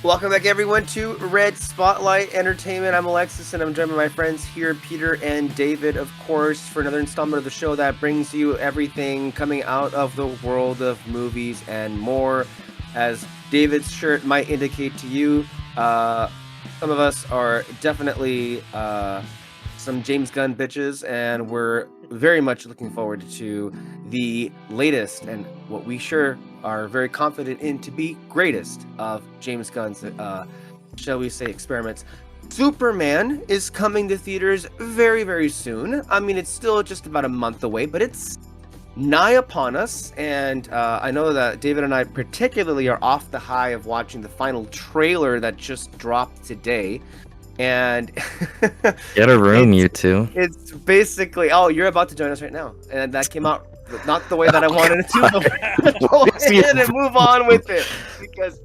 Welcome back, everyone, to Red Spotlight Entertainment. I'm Alexis, and I'm joined by my friends here, Peter and David, of course, for another installment of the show that brings you everything coming out of the world of movies and more. As David's shirt might indicate to you, some of us are definitely some James Gunn bitches, and we're very much looking forward to the latest and what we sure are very confident in to be greatest of James Gunn's, shall we say, experiments. Superman is coming to theaters very, very soon. I mean, it's still just about a month away, but it's nigh upon us. And I know that David and I particularly are off the high of watching the final trailer that just dropped today. And get a room, you two. It's basically, you're about to join us right now. And that came out not the way that I wanted it to, but go ahead and move on with it, because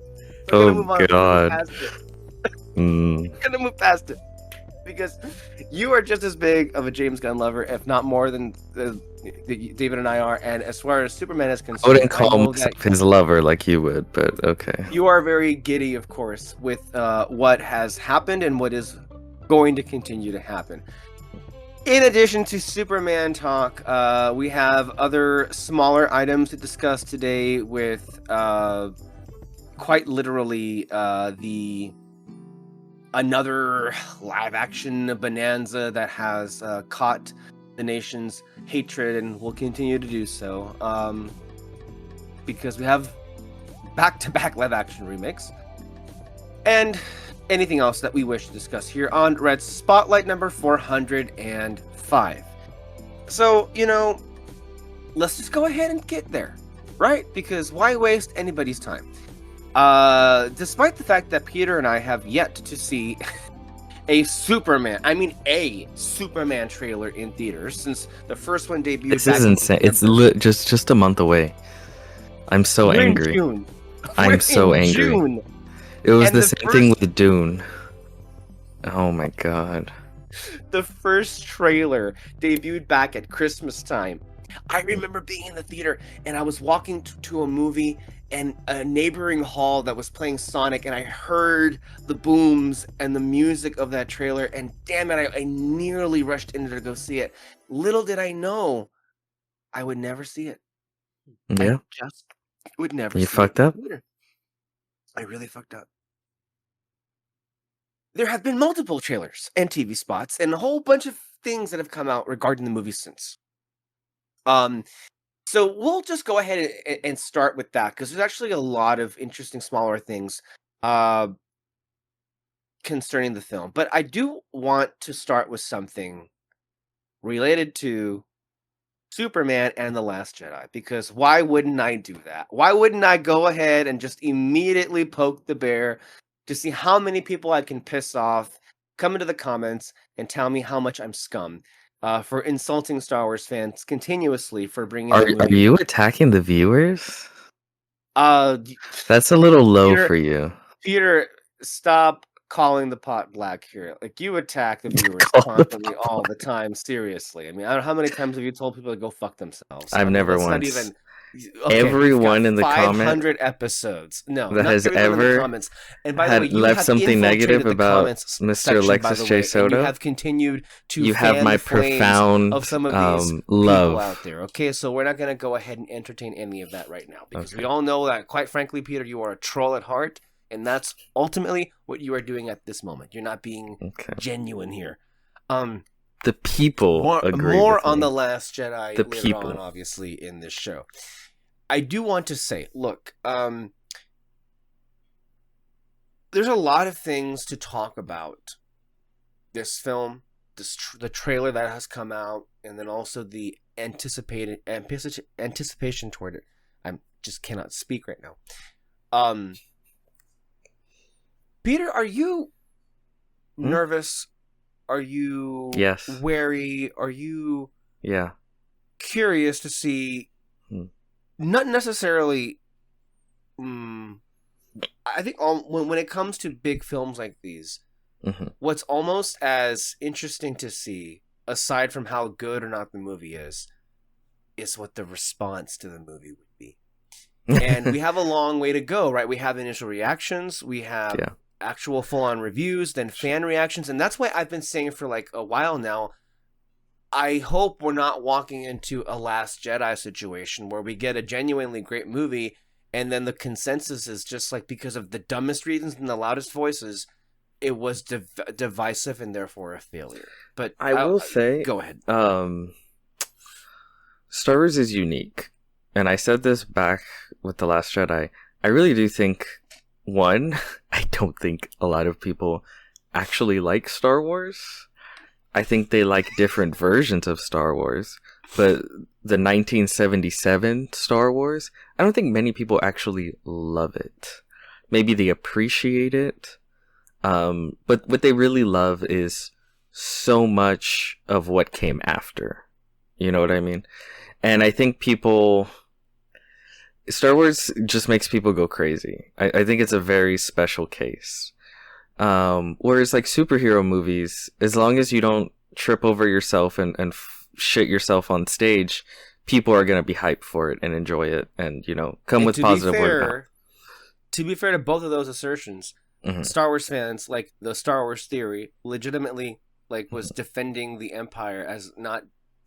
we're gonna move on. God. We're gonna move past it because you are just as big of a James Gunn lover, if not more, than David and I are. And as far as Superman is concerned, I wouldn't call myself his lover like you would, but okay. You are very giddy, of course, with what has happened and what is going to continue to happen. In addition to Superman talk, we have other smaller items to discuss today with quite literally another live-action bonanza that has caught the nation's hatred and will continue to do so, because we have back-to-back live-action remakes and anything else that we wish to discuss here on Red Spotlight number 405. So, let's just go ahead and get there, right? Because why waste anybody's time? Despite the fact that Peter and I have yet to see a Superman trailer in theaters since the first one debuted. This is insane. It's just a month away. I'm so angry. I'm so angry. June. It was the same thing with Dune. Oh my god. The first trailer debuted back at Christmas time. I remember being in the theater and I was walking to a movie and a neighboring hall that was playing Sonic, and I heard the booms and the music of that trailer, and damn it, I nearly rushed in there to go see it. Little did I know I would never see it. Yeah. I just would never You see fucked up? I really fucked up. There have been multiple trailers and TV spots and a whole bunch of things that have come out regarding the movie since. So we'll just go ahead and start with that, because there's actually a lot of interesting smaller things concerning the film. But I do want to start with something related to Superman and The Last Jedi, because why wouldn't I do that? Why wouldn't I go ahead and just immediately poke the bear to see how many people I can piss off, come into the comments and tell me how much I'm scum for insulting Star Wars fans continuously for bringing. Are you attacking the viewers? That's a little low for you, Peter. Stop calling the pot black here. Like, you attack the viewers constantly all the time. Seriously, I mean, I don't know how many times have you told people to go fuck themselves? I've never once. Not even. Okay, everyone in the 500 episodes. No, that has ever comments. And by the way, you left have something negative about Mr. Alexis J. Soto. You have continued to. You have my profound of some of these love people out there. Okay, so we're not going to go ahead and entertain any of that right now, because we all know that, quite frankly, Peter, you are a troll at heart, and that's ultimately what you are doing at this moment. You're not being genuine here. The people more on The Last Jedi the later people on, obviously, in this show. I do want to say, look, there's a lot of things to talk about this film, the trailer that has come out, and then also the anticipation toward it. I just cannot speak right now. Peter, are you nervous? Are you wary? Are you curious to see? Not necessarily. I think when it comes to big films like these, what's almost as interesting to see, aside from how good or not the movie is what the response to the movie would be. And we have a long way to go, right? We have initial reactions, we have actual full-on reviews, then fan reactions, and that's why I've been saying for like a while now, I hope we're not walking into a Last Jedi situation where we get a genuinely great movie and then the consensus is just like, because of the dumbest reasons and the loudest voices, it was divisive and therefore a failure. But I will say, go ahead. Star Wars is unique. And I said this back with The Last Jedi. I really do think, one, I don't think a lot of people actually like Star Wars. I think they like different versions of Star Wars. But the 1977 Star Wars, I don't think many people actually love it. Maybe they appreciate it. But what they really love is so much of what came after. You know what I mean? And I think Star Wars just makes people go crazy. I think it's a very special case. Whereas like superhero movies, as long as you don't trip over yourself and shit yourself on stage, people are going to be hyped for it and enjoy it and, come with positive word of mouth. To be fair to both of those assertions, Star Wars fans, like the Star Wars theory, legitimately was defending the Empire as not,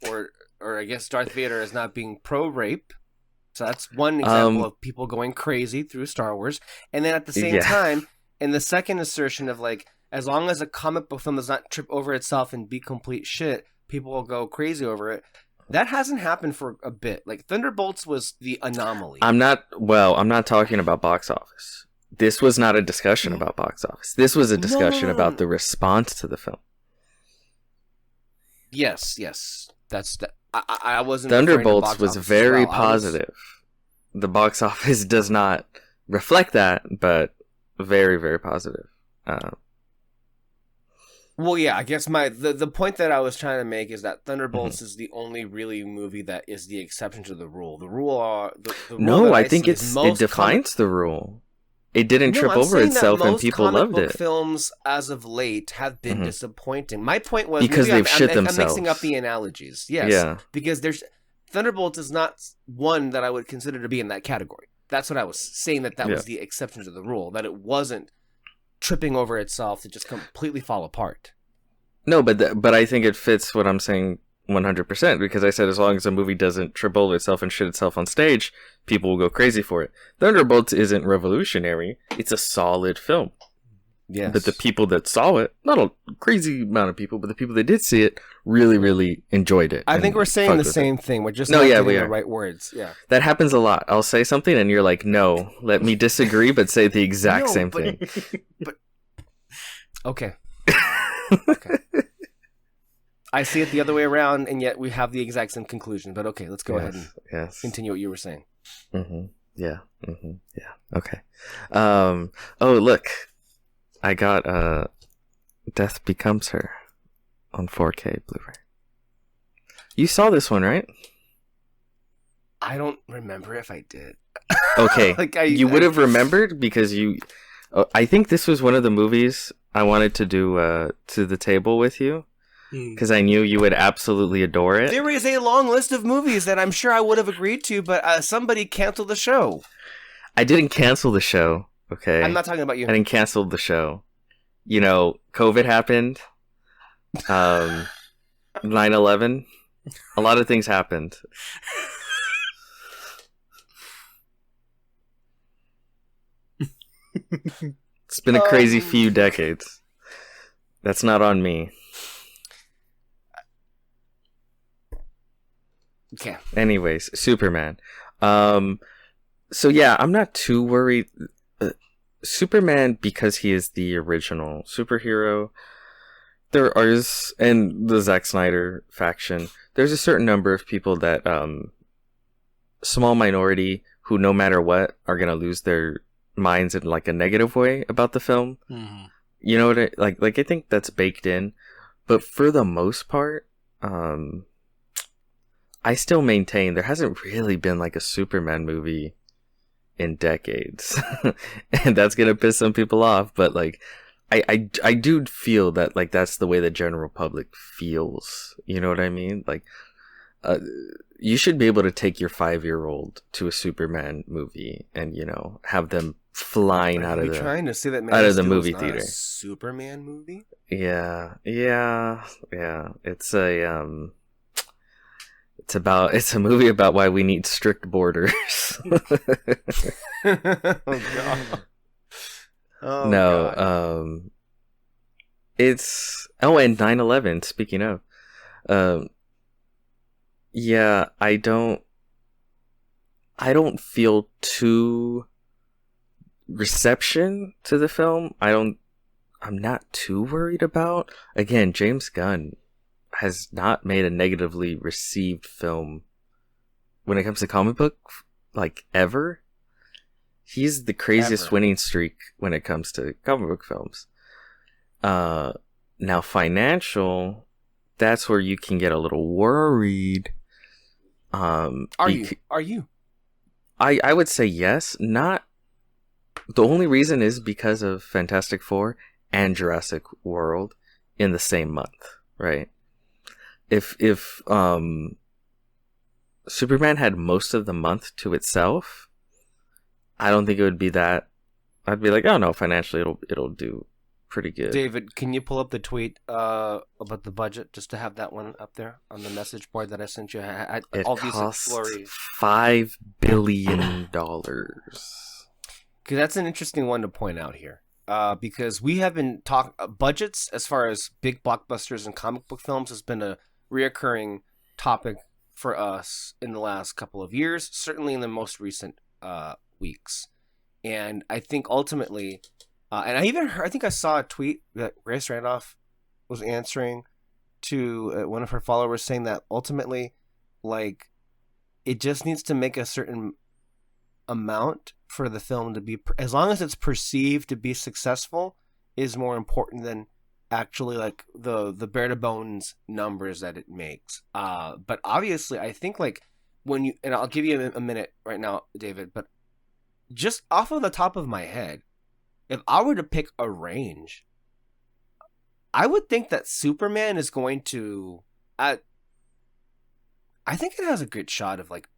or I guess Darth Vader as not being pro-rape. So that's one example of people going crazy through Star Wars. And then at the same time, in the second assertion of as long as a comic book film does not trip over itself and be complete shit, people will go crazy over it. That hasn't happened for a bit. Thunderbolts was the anomaly. I'm not talking about box office. This was not a discussion about box office. This was a discussion about the response to the film. Yes. I wasn't. Thunderbolts was very positive. The box office does not reflect that, but very, very positive. Well, yeah, I guess the point that I was trying to make is that Thunderbolts is the only really movie that is the exception to the rule. The rule I think it defines the rule. It didn't trip over itself, and people loved it. Films as of late have been disappointing. My point was because they've shit themselves. I'm mixing up the analogies. Yes, because Thunderbolts is not one that I would consider to be in that category. That's what I was saying. That was the exception to the rule. That it wasn't tripping over itself to just completely fall apart. No, but I think it fits what I'm saying 100%, because I said as long as a movie doesn't trip over itself and shit itself on stage, people will go crazy for it. Thunderbolts isn't revolutionary. It's a solid film. Yes. But the people that saw it, not a crazy amount of people, but the people that did see it really, really enjoyed it. I think we're saying the same thing. We're just not getting the right words. Yeah. That happens a lot. I'll say something and you're like, no, let me disagree, but say the exact same thing. But okay. Okay. I see it the other way around, and yet we have the exact same conclusion. But okay, let's go ahead and continue what you were saying. Yeah. Okay. Oh, look. I got Death Becomes Her on 4K Blu-ray. You saw this one, right? I don't remember if I did. Okay. You would have remembered because I think this was one of the movies I wanted to do to the table with you. Because I knew you would absolutely adore it. There is a long list of movies that I'm sure I would have agreed to, but somebody canceled the show. I didn't cancel the show, okay? I'm not talking about you. I didn't cancel the show. COVID happened. 9/11. A lot of things happened. It's been a crazy few decades. That's not on me. Okay. Anyways, Superman. So yeah, I'm not too worried. Superman, because he is the original superhero, and the Zack Snyder faction, there's a certain number of people that, small minority, who no matter what are gonna lose their minds in a negative way about the film. Mm-hmm. You know what? I think that's baked in, but for the most part, I still maintain there hasn't really been a Superman movie in decades. And that's gonna piss some people off, but I do feel that that's the way the general public feels. You know what I mean? you should be able to take your 5-year-old to a Superman movie and, you know, have them flying out of the trying to say that Man out of of the Steel movie is not theater. a Superman movie? Yeah. It's a it's a movie about why we need strict borders. Oh god. Oh No, god. it's and 9/11. Speaking of, um, yeah, I don't feel too reception to the film. I'm not too worried about. Again, James Gunn has not made a negatively received film when it comes to comic book, like ever. He's the craziest winning streak when it comes to comic book films. Now financial, that's where you can get a little worried. Are you? I would say yes. Not the only reason is because of Fantastic Four and Jurassic World in the same month, right? If Superman had most of the month to itself, I don't think it would be that. I'd be like, oh no, financially it'll do pretty good. David, can you pull up the tweet about the budget just to have that one up there on the message board that I sent you? It costs $5 billion. Because that's an interesting one to point out here. Because we have been talking budgets as far as big blockbusters and comic book films has been a reoccurring topic for us in the last couple of years, certainly in the most recent weeks. And I think ultimately, and I think I saw a tweet that Grace Randolph was answering to one of her followers saying that ultimately, like, it just needs to make a certain amount for the film to be, as long as it's perceived to be successful, is more important than actually like the bare to bones numbers that it makes. But obviously, I think like when you, and I'll give you a minute right now, David, but just off of the top of my head, if I were to pick a range, I would think that Superman is going to, I think it has a good shot of like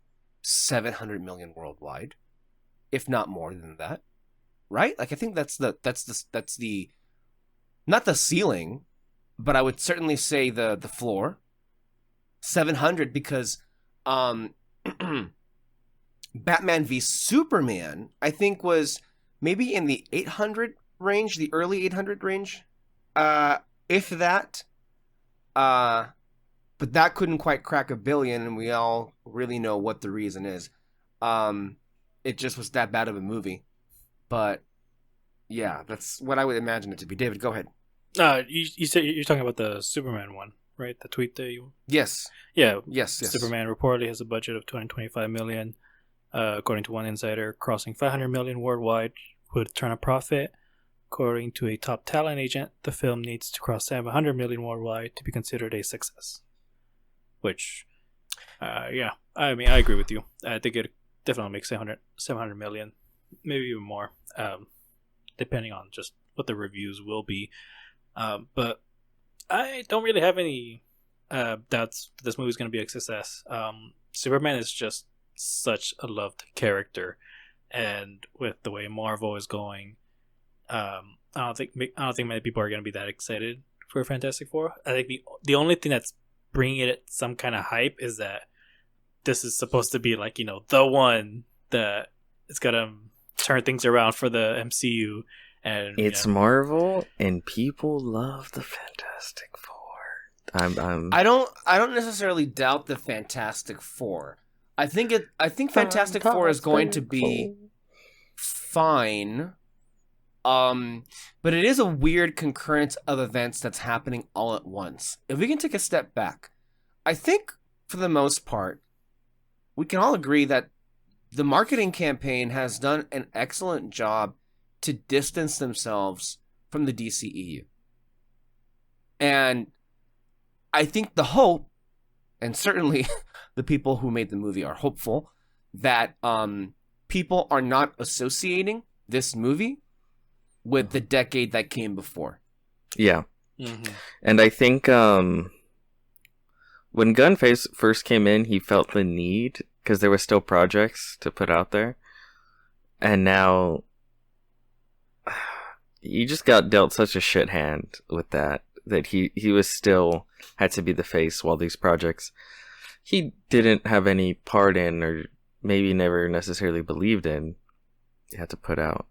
700 million worldwide, if not more than that, right? Like I think that's the not the ceiling, but I would certainly say the floor, 700, because Batman v Superman I think was maybe in the 800 range, the early 800 range, if that. But that couldn't quite crack $1 billion, and we all really know what the reason is. It just was that bad of a movie. But yeah, that's what I would imagine it to be. David, go ahead. You said you're talking about the Superman one, right? The tweet that you. Yes. Yeah. Yes. Superman reportedly has a budget of $225 million, according to one insider, crossing $500 million worldwide would turn a profit. According to a top talent agent, the film needs to cross $700 million worldwide to be considered a success. Which, yeah, I mean, I agree with you. I think it definitely makes 700 million, maybe even more, depending on just what the reviews will be. But I don't really have any doubts that this movie is going to be a success. Superman is just such a loved character, and with the way Marvel is going, I don't think many people are going to be that excited for Fantastic Four. I think the only thing that's bringing it some kind of hype is that this is supposed to be like, you know, the one that is gonna turn things around for the MCU, and it's Marvel, and people love the Fantastic Four. I don't necessarily doubt the Fantastic Four. I think Fantastic Four is going to be fine. But it is a weird concurrence of events that's happening all at once. If we can take a step back, I think for the most part, we can all agree that the marketing campaign has done an excellent job to distance themselves from the DCEU. And I think the hope, and certainly the people who made the movie are hopeful, that people are not associating this movie with the decade that came before. Yeah. Mm-hmm. And I think when Gunn first came in, he felt the need because there were still projects to put out there, and now he just got dealt such a shit hand with that he was still had to be the face while these projects he didn't have any part in or maybe never necessarily believed in, he had to put out.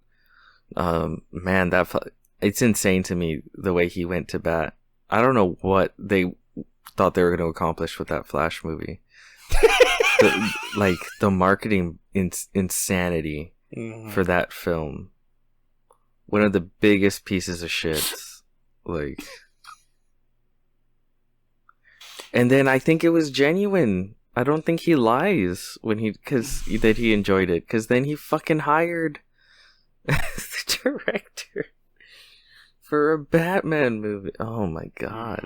Man, it's insane to me the way he went to bat. I don't know what they thought they were going to accomplish with that Flash movie. the marketing insanity for that film. One of the biggest pieces of shit. Like, and then I think it was genuine. I don't think he lies when that he enjoyed it, because then he fucking hired the director for a Batman movie. Oh my god.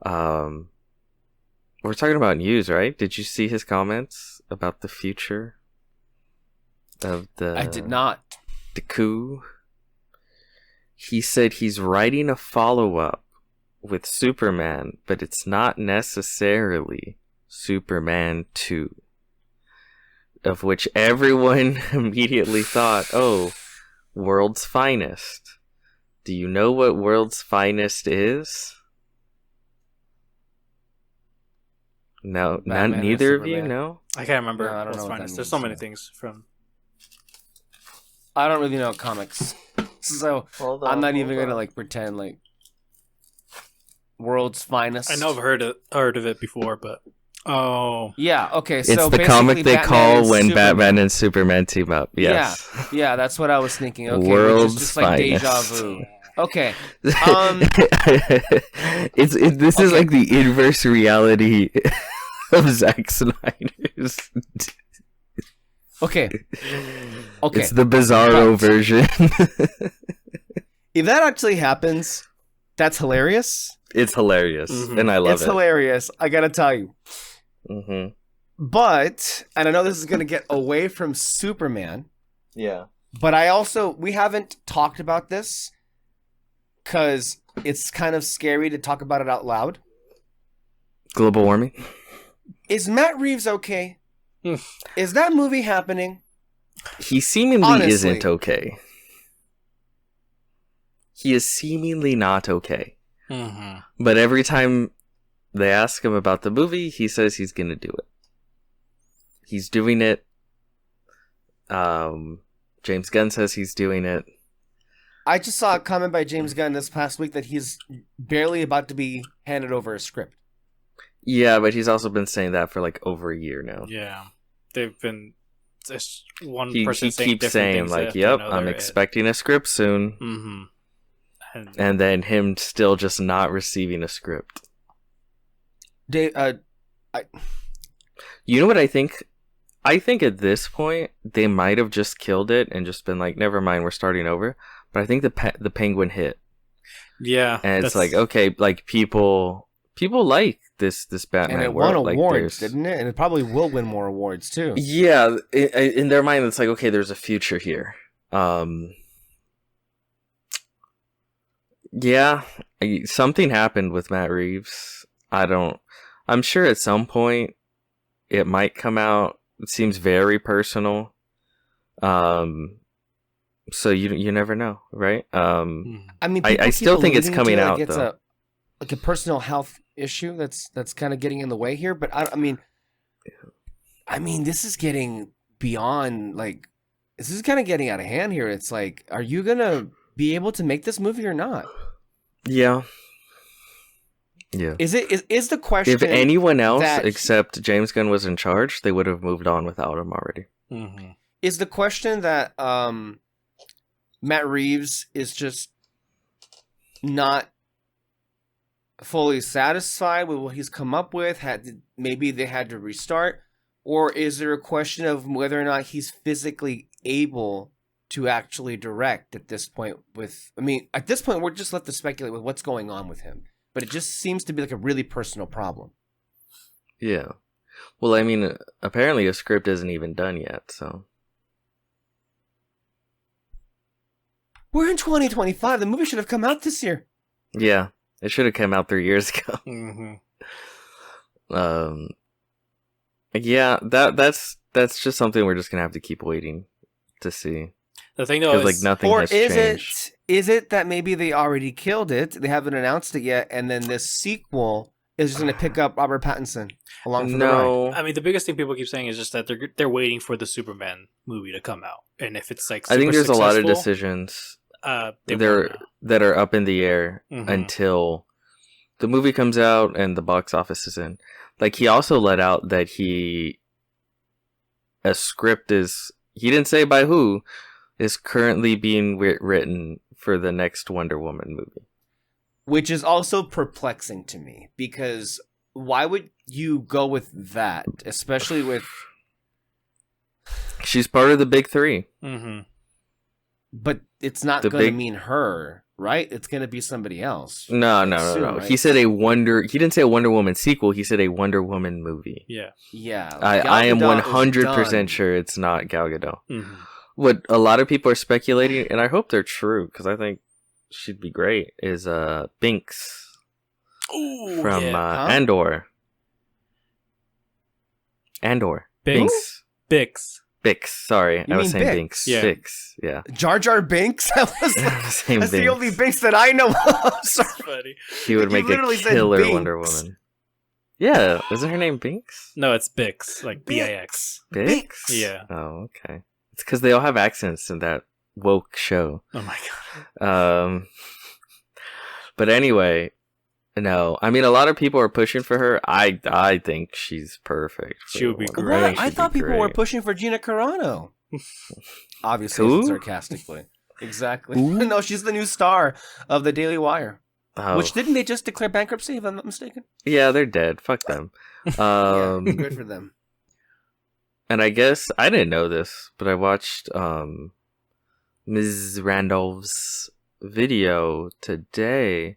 We're talking about news, right? Did you see his comments about the future of the... I did not. The coup? He said he's writing a follow-up with Superman, but it's not necessarily Superman 2. Of which everyone immediately thought, oh, World's Finest. Do you know what World's Finest is? No, neither of you know? I can't remember. No, I don't know what that Finest. means. There's so many things from... I don't really know comics, so I'm not even gonna like pretend like World's Finest. I know I've heard of it before, but yeah, okay. It's So the comic they Batman call and when Superman. Batman and Superman team up. Yes. Yeah, that's what I was thinking. Okay, World's which is just like Finest. deja vu. Okay, This is like the inverse reality of Zack Snyder's. okay. It's the bizarro version. If that actually happens, that's hilarious. It's hilarious, and I love It's it. hilarious. I gotta tell you. Mm-hmm. But, and I know this is gonna get away from Superman, Yeah. but we haven't talked about this because it's kind of scary to talk about it out loud. Global warming. Is Matt Reeves okay? Is that movie happening? He seemingly Honestly. isn't okay. He is seemingly not okay. But every time they ask him about the movie, he says he's gonna do it. He's doing it. James Gunn says he's doing it. I just saw a comment by James Gunn this past week that he's barely about to be handed over a script. Yeah, but he's also been saying that for like over a year now. yeah, they've been just one He person saying keeps different saying things like, after "Yep, another. I'm expecting a script soon," and then him still just not receiving a script. Dave, You know what I think? I think at this point they might have just killed it and just been like, "Never mind, we're starting over." But I think the Penguin hit, yeah, and it's like, okay, like people like this Batman and it world. won Like, awards, didn't it? And it probably will win more awards too. Yeah, in their mind, it's like, okay, there's a future here. Yeah, something happened with Matt Reeves. I'm sure at some point it might come out. It seems very personal. So you never know, right? I mean, I still think it's coming out, it's though. like a personal health issue that's kind of getting in the way here. But I mean, this is getting beyond like this is kind of getting out of hand here. It's like, are you gonna be able to make this movie or not? Yeah. Is the question? If anyone else except James Gunn was in charge, they would have moved on without him already. Is the question that Matt Reeves is just not fully satisfied with what he's come up with? Maybe they had to restart, or is there a question of whether or not he's physically able to actually direct at this point? At this point, we're just left to speculate with what's going on with him. But it just seems to be like a really personal problem. Yeah. Well, I mean, apparently a script isn't even done yet, so. We're in 2025. The movie should have come out this year. Yeah, it should have come out 3 years ago. Yeah, that's just something we're just gonna have to keep waiting to see. The thing though Because like is, nothing Or has changed. is it that maybe they already killed it? They haven't announced it yet, and then this sequel is just going to pick up Robert Pattinson along for the ride. No, I mean, the biggest thing people keep saying is just that they're waiting for the Superman movie to come out, and if it's like I think super there's a lot of successful, decisions they there won't know. that are up in the air Mhm. until the movie comes out and the box office is in. Like he also let out that a script is, he didn't say by who, is currently being written for the next Wonder Woman movie. Which is also perplexing to me, because why would you go with that, especially with... She's part of the big three. Mm-hmm. But it's not The going to big- mean her, right? It's going to be somebody else. No. Right? He said he didn't say a Wonder Woman sequel, he said a Wonder Woman movie. Yeah. Yeah. I am Gal Gadot is 100% done. sure it's not Gal Gadot. Mm-hmm. What a lot of people are speculating, and I hope they're true, because I think she'd be great, is Binks Ooh, from yeah. Andor. Andor. Binks. Bix. Bix. Sorry, You I was mean saying Bix? Binks. Yeah. Bix. Yeah. Jar Jar Binks? That was Same that's the Binks. only Binks that I know of. Sorry. Funny. She would You make a literally said killer Binks. Wonder Woman. Yeah, isn't her name Binks? No, it's Bix, like Bix. Bix? Yeah. Oh, okay. It's because they all have accents in that woke show. Oh my god. But anyway, no. I mean, a lot of people are pushing for her. I think she's perfect. for She would be Wonder great. Woman. What? I She'd thought be people were great. pushing for Gina Carano. Obviously, Who? sarcastically. Exactly. Who? No, she's the new star of the Daily Wire. Oh. Which didn't they just declare bankruptcy, if I'm not mistaken? Yeah, they're dead. Fuck them. Yeah, good for them. And I guess I didn't know this, but I watched Ms. Randolph's video today,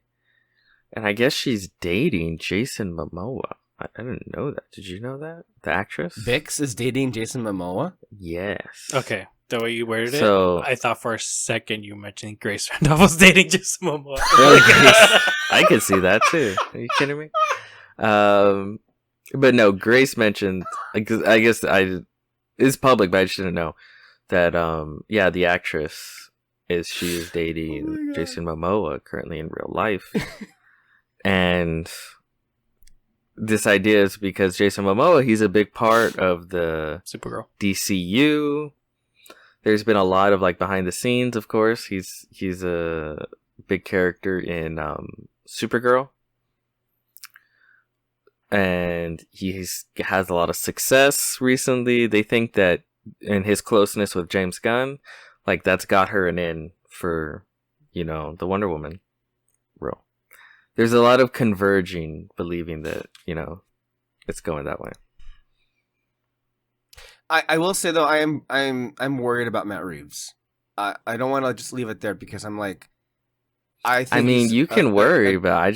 and I guess she's dating Jason Momoa. I didn't know that. Did you know that? The actress? Bix is dating Jason Momoa? Yes. Okay, the way you worded it, So I thought for a second you mentioned Grace Randolph was dating Jason Momoa. I could see that too. Are you kidding me? But no, Grace mentioned. I guess it's public, but I just didn't know that. Yeah, the actress she is dating Jason Momoa currently in real life, and this idea is because Jason Momoa, he's a big part of the Supergirl. DCU. There's been a lot of like behind the scenes, of course. He's a big character in Supergirl. And he has a lot of success recently. They think that in his closeness with James Gunn, like that's got her an in for, the Wonder Woman role. There's a lot of converging, believing that, it's going that way. I will say though, I'm worried about Matt Reeves. I don't want to just leave it there because I'm like, I think you can worry, but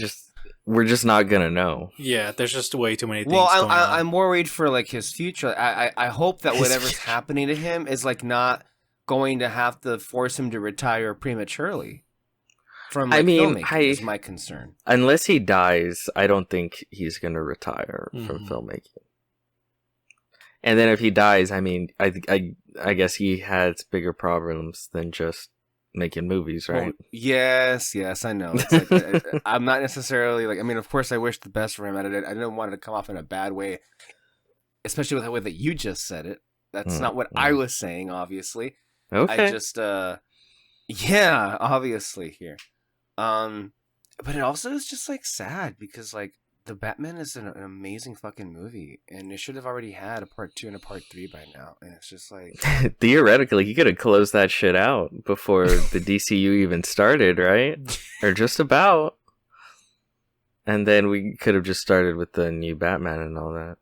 we're just not gonna know. Yeah, there's just way too many things Well, going on. I'm worried for like his future. I hope that His whatever's future. happening to him is like not going to have to force him to retire prematurely from filmmaking. Is my concern. Unless he dies, I don't think he's gonna retire from Mhm. filmmaking. And then if he dies, I mean, I guess he has bigger problems than just making movies, right? Oh, yes, I know. It's like, I'm not necessarily like. I mean, of course, I wish the best for him. I didn't want it to come off in a bad way, especially with the way that you just said it. That's not what I was saying. Obviously, Okay. I just, yeah, obviously here. But it also is just like sad because like the Batman is an amazing fucking movie, and it should have already had a part 2 and a part 3 by now. And it's just like, Theoretically, he could have closed that shit out before the DCU even started, right? Or just about. And then we could have just started with the new Batman and all that.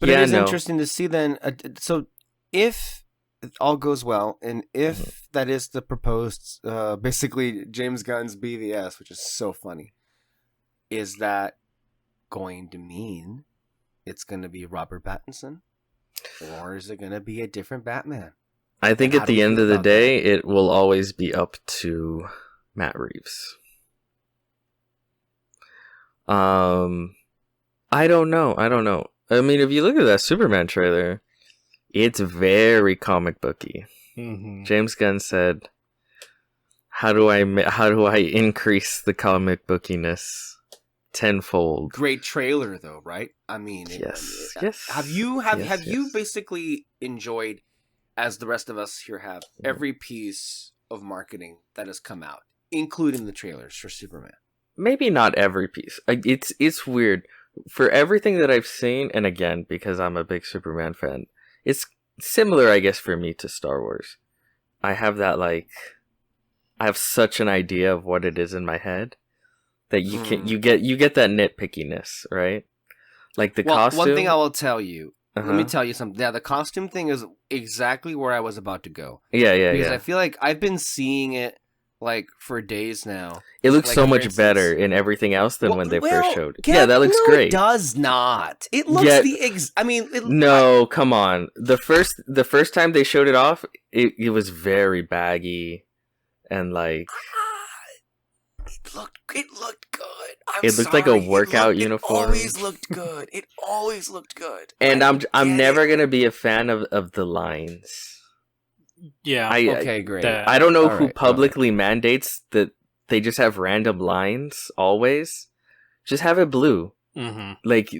but it is interesting to see then. So if it all goes well, and if that is the proposed, basically James Gunn's BVS, which is so funny, is that going to mean it's going to be Robert Pattinson, or is it going to be a different Batman? I think How at do the we end feel of the about day, it will always be up to Matt Reeves. I don't know. I mean, if you look at that Superman trailer, it's very comic booky. Mm-hmm. James Gunn said, how do I increase the comic bookiness tenfold? Great trailer though, right? I mean, Yes. Have you basically enjoyed, as the rest of us here have, every piece of marketing that has come out, including the trailers for Superman? Maybe not every piece. It's weird. For everything that I've seen, and again, because I'm a big Superman fan, it's similar, I guess, for me to Star Wars. I have I have such an idea of what it is in my head that you get that nitpickiness, right? Like the costume. One thing I will tell you. Uh-huh. Let me tell you something. Yeah, the costume thing is exactly where I was about to go. Yeah. Because I feel like I've been seeing it like for days now. It looks like, so much better in everything else than when they first showed it. Yeah, that looks great. It does not. It looks come on. The first time they showed it off, it was very baggy and like it looked good. It looked like a workout uniform. It always looked good. It always looked good. And I'm never gonna be a fan of the lines. Yeah. Okay, great. I don't know who publicly mandates that they just have random lines always. Just have it blue. Mm-hmm. Like,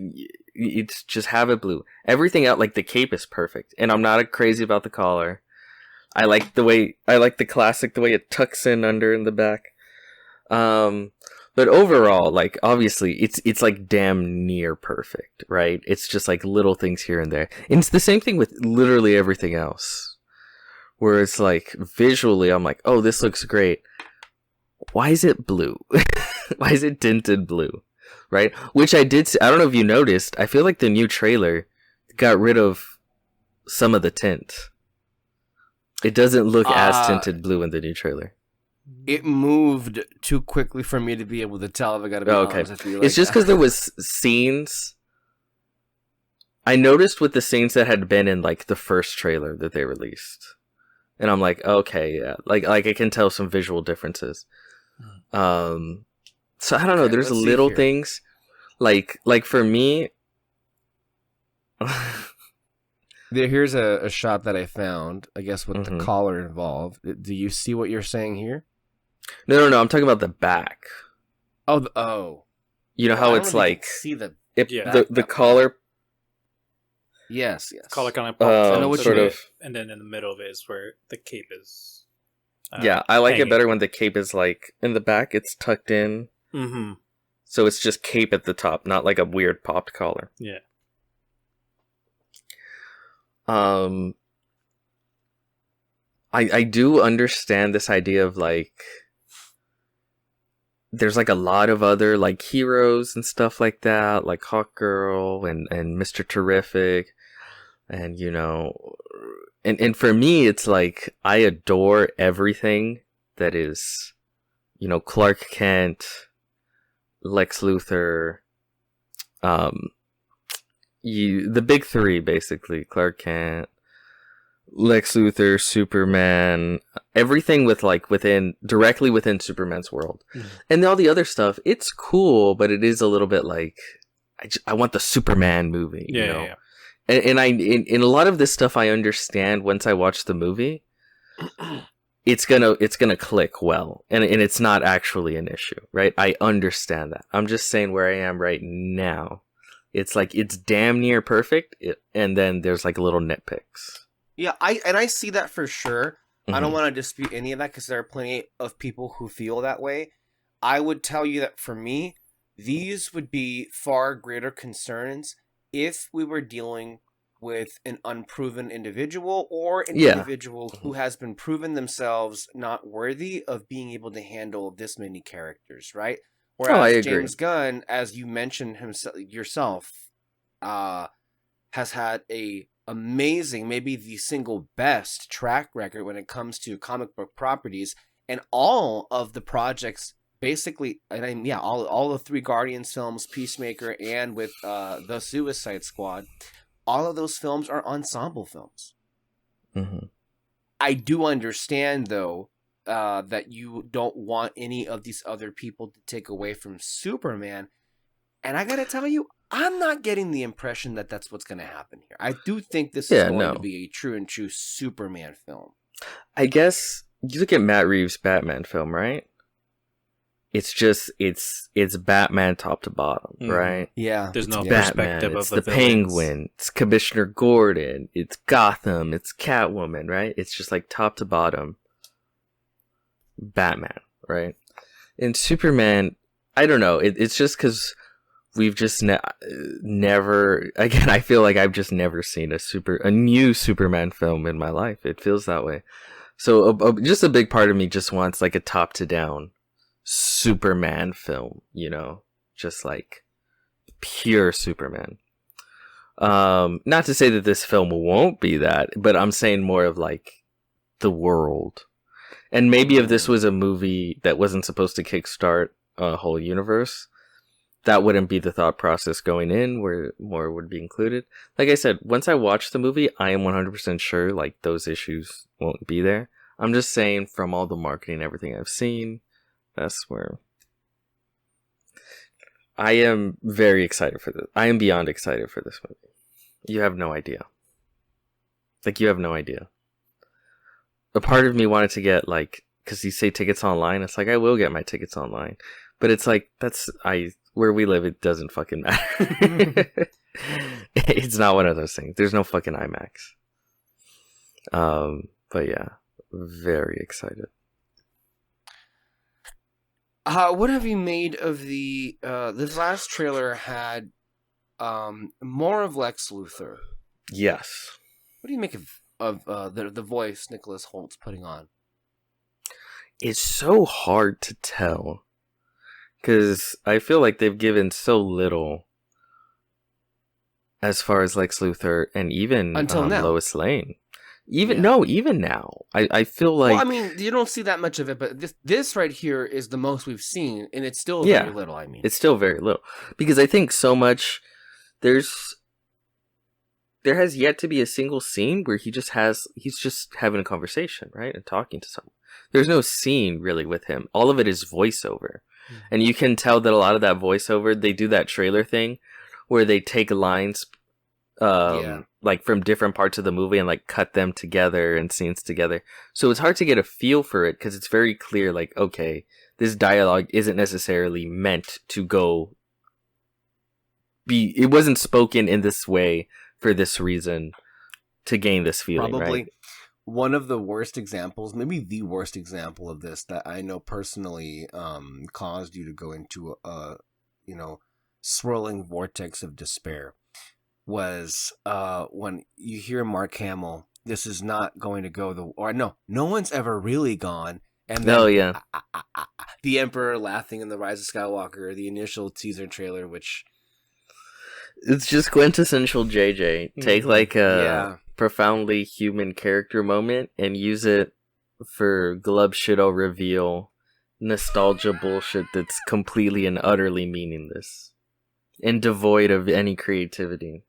it's just have it blue. Everything else, like the cape is perfect. And I'm not crazy about the collar. I like the classic, the way it tucks in under in the back. But overall, like, obviously, it's like damn near perfect, right? It's just like little things here and there. And it's the same thing with literally everything else. Where it's like, visually, I'm like, oh, this looks great. Why is it blue? Why is it tinted blue? Right? Which I did see, I don't know if you noticed, I feel like the new trailer got rid of some of the tint. It doesn't look as tinted blue in the new trailer. It moved too quickly for me to be able to tell, if I gotta be honest with you. It's just because there was scenes. I noticed with the scenes that had been in like the first trailer that they released. And I'm like, okay, yeah. Like I can tell some visual differences. So I don't know, there's little things. Like for me, here's a shot that I found, I guess, with the collar involved. Do you see what you're saying here? No, I'm talking about the back. Oh. You know how it's like see the collar. Yes. Collar kind of pops I know what sort of, and then in the middle of it is where the cape is. Yeah, I like it better when the cape is like in the back. It's tucked in. Mm-hmm. So it's just cape at the top, not like a weird popped collar. Yeah. I do understand this idea of like there's like a lot of other like heroes and stuff like that, like Hawkgirl and Mr. Terrific, and you know, and for me it's like I adore everything that is, you know, Clark Kent, Lex Luthor, the big three basically, Clark Kent, Lex Luthor, Superman, everything with like directly within Superman's world. And all the other stuff, it's cool, but it is a little bit like I want the Superman movie, you know? Yeah. And in a lot of this stuff I understand once I watch the movie. It's gonna click well, and it's not actually an issue, right? I understand that. I'm just saying where I am right now. It's like it's damn near perfect, and then there's like little nitpicks. Yeah, I see that for sure. I don't want to dispute any of that because there are plenty of people who feel that way. I would tell you that for me, these would be far greater concerns if we were dealing with an unproven individual or an individual who has been proven themselves not worthy of being able to handle this many characters, right? Whereas James Gunn, as you mentioned yourself, has had a amazing, maybe the single best track record when it comes to comic book properties, and all of the projects basically, all the 3 Guardians films, Peacemaker, and with the Suicide Squad, all of those films are ensemble films. I do understand, though, that you don't want any of these other people to take away from Superman. And I gotta tell you, I'm not getting the impression that that's what's going to happen here. I do think this is Yeah, going no. to be a true and true Superman film. I guess you look at Matt Reeves' Batman film, right? It's just it's Batman top to bottom, right? Yeah. There's no Batman, perspective it's of the villains. Penguin, it's Commissioner Gordon, it's Gotham, it's Catwoman, right? It's just like top to bottom Batman, right? And Superman, I don't know. It's just because we've just never. Again, I feel like I've just never seen a new Superman film in my life. It feels that way. So just a big part of me just wants like a top to down Superman film, you know, just like pure Superman. Not to say that this film won't be that, but I'm saying more of like the world. And maybe if this was a movie that wasn't supposed to kickstart a whole universe, that wouldn't be the thought process going in, where more would be included. Like I said, once I watch the movie, I am 100% sure like those issues won't be there. I'm just saying from all the marketing and everything I've seen, that's where I am very excited for this. I am beyond excited for this movie. You have no idea. Like, you have no idea. A part of me wanted to get, like, because you say tickets online, it's like, I will get my tickets online. But it's like, where we live, it doesn't fucking matter. It's not one of those things. There's no fucking IMAX. But yeah, very excited. What have you made of this last trailer had more of Lex Luthor? Yes. What do you make of the voice Nicholas Holt's putting on? It's so hard to tell, because I feel like they've given so little as far as Lex Luthor and even Until now. Lois Lane. Even now, I feel like. Well, I mean, you don't see that much of it, but this right here is the most we've seen, and it's still very little. I mean, it's still very little, because I think so much there has yet to be a single scene where he's just having a conversation, right, and talking to someone. There's no scene really with him. All of it is voiceover, and you can tell that a lot of that voiceover, they do that trailer thing where they take lines. Like from different parts of the movie and like cut them together and scenes together. So it's hard to get a feel for it, because it's very clear, like, okay, this dialogue isn't necessarily meant to it wasn't spoken in this way for this reason to gain this feeling. Probably right? One of the worst examples, maybe the worst example of this that I know personally caused you to go into a swirling vortex of despair, was when you hear Mark Hamill, this is not going to go no one's ever really gone. And then the Emperor laughing in The Rise of Skywalker, the initial teaser trailer, which... It's just quintessential JJ. Take like a profoundly human character moment and use it for glub shit'll reveal nostalgia bullshit that's completely and utterly meaningless and devoid of any creativity.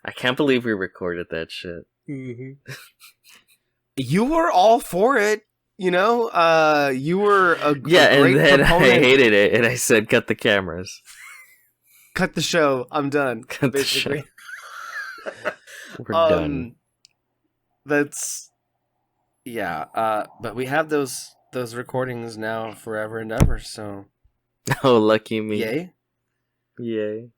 I can't believe we recorded that shit. Mm-hmm. You were all for it, you know? You were a great and then proponent. I hated it, and I said, cut the cameras. Cut the show. I'm done. Cut basically. the show. We're done. That's... Yeah, but we have those recordings now forever and ever, so... Oh, lucky me. Yay. Yay.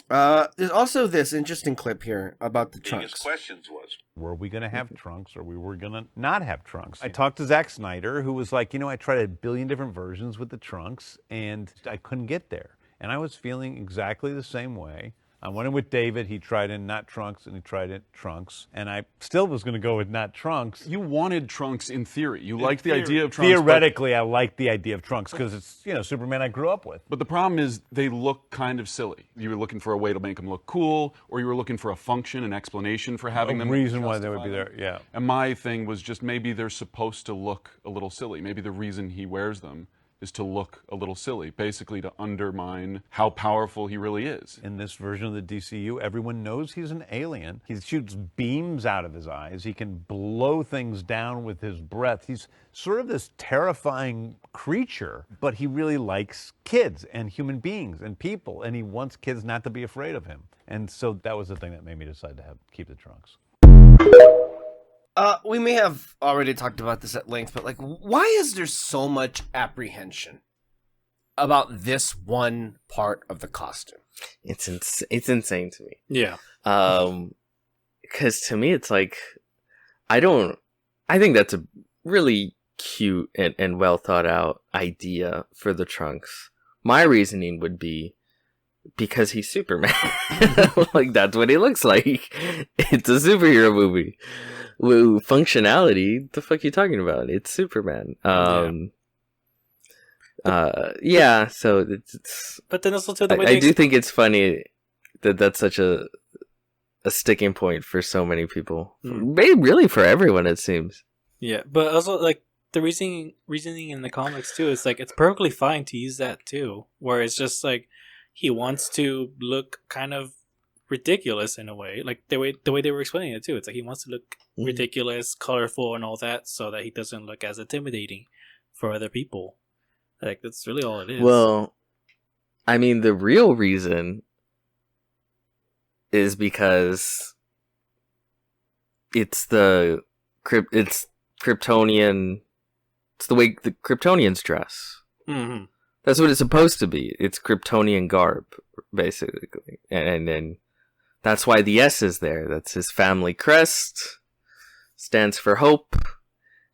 There's also this interesting clip here about the trunks. Biggest questions was, were we going to have trunks, or we were going to not have trunks? I talked to Zack Snyder, who was like, I tried a billion different versions with the trunks, and I couldn't get there. And I was feeling exactly the same way. I went in with David. He tried in not trunks, and he tried in trunks. And I still was going to go with not trunks. you wanted trunks in theory. You liked the idea of trunks. Theoretically, I liked the idea of trunks because it's, Superman I grew up with. But the problem is they look kind of silly. You were looking for a way to make them look cool, or you were looking for a function, an explanation for having them. A reason why they would be there, yeah. And my thing was just maybe they're supposed to look a little silly. Maybe the reason he wears them is to look a little silly, basically to undermine how powerful he really is. In this version of the DCU, everyone knows he's an alien. He shoots beams out of his eyes. He can blow things down with his breath. He's sort of this terrifying creature, but he really likes kids and human beings and people, and he wants kids not to be afraid of him. And so that was the thing that made me decide to keep the trunks. We may have already talked about this at length, but like, why is there so much apprehension about this one part of the costume? It's insane to me. Yeah. Because to me, it's like, I think that's a really cute and well thought out idea for the trunks. My reasoning would be because he's Superman. Like, that's what he looks like. It's a superhero movie. Functionality, the fuck are you talking about? It's Superman. Yeah, so it's but then also to the way I do think it's funny that that's such a sticking point for so many people. Maybe really for everyone, it seems. Yeah, but also like the reasoning in the comics too is like it's perfectly fine to use that too, where it's just like he wants to look kind of ridiculous in a way, like the way they were explaining it too. It's like he wants to look ridiculous, colorful, and all that, so that he doesn't look as intimidating for other people. Like that's really all it is. Well, I mean, the real reason is because it's Kryptonian. It's the way the Kryptonians dress. Mm-hmm. That's what it's supposed to be. It's Kryptonian garb, basically, and then that's why the S is there. That's his family crest. Stands for hope.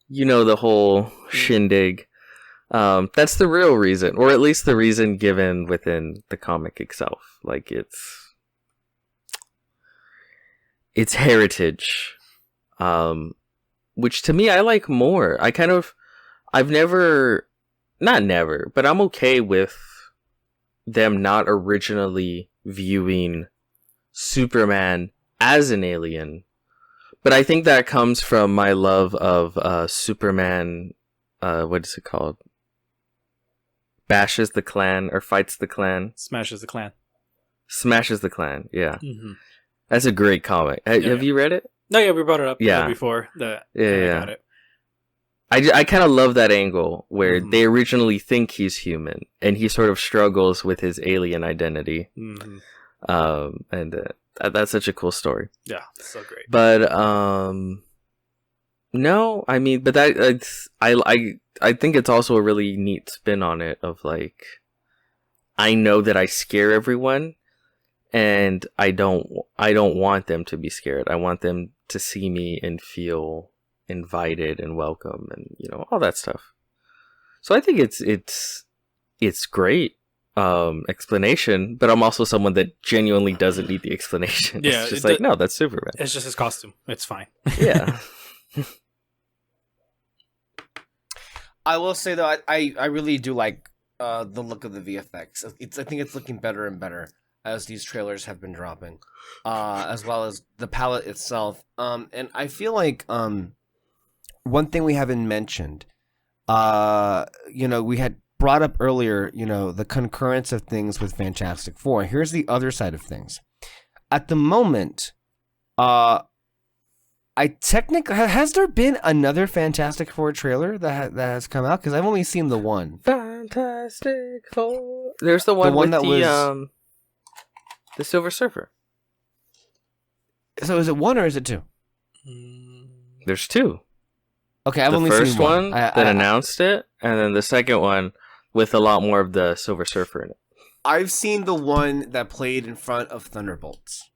You know the whole shindig. That's the real reason, or at least the reason given within the comic itself. Like it's heritage, which to me I like more. But I'm okay with them not originally viewing Superman as an alien. But I think that comes from my love of Superman, what is it called? Bashes the Klan or fights the Klan? Smashes the Klan. Smashes the Klan, yeah. Mm-hmm. That's a great comic. Have you read it? No, yeah, we brought it up Yeah. before. I got it. I kind of love that angle where they originally think he's human and he sort of struggles with his alien identity. Mm-hmm. And that's such a cool story. Yeah, it's so great. But no, I mean, but I think it's also a really neat spin on it of like, I know that I scare everyone and I don't want them to be scared. I want them to see me and feel invited and welcome and all that stuff. So I think it's great explanation, but I'm also someone that genuinely doesn't need the explanation. Yeah, it's just like, no, that's Superman. It's just his costume. It's fine. Yeah. I will say though, I really do like the look of the VFX. I think it's looking better and better as these trailers have been dropping, as well as the palette itself. And I feel like one thing we haven't mentioned, we had brought up earlier, the concurrence of things with Fantastic Four. Here's the other side of things. At the moment, has there been another Fantastic Four trailer that has come out? Because I've only seen the one. Fantastic Four. There's the one with the Silver Surfer. So is it one or is it two? There's two. Okay, I've the only first seen one. that announced it, and then the second one with a lot more of the Silver Surfer in it. I've seen the one that played in front of Thunderbolts.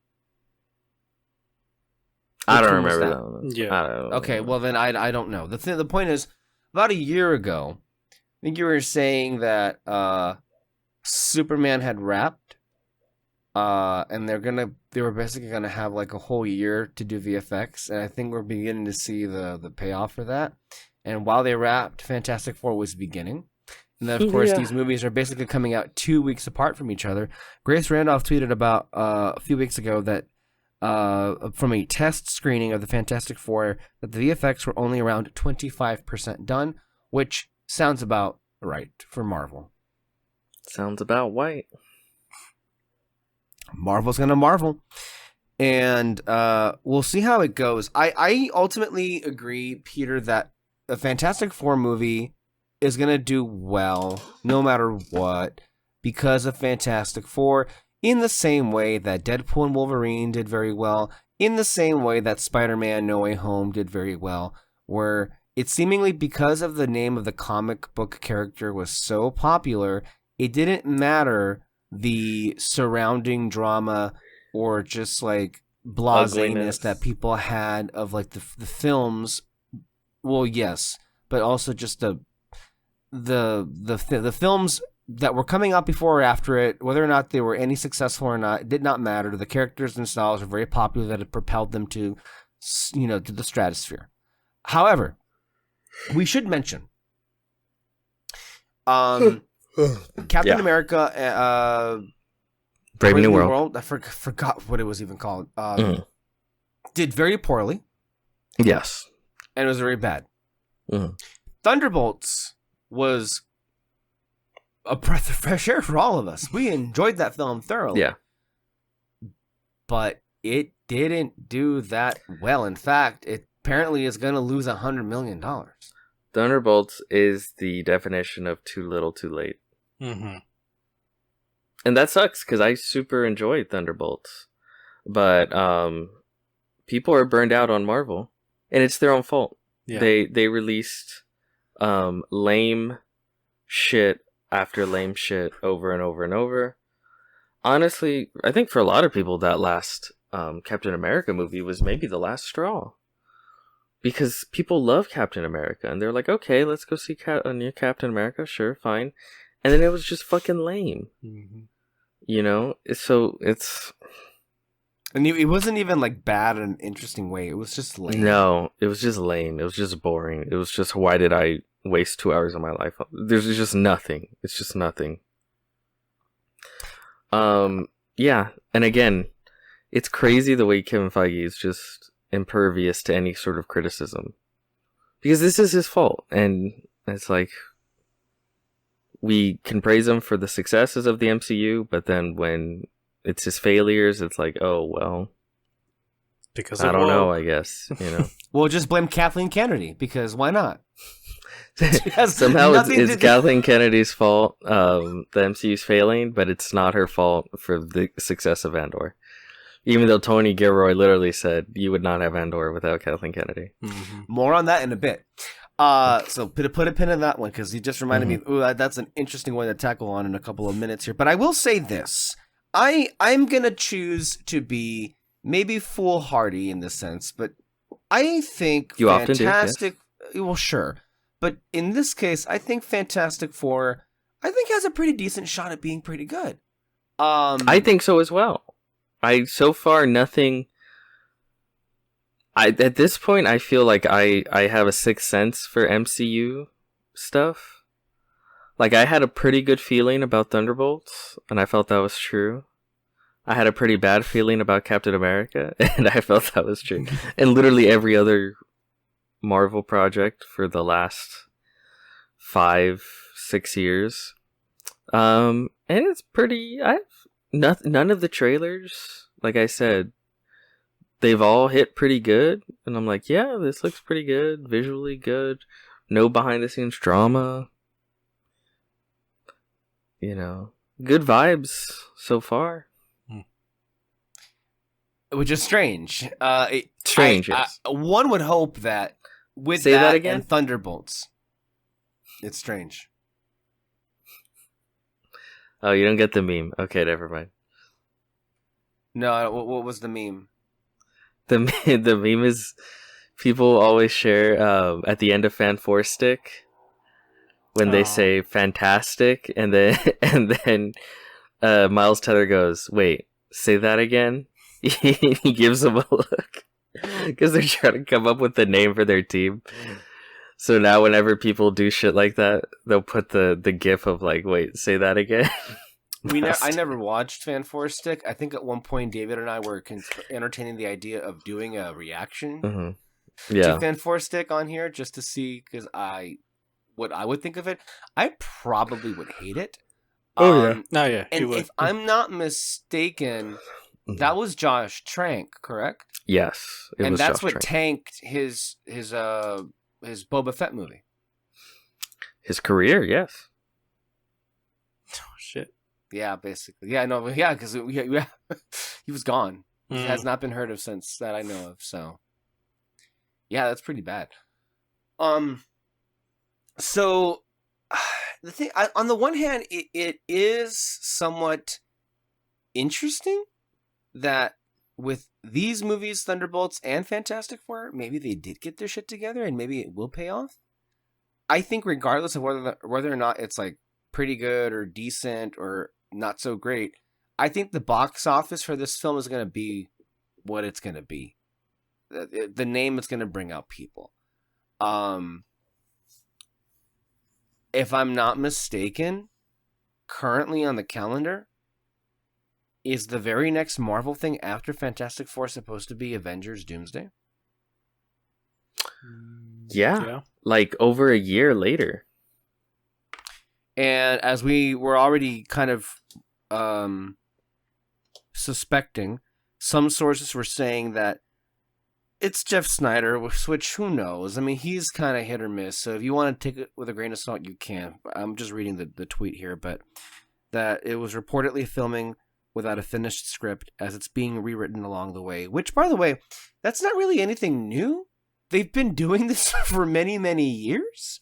I don't remember that one. Yeah. I don't know. Okay, well then I don't know. The point is, about a year ago, I think you were saying that Superman had wrapped, and they were basically gonna have like a whole year to do VFX, and I think we're beginning to see the payoff for that. And while they wrapped, Fantastic Four was beginning. And then, of course, these movies are basically coming out 2 weeks apart from each other. Grace Randolph tweeted about a few weeks ago that from a test screening of the Fantastic Four, that the VFX were only around 25% done, which sounds about right for Marvel. Sounds about white. Marvel's gonna Marvel. And we'll see how it goes. I ultimately agree, Peter, that a Fantastic Four movie is going to do well no matter what because of Fantastic Four, in the same way that Deadpool and Wolverine did very well, in the same way that Spider-Man No Way Home did very well, where it's seemingly because of the name of the comic book character was so popular, it didn't matter the surrounding drama or just like blaseness that people had of like the films. Well, yes, but also just the films that were coming out before or after it, whether or not they were any successful or not, it did not matter. The characters themselves were very popular, that it propelled them to, to the stratosphere. However, we should mention, Captain America, Brave New World. I forgot what it was even called. Did very poorly. Yes. And it was very bad. Thunderbolts was a breath of fresh air for all of us. We enjoyed that film thoroughly. Yeah. But it didn't do that well. In fact, it apparently is going to lose $100 million. Thunderbolts is the definition of too little, too late. Mm-hmm. And that sucks because I super enjoyed Thunderbolts. But people are burned out on Marvel. And it's their own fault. Yeah. They released lame shit after lame shit over and over and over. Honestly, I think for a lot of people that last Captain America movie was maybe the last straw. Because people love Captain America. And they're like, okay, let's go see a new Captain America. Sure, fine. And then it was just fucking lame. Mm-hmm. So it's... And it wasn't even like bad in an interesting way. It was just lame. No, it was just lame. It was just boring. It was just, why did I waste 2 hours of my life? There's just nothing. It's just nothing. Yeah. And again, it's crazy the way Kevin Feige is just impervious to any sort of criticism. Because this is his fault. And it's like, we can praise him for the successes of the MCU, but then when it's his failures, it's like, oh, well, because I don't know, I guess, Well, just blame Kathleen Kennedy, because why not? Somehow it's Kathleen Kennedy's fault, the MCU's failing, but it's not her fault for the success of Andor. Even though Tony Gilroy literally said you would not have Andor without Kathleen Kennedy. Mm-hmm. More on that in a bit. So put a pin in that one, because you just reminded me, that's an interesting one to tackle on in a couple of minutes here. But I will say this. I'm going to choose to be maybe foolhardy in this sense, but I think you Fantastic... often do, yes. Well, sure. But in this case, I think Fantastic Four, has a pretty decent shot at being pretty good. I think so as well. So far, nothing... At this point, I feel like I have a sixth sense for MCU stuff. Like, I had a pretty good feeling about Thunderbolts, and I felt that was true. I had a pretty bad feeling about Captain America, and I felt that was true. And literally every other Marvel project for the last 5-6 years. And it's pretty... none of the trailers, like I said, they've all hit pretty good. And I'm like, yeah, this looks pretty good. Visually good. No behind-the-scenes drama. Good vibes so far. Which is strange. Strange, yes. One would hope that with Say that again? And Thunderbolts, it's strange. Oh, you don't get the meme. Okay, never mind. No, what was the meme? The meme is people always share at the end of Fan 4 Stick when they say fantastic, and then Miles Teller goes, wait, say that again? He gives them a look because they're trying to come up with the name for their team. So now whenever people do shit like that, they'll put the gif of like, wait, say that again. I never watched Fan 4 Stick. I think at one point David and I were entertaining the idea of doing a reaction to Fan 4 Stick on here, just to see, because what I would think of it, I probably would hate it. Oh, yeah. No, yeah. you And would. if I'm not mistaken, that was Josh Trank, correct? Yes, it And was that's Josh what Trank. tanked his Boba Fett movie. His career, yes. Oh, shit. Yeah, basically. Yeah, no, yeah, because he was gone. He has not been heard of since that I know of. So, yeah, that's pretty bad. So the thing, on the one hand, it is somewhat interesting that with these movies, Thunderbolts and Fantastic Four, maybe they did get their shit together, and maybe it will pay off. I think regardless of whether or not it's like pretty good or decent or not so great, I think the box office for this film is going to be what it's going to be. The name is going to bring out people. If I'm not mistaken, currently on the calendar, is the very next Marvel thing after Fantastic Four supposed to be Avengers Doomsday? Yeah. Like over a year later. And as we were already kind of suspecting, some sources were saying that it's Jeff Snyder, which who knows? I mean, he's kind of hit or miss. So if you want to take it with a grain of salt, you can. I'm just reading the tweet here, but that it was reportedly filming without a finished script as it's being rewritten along the way. Which, by the way, that's not really anything new. They've been doing this for many, many years.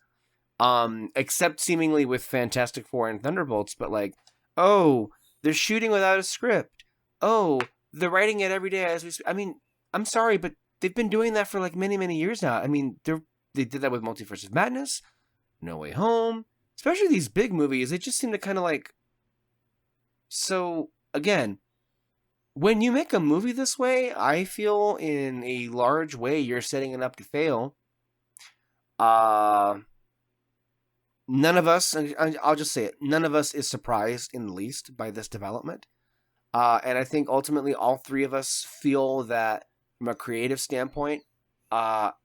Except seemingly with Fantastic Four and Thunderbolts, but like, oh, they're shooting without a script. Oh, they're writing it every day as we speak. I mean, I'm sorry, but they've been doing that for like many, many years now. I mean, they did that with Multiverse of Madness, No Way Home, especially these big movies. They just seem to kind of like. So again, when you make a movie this way, I feel in a large way you're setting it up to fail. None of us, I'll just say it, none of us is surprised in the least by this development. And I think ultimately all three of us feel that from a creative standpoint,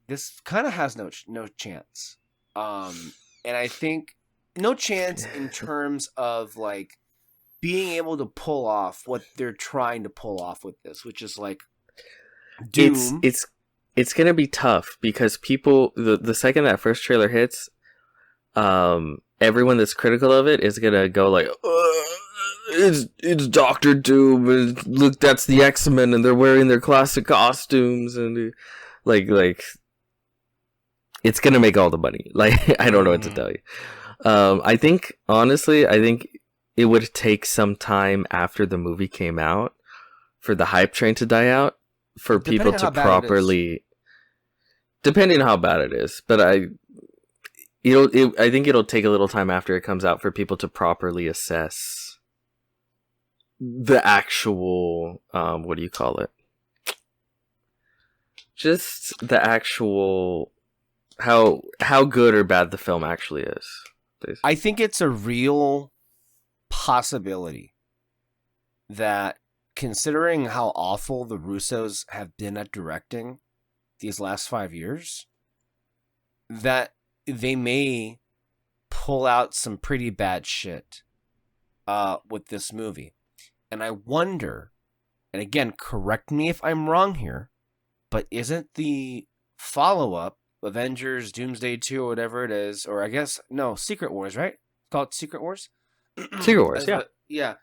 this kind of has no chance. And I think no chance in terms of like being able to pull off what they're trying to pull off with this, which is like Doom. It's gonna be tough because people the second that first trailer hits, everyone that's critical of it is gonna go like, it's Doctor Doom, and look, that's the X-Men, and they're wearing their classic costumes, and like it's gonna make all the money. Like, I don't know what to tell you. I think honestly, it would take some time after the movie came out for the hype train to die out, for people to properly, depending on how bad it is. But I think it'll take a little time after it comes out for people to properly assess the actual, what do you call it? Just the actual, how good or bad the film actually is. Please. I think it's a real possibility that, considering how awful the Russos have been at directing these last 5 years, that they may pull out some pretty bad shit with this movie. And I wonder, and again, correct me if I'm wrong here, but isn't the follow-up Avengers Doomsday 2 or whatever it is, or I guess, no, Secret Wars, right? It's called Secret Wars? Secret Wars, yeah. Yeah.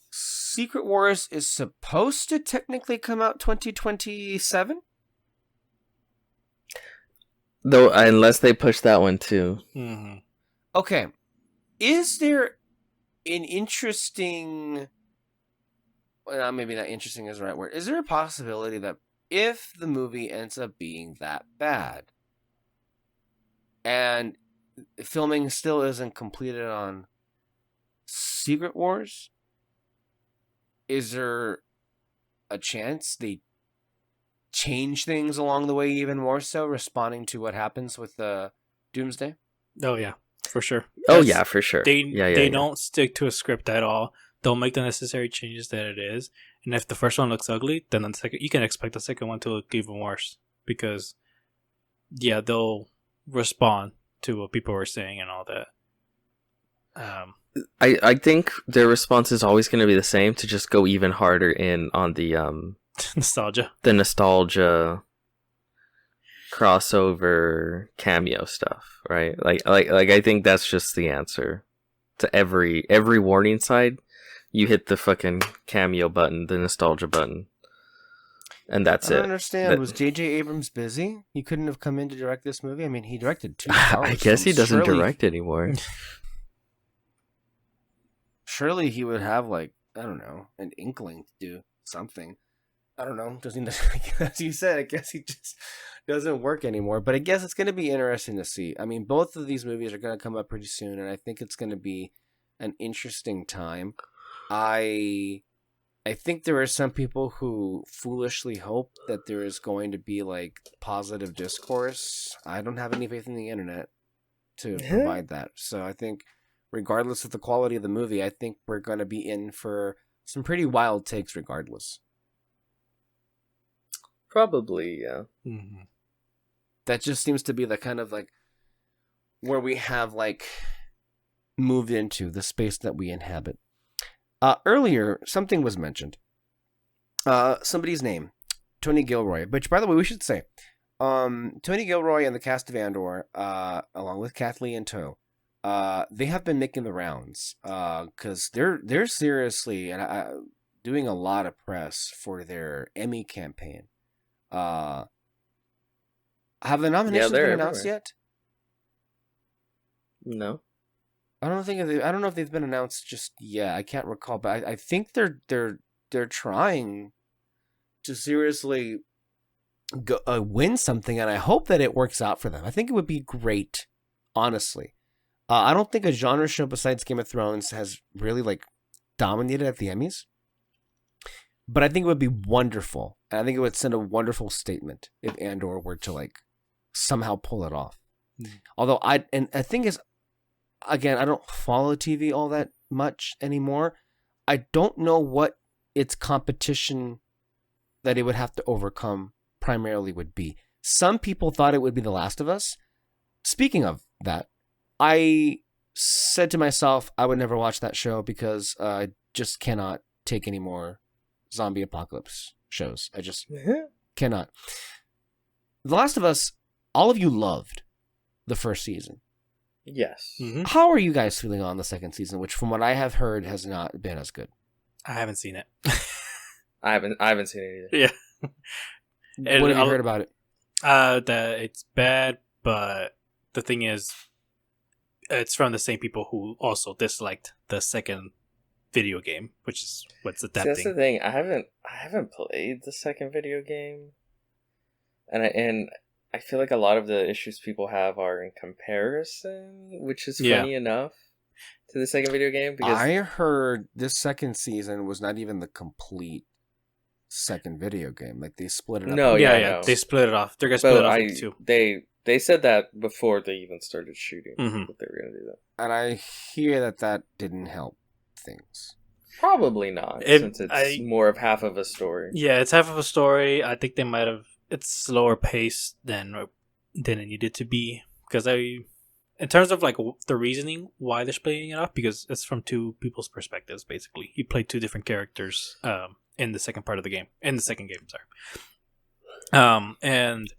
Secret Wars is supposed to technically come out 2027? Though, unless they push that one too. Mm-hmm. Okay. Is there an interesting... Well, maybe not interesting is the right word. Is there a possibility that if the movie ends up being that bad, and filming still isn't completed on Secret Wars, is there a chance they change things along the way even more so, responding to what happens with the Doomsday? Oh yeah, for sure. Oh yeah, for sure. They don't stick to a script at all. They'll make the necessary changes that it is, and if the first one looks ugly, then the second, you can expect the second one to look even worse, because they'll respond to what people were saying and all that. I think their response is always going to be the same, to just go even harder in on the Nostalgia. the nostalgia crossover cameo stuff, right? Like I think that's just the answer to every warning side. You hit the fucking cameo button, the nostalgia button, and that's I don't it. understand. Was J.J. Abrams busy? He couldn't have come in to direct this movie? I mean, he directed 2 Star Wars I guess he films. doesn't direct anymore. Surely he would have, like, I don't know, an inkling to do something. I don't know. Doesn't, as you said, I guess he just doesn't work anymore. But I guess it's going to be interesting to see. I mean, both of these movies are going to come up pretty soon, and I think it's going to be an interesting time. I think there are some people who foolishly hope that there is going to be, like, positive discourse. I don't have any faith in the internet to provide that. So I think, regardless of the quality of the movie, I think we're going to be in for some pretty wild takes regardless. Probably, yeah. Mm-hmm. That just seems to be the kind of, like, where we have, like, moved into the space that we inhabit. Earlier, something was mentioned. Somebody's name, Tony Gilroy, which, by the way, we should say, Tony Gilroy and the cast of Andor, along with Kathleen Toe, they have been making the rounds, because they're seriously doing a lot of press for their Emmy campaign. Have the nominations been announced yet? No. I don't know if they've been announced just yet. I can't recall, but I think they're trying to seriously win something, and I hope that it works out for them. I think it would be great, honestly. I don't think a genre show besides Game of Thrones has really, like, dominated at the Emmys, but I think it would be wonderful, and I think it would send a wonderful statement if Andor were to, like, somehow pull it off. Although I think is, again, I don't follow TV all that much anymore. I don't know what its competition that it would have to overcome primarily would be. Some people thought it would be The Last of Us. Speaking of that, I said to myself I would never watch that show because I just cannot take any more zombie apocalypse shows. I just cannot. The Last of Us, all of you loved the first season. Yes. Mm-hmm. How are you guys feeling on the second season, which from what I have heard has not been as good? I haven't seen it. I haven't seen it either. Yeah. What have you heard about it? That it's bad, but the thing is, it's from the same people who also disliked the second video game, which is what's adapting. See, that's the thing. I haven't played the second video game, and I feel like a lot of the issues people have are in comparison, which is funny enough to the second video game. Because I heard this second season was not even the complete second video game. Like, they split it up. No, yeah. They split it off. They're gonna split it off into two. They said that before they even started shooting that they were gonna do that. And I hear that didn't help things. Probably not, since it's more of half of a story. Yeah, it's half of a story. I think they might have. It's slower paced than it needed to be, because in terms of, like, the reasoning why they're splitting it up, because it's from two people's perspectives. Basically, you play two different characters in the second part of the game, in the second game. Sorry. And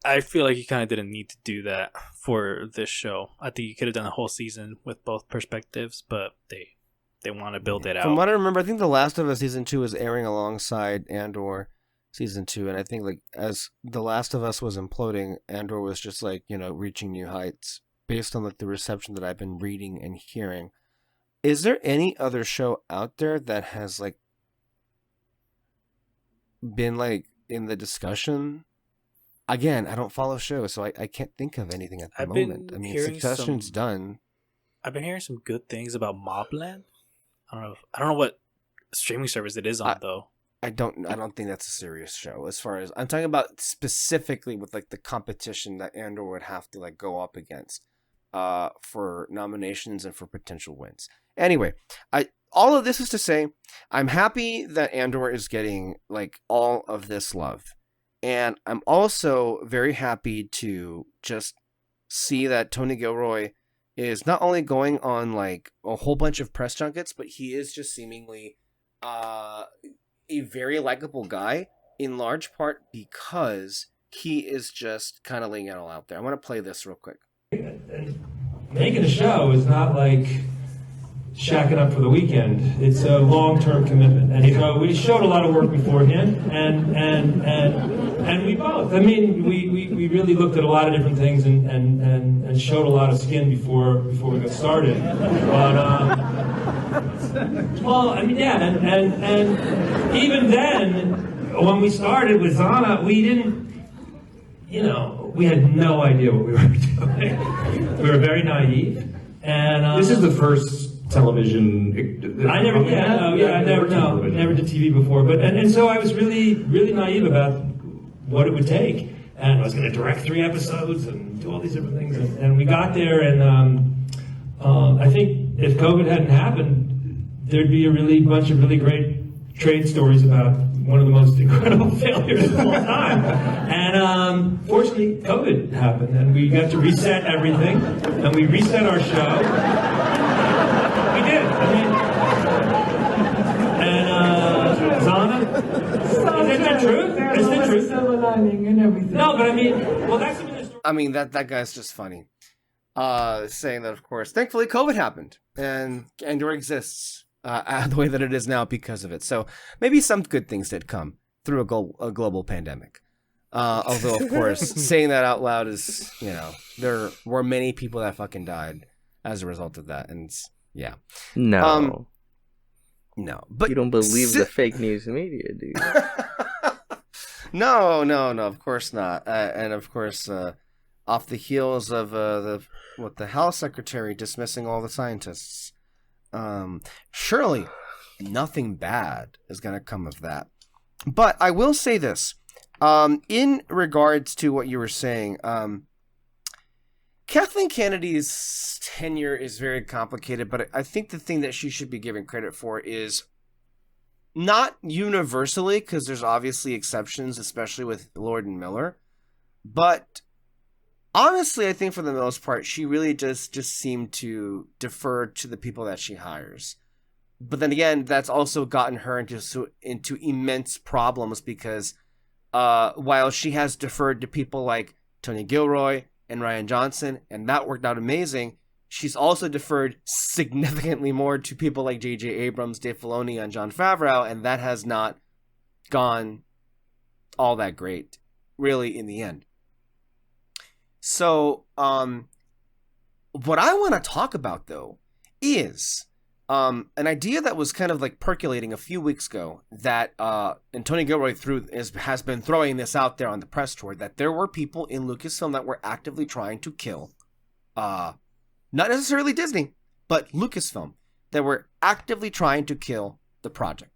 I feel like you kind of didn't need to do that for this show. I think you could have done a whole season with both perspectives, but they want to build it out. From what I remember, I think The Last of Us Season 2 is airing alongside Andor Season 2, and I think, like, as The Last of Us was imploding, Andor was just, like, reaching new heights based on, like, the reception that I've been reading and hearing. Is there any other show out there that has, like, been, like, in the discussion? Again, I don't follow shows, so I can't think of anything at the moment. I mean, Succession's done. I've been hearing some good things about Mobland. I don't know what streaming service it is on, though. I don't think that's a serious show. As far as I'm talking about specifically with, like, the competition that Andor would have to, like, go up against for nominations and for potential wins. Anyway, all of this is to say, I'm happy that Andor is getting, like, all of this love. And I'm also very happy to just see that Tony Gilroy is not only going on like a whole bunch of press junkets, but he is just seemingly a very likable guy, in large part because he is just kind of laying it all out there. I want to play this real quick. Making a show is not like shacking up for the weekend. It's a long-term commitment, and so we showed a lot of work beforehand, and we both. I mean, we really looked at a lot of different things and showed a lot of skin before we got started. But well, I mean, yeah, and even then, when we started with Zana, we didn't, we had no idea what we were doing. We were very naive, and this is the first television. I never did TV before, but and so I was really naive about what it would take, and I was going to direct 3 episodes and do all these different things, and we got there, and I think if COVID hadn't happened, there'd be a bunch of really great trade stories about one of the most incredible failures of all time. And fortunately, COVID happened, and we got to reset everything, and we reset our show. We did. I mean, and Zana, is that the truth? Is that true? Silver lining and everything. No, but I mean, well, that's the story. I mean, that guy's just funny. Saying that, of course, thankfully COVID happened and Andor exists the way that it is now because of it. So maybe some good things did come through a global pandemic. Although, of course, saying that out loud is, there were many people that fucking died as a result of that. And yeah. No. No. But you don't believe the fake news media, dude. No, of course not. And of course, off the heels of the Health Secretary dismissing all the scientists, surely nothing bad is going to come of that. But I will say this, in regards to what you were saying, Kathleen Kennedy's tenure is very complicated, but I think the thing that she should be given credit for is not universally, because there's obviously exceptions, especially with Lord and Miller, but honestly, I think for the most part, she really just seemed to defer to the people that she hires. But then again, that's also gotten her into immense problems because while she has deferred to people like Tony Gilroy and Rian Johnson, and that worked out amazing, she's also deferred significantly more to people like J.J. Abrams, Dave Filoni, and Jon Favreau, and that has not gone all that great, really, in the end. So, what I want to talk about, though, is an idea that was kind of like percolating a few weeks ago that, and Tony Gilroy has been throwing this out there on the press tour, that there were people in Lucasfilm that were actively trying to kill, not necessarily Disney, but Lucasfilm, that were actively trying to kill the project,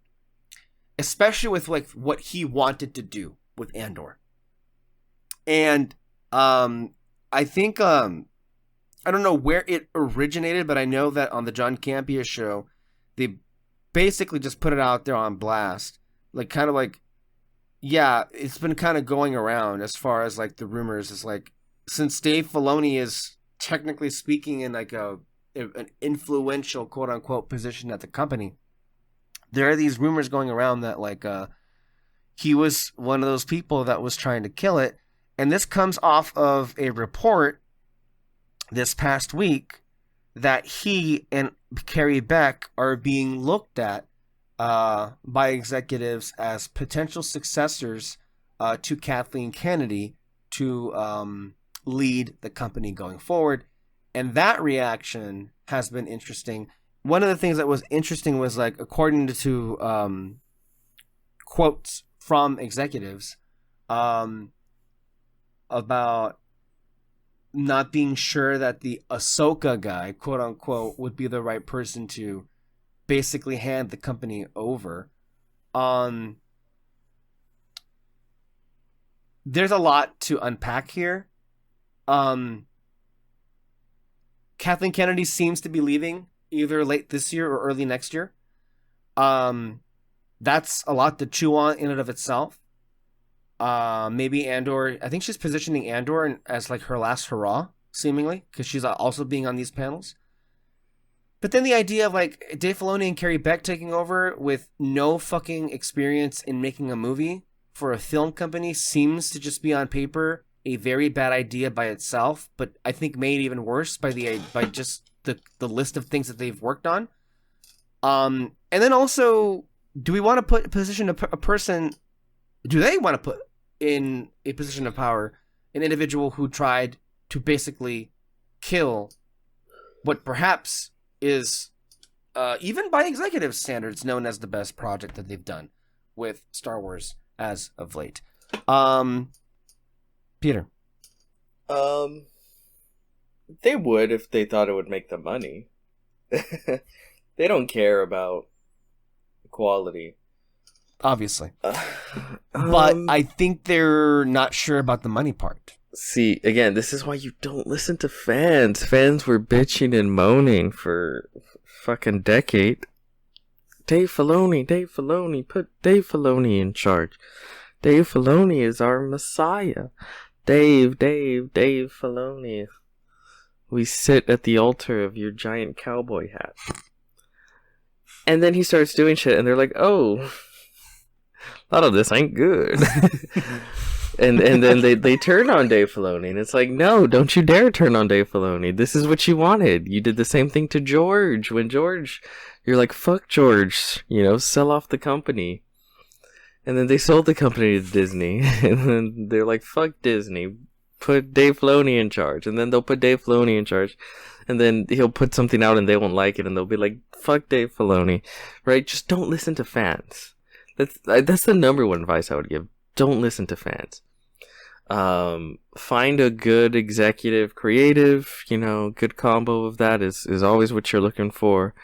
especially with like what he wanted to do with Andor. And I think I don't know where it originated, but I know that on the John Campea show, they basically just put it out there on blast, like kind of like, yeah, it's been kind of going around as far as like the rumors is like, since Dave Filoni is technically speaking in like an influential quote unquote position at the company, there are these rumors going around that like he was one of those people that was trying to kill it. And this comes off of a report this past week that he and Carrie Beck are being looked at by executives as potential successors to Kathleen Kennedy to lead the company going forward. And that reaction has been interesting. One of the things that was interesting was like, according to quotes from executives, about not being sure that the Ahsoka guy, quote unquote, would be the right person to basically hand the company over. There's a lot to unpack here. Kathleen Kennedy seems to be leaving either late this year or early next year. That's a lot to chew on in and of itself. Maybe Andor, I think she's positioning Andor as like her last hurrah, seemingly, because she's also being on these panels. But then the idea of like Dave Filoni and Carrie Beck taking over with no fucking experience in making a movie for a film company seems to just be on paper a very bad idea by itself, but I think made even worse by just the list of things that they've worked on. And then also, do we want to put position a person? Do they want to put in a position of power an individual who tried to basically kill what perhaps is, even by executive standards, known as the best project that they've done with Star Wars as of late? Peter. They would if they thought it would make them money. They don't care about quality. Obviously. But I think they're not sure about the money part. See, again, this is why you don't listen to fans. Fans were bitching and moaning for fucking decade. Dave Filoni, put Dave Filoni in charge. Dave Filoni is our messiah. Dave Filoni. We sit at the altar of your giant cowboy hat. And then he starts doing shit, and they're like, oh, a lot of this ain't good. and then they turn on Dave Filoni, and it's like, no, don't you dare turn on Dave Filoni. This is what you wanted. You did the same thing to George. When George, you're like, fuck George, sell off the company. And then they sold the company to Disney, and then they're like, fuck Disney, put Dave Filoni in charge. And then they'll put Dave Filoni in charge, and then he'll put something out and they won't like it, and they'll be like, fuck Dave Filoni, right? Just don't listen to fans. That's the number one advice I would give. Don't listen to fans. Find a good executive creative, good combo of that is always what you're looking for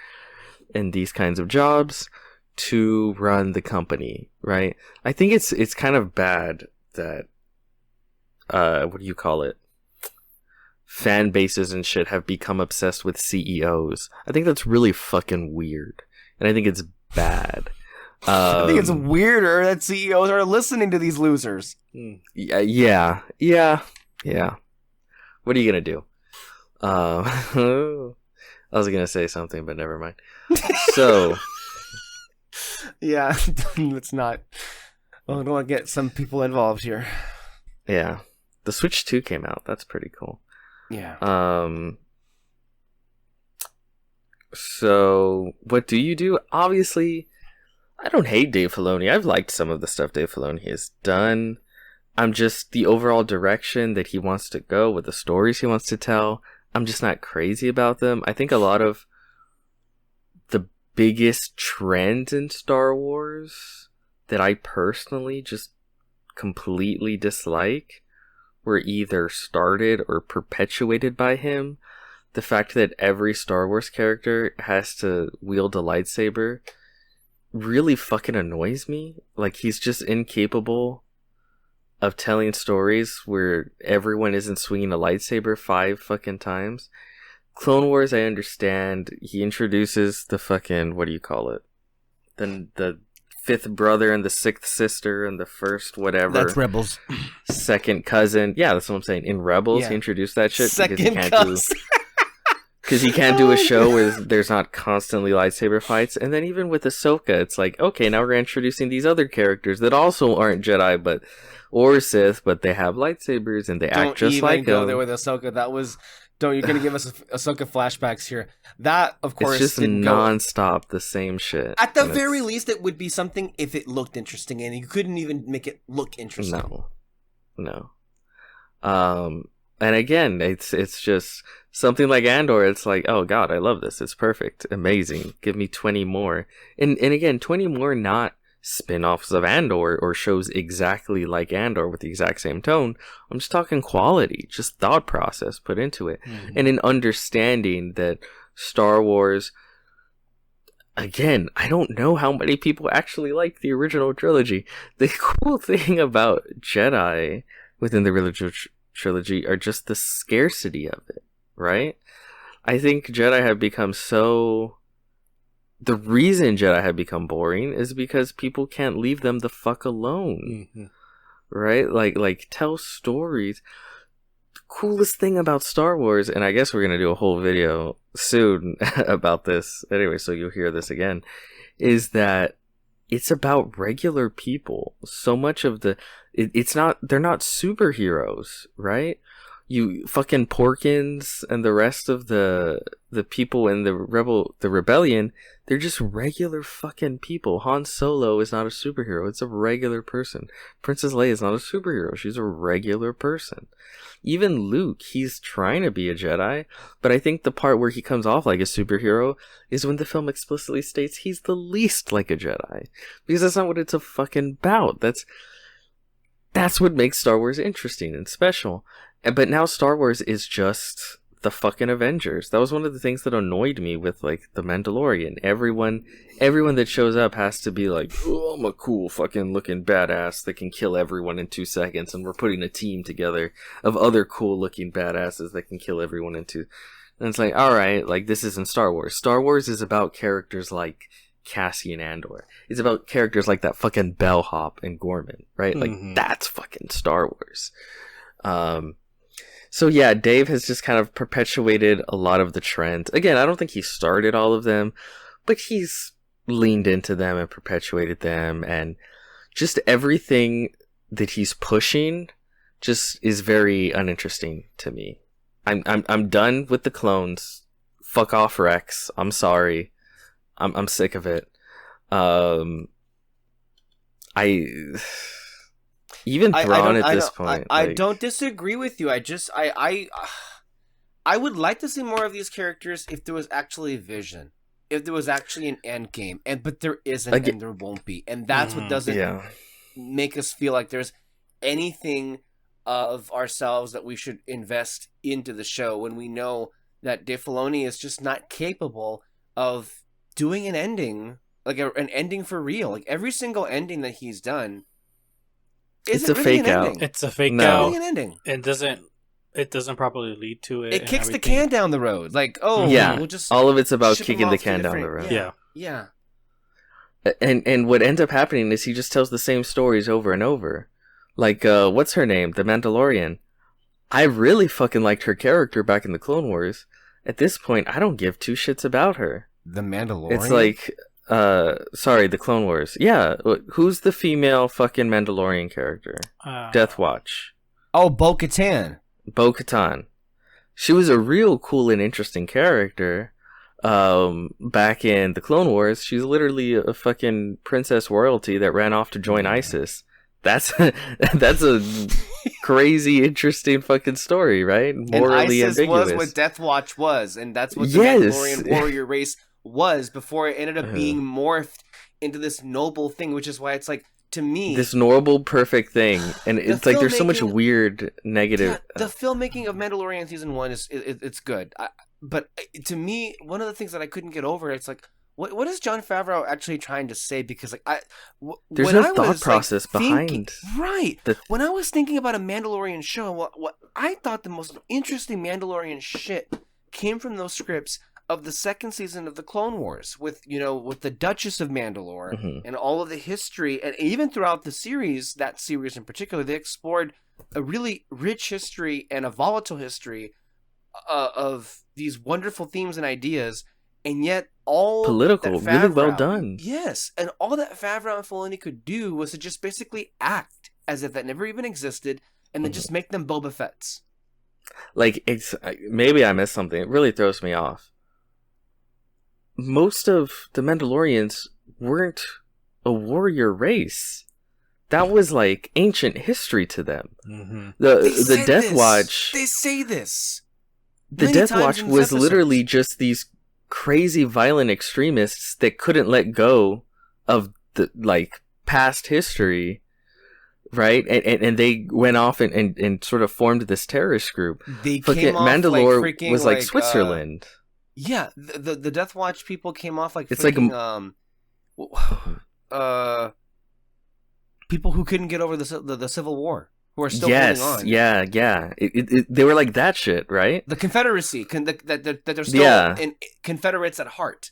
in these kinds of jobs to run the company, right? I think it's kind of bad that what do you call it? Fan bases and shit have become obsessed with CEOs. I think that's really fucking weird, and I think it's bad. I think it's weirder that CEOs are listening to these losers. Yeah. What are you gonna do? I was gonna say something, but never mind. So, yeah, let's not. I don't want to get some people involved here. Yeah, the Switch 2 came out. That's pretty cool. Yeah. So what do you do? Obviously, I don't hate Dave Filoni. I've liked some of the stuff Dave Filoni has done. I'm just the overall direction that he wants to go with the stories he wants to tell. I'm just not crazy about them. I think a lot of the biggest trends in Star Wars that I personally just completely dislike were either started or perpetuated by him. The fact that every Star Wars character has to wield a lightsaber really fucking annoys me. Like, he's just incapable of telling stories where everyone isn't swinging a lightsaber 5 fucking times. Clone Wars, I understand. He introduces the fucking, what do you call it? The 5th brother and the 6th sister and the first whatever. That's Rebels. Second cousin. Yeah, that's what I'm saying. In Rebels, he introduced that shit Second because he can't do a show where there's not constantly lightsaber fights. And then even with Ahsoka, it's like, okay, now we're introducing these other characters that also aren't Jedi or Sith, but they have lightsabers and they act just like them. Don't even go there with Ahsoka. That was... you're going to give us Ahsoka flashbacks here. That, of course, it's just non-stop the same shit. At the very least, it would be something if it looked interesting, and you couldn't even make it look interesting. No. And again, it's just something like Andor. It's like, oh god, I love this. It's perfect, amazing. Give me 20 more, and again, 20 more, not spin-offs of Andor or shows exactly like Andor with the exact same tone. I'm just talking quality, just thought process put into it, and an understanding that Star Wars. Again, I don't know how many people actually like the original trilogy. The cool thing about Jedi within the original trilogy are just the scarcity of it, right? I think Jedi have become so... The reason Jedi have become boring is because people can't leave them the fuck alone, right? Like tell stories. coolest thing about Star Wars, and I guess we're gonna do a whole video soon about this anyway, so you'll hear this again, is that it's about regular people. So much of it's not, they're not superheroes, right? You fucking Porkins and the rest of the people in the rebellion, they're just regular fucking people. Han Solo is not a superhero, it's a regular person. Princess Leia is not a superhero, she's a regular person. Even Luke, he's trying to be a Jedi, but I think the part where he comes off like a superhero is when the film explicitly states he's the least like a Jedi. Because that's not what it's a fucking about. That's what makes Star Wars interesting and special. But now Star Wars is just the fucking Avengers. That was one of the things that annoyed me with, like, The Mandalorian. Everyone that shows up has to be like, oh, I'm a cool fucking looking badass that can kill everyone in 2 seconds, and we're putting a team together of other cool looking badasses that can kill everyone in 2. And it's like, alright, like, this isn't Star Wars. Star Wars is about characters like Cassian Andor. It's about characters like that fucking bellhop and Gorman, right? Like, that's fucking Star Wars. So yeah, Dave has just kind of perpetuated a lot of the trends. Again, I don't think he started all of them, but he's leaned into them and perpetuated them, and just everything that he's pushing just is very uninteresting to me. I'm done with the clones. Fuck off, Rex. I'm sorry. I'm sick of it. Even Thrawn at this point. I don't disagree with you. I would like to see more of these characters if there was actually a vision, if there was actually an end game, but there isn't, and there won't be, and that's what doesn't make us feel like there's anything of ourselves that we should invest into the show when we know that Dave Filoni is just not capable of doing an ending, like an ending for real. Like every single ending that he's done. It's a fake out. It's a fake out. out. An ending. It doesn't properly lead to it. It kicks the can down the road. Like, we'll just all of it's about kicking the can down the road. Yeah. And what ends up happening is he just tells the same stories over and over. Like, what's her name? The Mandalorian. I really fucking liked her character back in the Clone Wars. At this point, I don't give two shits about her. The Mandalorian? It's like, sorry, the Clone Wars. Yeah, who's the female fucking Mandalorian character? Death Watch. Oh, Bo-Katan. Bo-Katan. She was a real cool and interesting character. Back in the Clone Wars, she's literally a fucking princess royalty that ran off to join ISIS. That's a crazy, interesting fucking story, right? Morally and ISIS ambiguous. was what Death Watch was, and that's what the Mandalorian warrior race was before it ended up being morphed into this noble thing, which is why it's like, to me, this noble, perfect thing, and it's like there's so much weird negative. The filmmaking of Mandalorian season 1 it's good, but to me, one of the things that I couldn't get over, it's like, what is Jon Favreau actually trying to say? Because like there's no thought process behind. Right. When I was thinking about a Mandalorian show, what I thought the most interesting Mandalorian shit came from those scripts of the second season of the Clone Wars, with the Duchess of Mandalore and all of the history, and even throughout the series, that series in particular, they explored a really rich history and a volatile history of these wonderful themes and ideas, and yet all political, that Favreau, really well done. Yes, and all that Favreau and Filoni could do was to just basically act as if that never even existed, and then just make them Boba Fett's. Like, maybe I missed something. It really throws me off. Most of the Mandalorians weren't a warrior race. That was like ancient history to them. The Death Watch. They say this. The Death Watch was literally just these crazy violent extremists that couldn't let go of the past history, right? And they went off and sort of formed this terrorist group. They came off Mandalore was like Switzerland. Yeah, the Death Watch people came off like it's freaking, people who couldn't get over the Civil War, who are still holding on. Yeah. They were like that shit, right? The Confederacy, that they're still in Confederates at heart.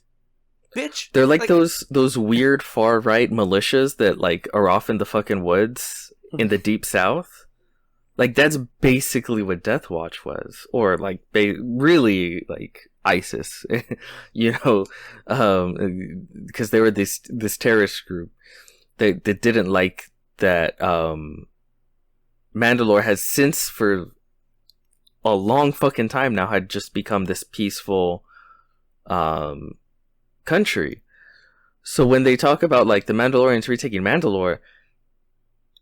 Bitch. They're like those weird far right militias that like are off in the fucking woods in the deep south. Like that's basically what Death Watch was, or like really like ISIS, you know, because they were this terrorist group that didn't like that. Mandalore has since for a long fucking time now had just become this peaceful country. So when they talk about like the Mandalorians retaking Mandalore,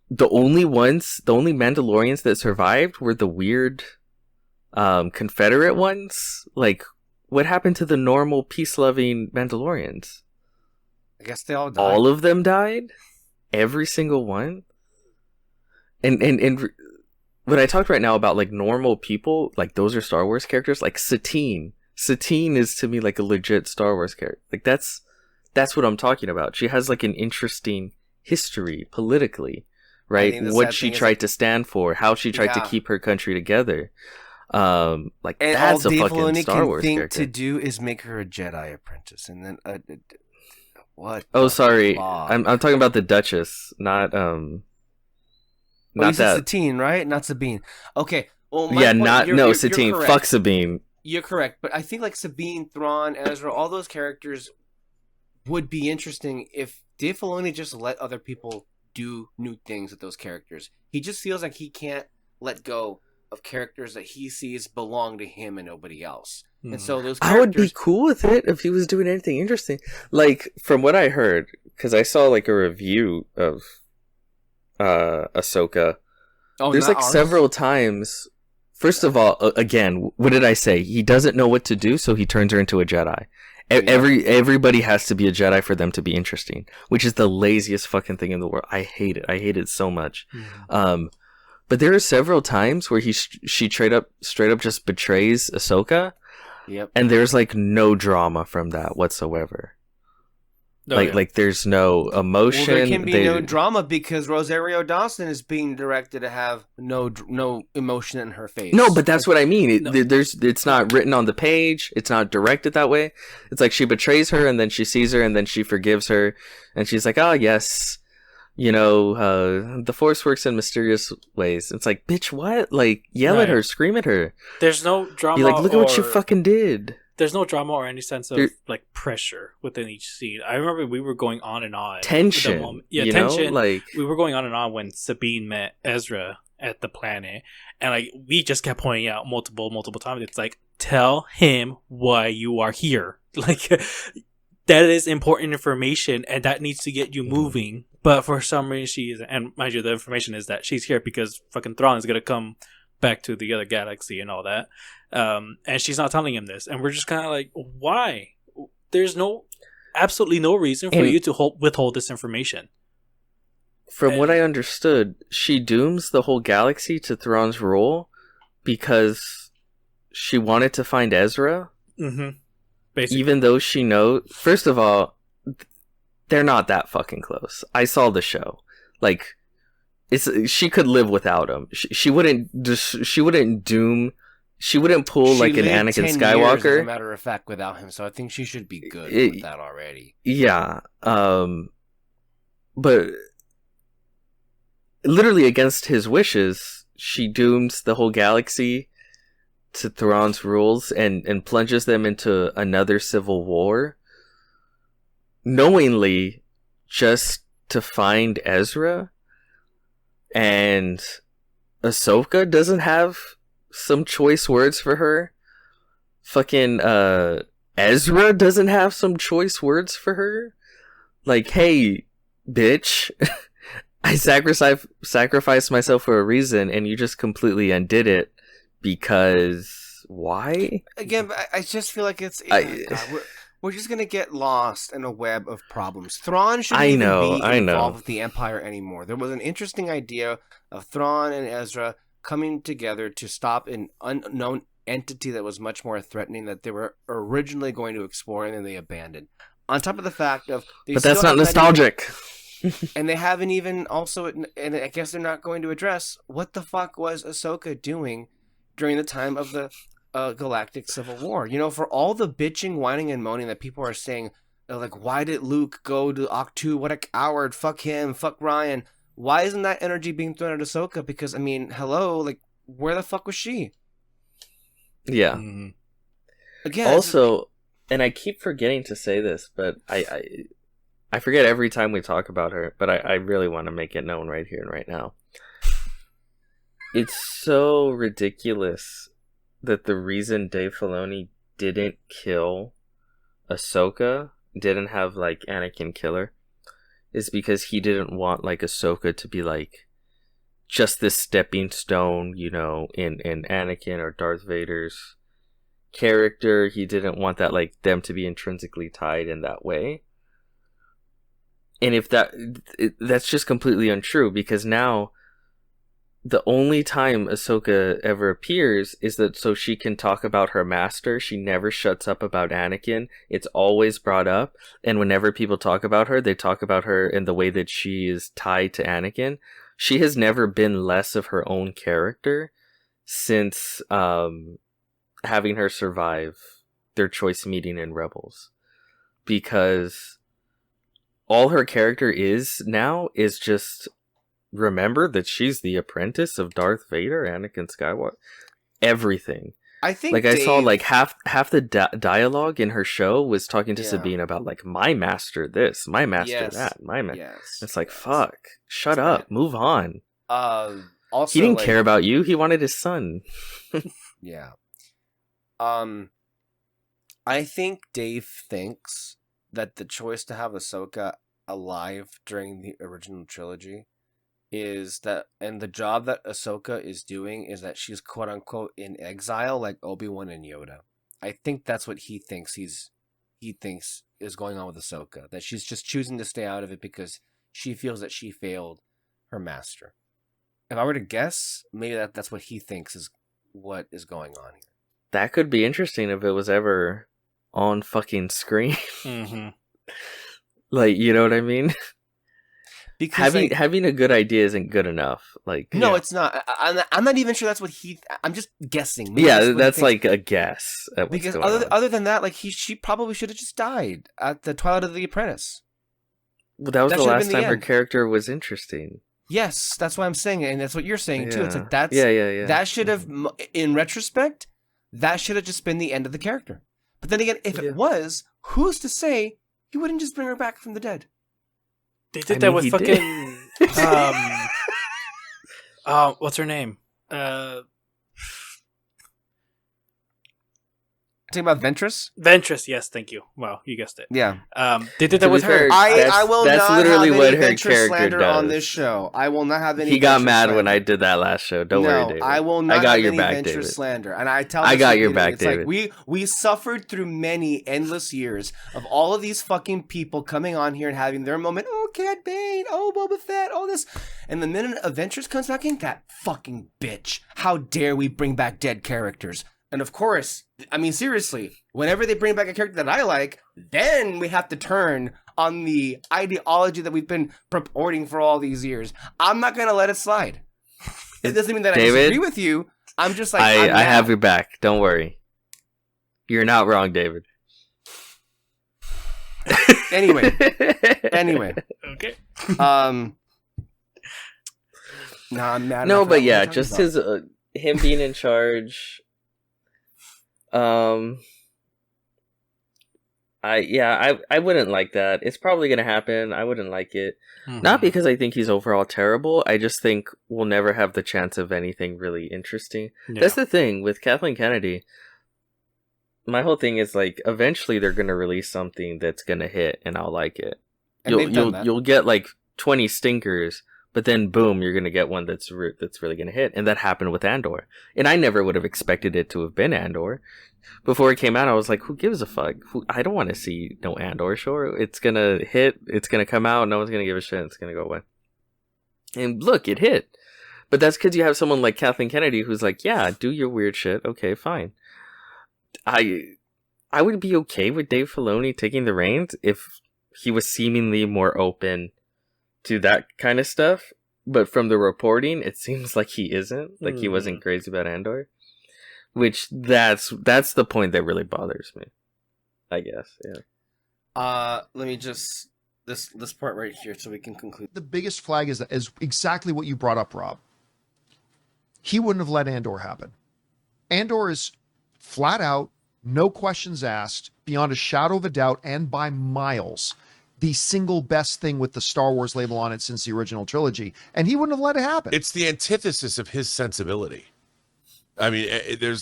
the only Mandalorians that survived were the weird Confederate ones. Like, what happened to the normal peace-loving Mandalorians? I guess they all died. All of them died? Every single one? And when I talked right now about like normal people, like those are Star Wars characters, like Satine. Satine is to me like a legit Star Wars character. Like that's what I'm talking about. She has like an interesting history politically, right? What she tried to stand for, how she tried to keep her country together. Like and that's all a Dave fucking Filoni Star Wars think character. to do is make her a Jedi apprentice, and then what? Oh, sorry, fuck? I'm talking about the Duchess, not you not said that. Satine, right? Not Sabine. Okay. Well, Yeah, you're Satine. correct. Fuck Sabine. You're correct, but I think like Sabine, Thrawn, Ezra, all those characters would be interesting if Dave Filoni just let other people do new things with those characters. He just feels like he can't let go of characters that he sees belong to him and nobody else. And so those characters... I would be cool with it if he was doing anything interesting. Like, from what I heard, because I saw like a review of Ahsoka. Oh, there's like several times. First of all, again, what did I say? He doesn't know what to do, so he turns her into a Jedi. Everybody has to be a Jedi for them to be interesting, which is the laziest fucking thing in the world. I hate it. I hate it so much. But there are several times where she straight up just betrays Ahsoka. Yep. And there's like no drama from that whatsoever. Like there's no emotion. Well, there can be no drama because Rosario Dawson is being directed to have no emotion in her face. No, but that's what I mean. It's not written on the page. It's not directed that way. It's like she betrays her and then she sees her and then she forgives her and she's like, "Oh yes, you know, the Force works in mysterious ways." It's like, bitch, what? Like, yell at her, scream at her. There's no drama. Be like, look at what you fucking did. There's no drama or any sense of like pressure within each scene. I remember we were going on and on. Tension. Tension. Know? Like, we were going on and on when Sabine met Ezra at the planet, and like we just kept pointing out multiple times. It's like, tell him why you are here. Like that is important information, and that needs to get you moving. But for some reason, she isn't. And mind you, the information is that she's here because fucking Thrawn is gonna come back to the other galaxy and all that. And she's not telling him this, and we're just kind of like, why? There's absolutely no reason for you to withhold this information. From what I understood, she dooms the whole galaxy to Thrawn's rule because she wanted to find Ezra. Mm-hmm. Basically. Even though she knows, first of all, they're not that fucking close. I saw the show. Like, she could live without him. She wouldn't doom. She wouldn't pull like an Anakin Skywalker. Years, as a matter of fact, without him, so I think she should be good with that already. Yeah, but literally against his wishes, she dooms the whole galaxy to Thrawn's rules and plunges them into another civil war, knowingly, just to find Ezra. And Ahsoka doesn't have some choice words for her. Fucking Ezra doesn't have some choice words for her. Like, hey, bitch, I sacrificed myself for a reason, and you just completely undid it because why? Again, I just feel like we're just gonna get lost in a web of problems. Thrawn shouldn't even be involved with the Empire anymore. There was an interesting idea of Thrawn and Ezra coming together to stop an unknown entity that was much more threatening that they were originally going to explore and then they abandoned. On top of the fact of... But that's not nostalgic. And they haven't even also... And I guess they're not going to address what the fuck was Ahsoka doing during the time of the Galactic Civil War. You know, for all the bitching, whining, and moaning that people are saying, like, why did Luke go to Octu? What a coward. Fuck him. Fuck Ryan. why isn't that energy being thrown at Ahsoka? Because I mean, hello, like where the fuck was she? Yeah. Mhm. Again, Also, and I keep forgetting to say this, but I forget every time we talk about her, but I really want to make it known right here and right now. It's so ridiculous that the reason Dave Filoni didn't kill Ahsoka, didn't have like Anakin kill her, is because he didn't want like Ahsoka to be like just this stepping stone, you know, in Anakin or Darth Vader's character. He didn't want that like them to be intrinsically tied in that way. And if that's just completely untrue, because now the only time Ahsoka ever appears is that so she can talk about her master. She never shuts up about Anakin. It's always brought up, and whenever people talk about her, they talk about her in the way that she is tied to Anakin. She has never been less of her own character since having her survive their choice meeting in Rebels, because all her character is now is just remember that she's the apprentice of Darth Vader, Anakin Skywalker. Everything. I think like I saw like half the dialogue in her show was talking to Yeah. Sabine about like my master this, my master Yes. that, my master. Yes. It's like yes. fuck, shut It's up, bad. move on. Also, He didn't like, care about you. He wanted his son. Yeah. I think Dave thinks that the choice to have Ahsoka alive during the original trilogy is that, and the job that Ahsoka is doing is that she's quote unquote in exile, like Obi-Wan and Yoda. I think that's what he thinks is going on with Ahsoka. That she's just choosing to stay out of it because she feels that she failed her master. If I were to guess, maybe that's what he thinks is what is going on here. That could be interesting if it was ever on fucking screen. Mm-hmm. Like, you know what I mean? Because having a good idea isn't good enough. Like, no, Yeah. it's not. I'm not even sure that's what he. I'm just guessing. Maybe yeah, what he that's thinks. like a guess at what's Because going on. other than that, like she probably should have just died at the Twilight of the Apprentice. Well, that was that the should have last been the time her end. character was interesting. Yes, that's why I'm saying it, and that's what you're saying too. It's Yeah. like that's Yeah. that should have, in retrospect, that should have just been the end of the character. But then again, if Yeah. it was, who's to say he wouldn't just bring her back from the dead? They did I that mean, with he fucking did. what's her name? Talking about Ventress? Ventress. Yes, thank you. Wow, you guessed it. Yeah. They did that To be with her. fair, I That's- will that's not literally have what any her Ventress character slander on does. this show. I will not have any. He got Ventress mad when slander. I did that last show. Don't worry, David. I will not I got have your any back, Ventress David. slander. And I tell I this got to your Peter, back, it's David. like we suffered through many endless years of all of these fucking people coming on here and having their moment. Oh, Cad Bane. Oh, Boba Fett. All this. And the minute Ventress comes back in, that fucking bitch. How dare we bring back dead characters? And of course, I mean, seriously, whenever they bring back a character that I like, then we have to turn on the ideology that we've been purporting for all these years. I'm not going to let it slide. It doesn't mean that I David, disagree with you. I'm just like, I'm I have mad. your back. Don't worry. You're not wrong, David. Anyway, Okay. no, I'm mad. No, I forgot but what yeah, we're talking just about. his him being in charge. I wouldn't like that. It's probably gonna happen. I wouldn't like it. Mm-hmm. Not because I think he's overall terrible. I just think we'll never have the chance of anything really interesting. Yeah. That's the thing with Kathleen Kennedy. My whole thing is like eventually they're gonna release something that's gonna hit, and I'll like it. And they've done that. You'll get like 20 stinkers, but then boom, you're gonna get one that's really gonna hit, and that happened with Andor. And I never would have expected it to have been Andor. Before it came out, I was like, "Who gives a fuck? I don't want to see no Andor. Sure, it's gonna hit. It's gonna come out. No one's gonna give a shit. It's gonna go away." And look, it hit. But that's because you have someone like Kathleen Kennedy who's like, "Yeah, do your weird shit. Okay, fine." I would be okay with Dave Filoni taking the reins if he was seemingly more open to that kind of stuff. But from the reporting, it seems like he isn't. Like he wasn't crazy about Andor. Which that's the point that really bothers me. I guess, yeah. Let me just this part right here so we can conclude. The biggest flag is exactly what you brought up, Rob. He wouldn't have let Andor happen. Andor is flat out, no questions asked, beyond a shadow of a doubt, and by miles, the single best thing with the Star Wars label on it since the original trilogy. And he wouldn't have let it happen. It's the antithesis of his sensibility. I mean,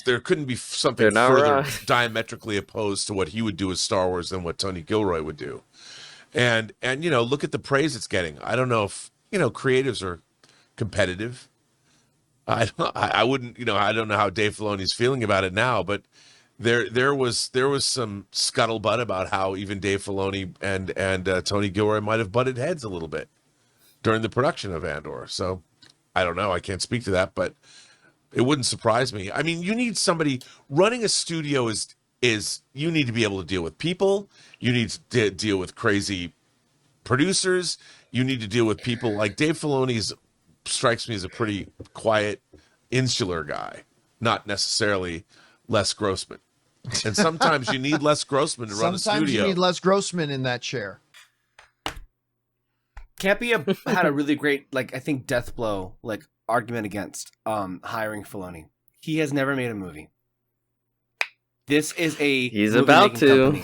there couldn't be something further diametrically opposed to what he would do with Star Wars than what Tony Gilroy would do. And you know, look at the praise it's getting. I don't know if, you know, creatives are competitive. I wouldn't, you know, I don't know how Dave Filoni's feeling about it now, but there was some scuttlebutt about how even Dave Filoni and Tony Gilroy might have butted heads a little bit during the production of Andor. So I don't know. I can't speak to that, but it wouldn't surprise me. I mean, you need somebody running a studio is you need to be able to deal with people. You need to deal with crazy producers. You need to deal with people like Dave Filoni strikes me as a pretty quiet, insular guy, not necessarily Les Grossman. And sometimes you need Les Grossman to run a studio. Sometimes you need Les Grossman in that chair. Campy had a really great, like, I think, death blow, like, argument against hiring Filoni. He has never made a movie. This is a He's about to. company.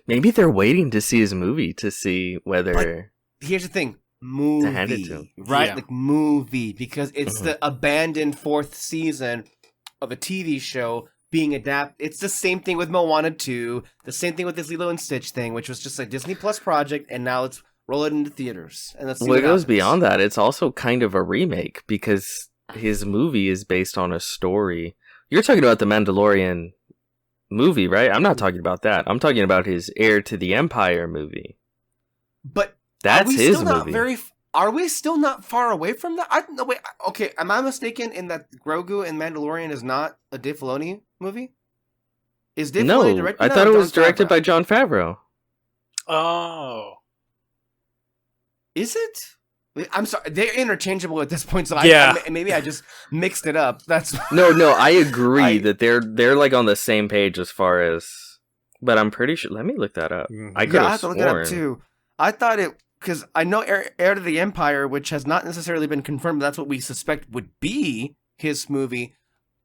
Maybe they're waiting to see his movie to see whether. But here's the thing. hand it to Movie, him. right? Yeah. Like movie, because it's the abandoned fourth season of a TV show being adapted. It's the same thing with Moana 2, the same thing with this Lilo and Stitch thing, which was just a Disney Plus project, and now let's roll it into theaters. And let's see Well, it what goes happens. beyond that. It's also kind of a remake because his movie is based on a story. You're talking about the Mandalorian movie, right? I'm not talking about that. I'm talking about his Heir to the Empire movie. But That's are we his still not movie. Are we still not far away from that? No, wait. Okay, am I mistaken in that Grogu and Mandalorian is not a Dave Filoni movie? Is Dave Filoni No, directing I that thought or it Jon was directed Favreau? by Jon Favreau. Oh. Is it? I'm sorry, they're interchangeable at this point. So Yeah. maybe I just mixed it up. That's No, I agree I- that they're like on the same page as far as. But I'm pretty sure. Let me look that up. Mhm. I could yeah. I have have to sworn. look it up too. I thought it because I know Heir to the Empire, which has not necessarily been confirmed. But that's what we suspect would be his movie.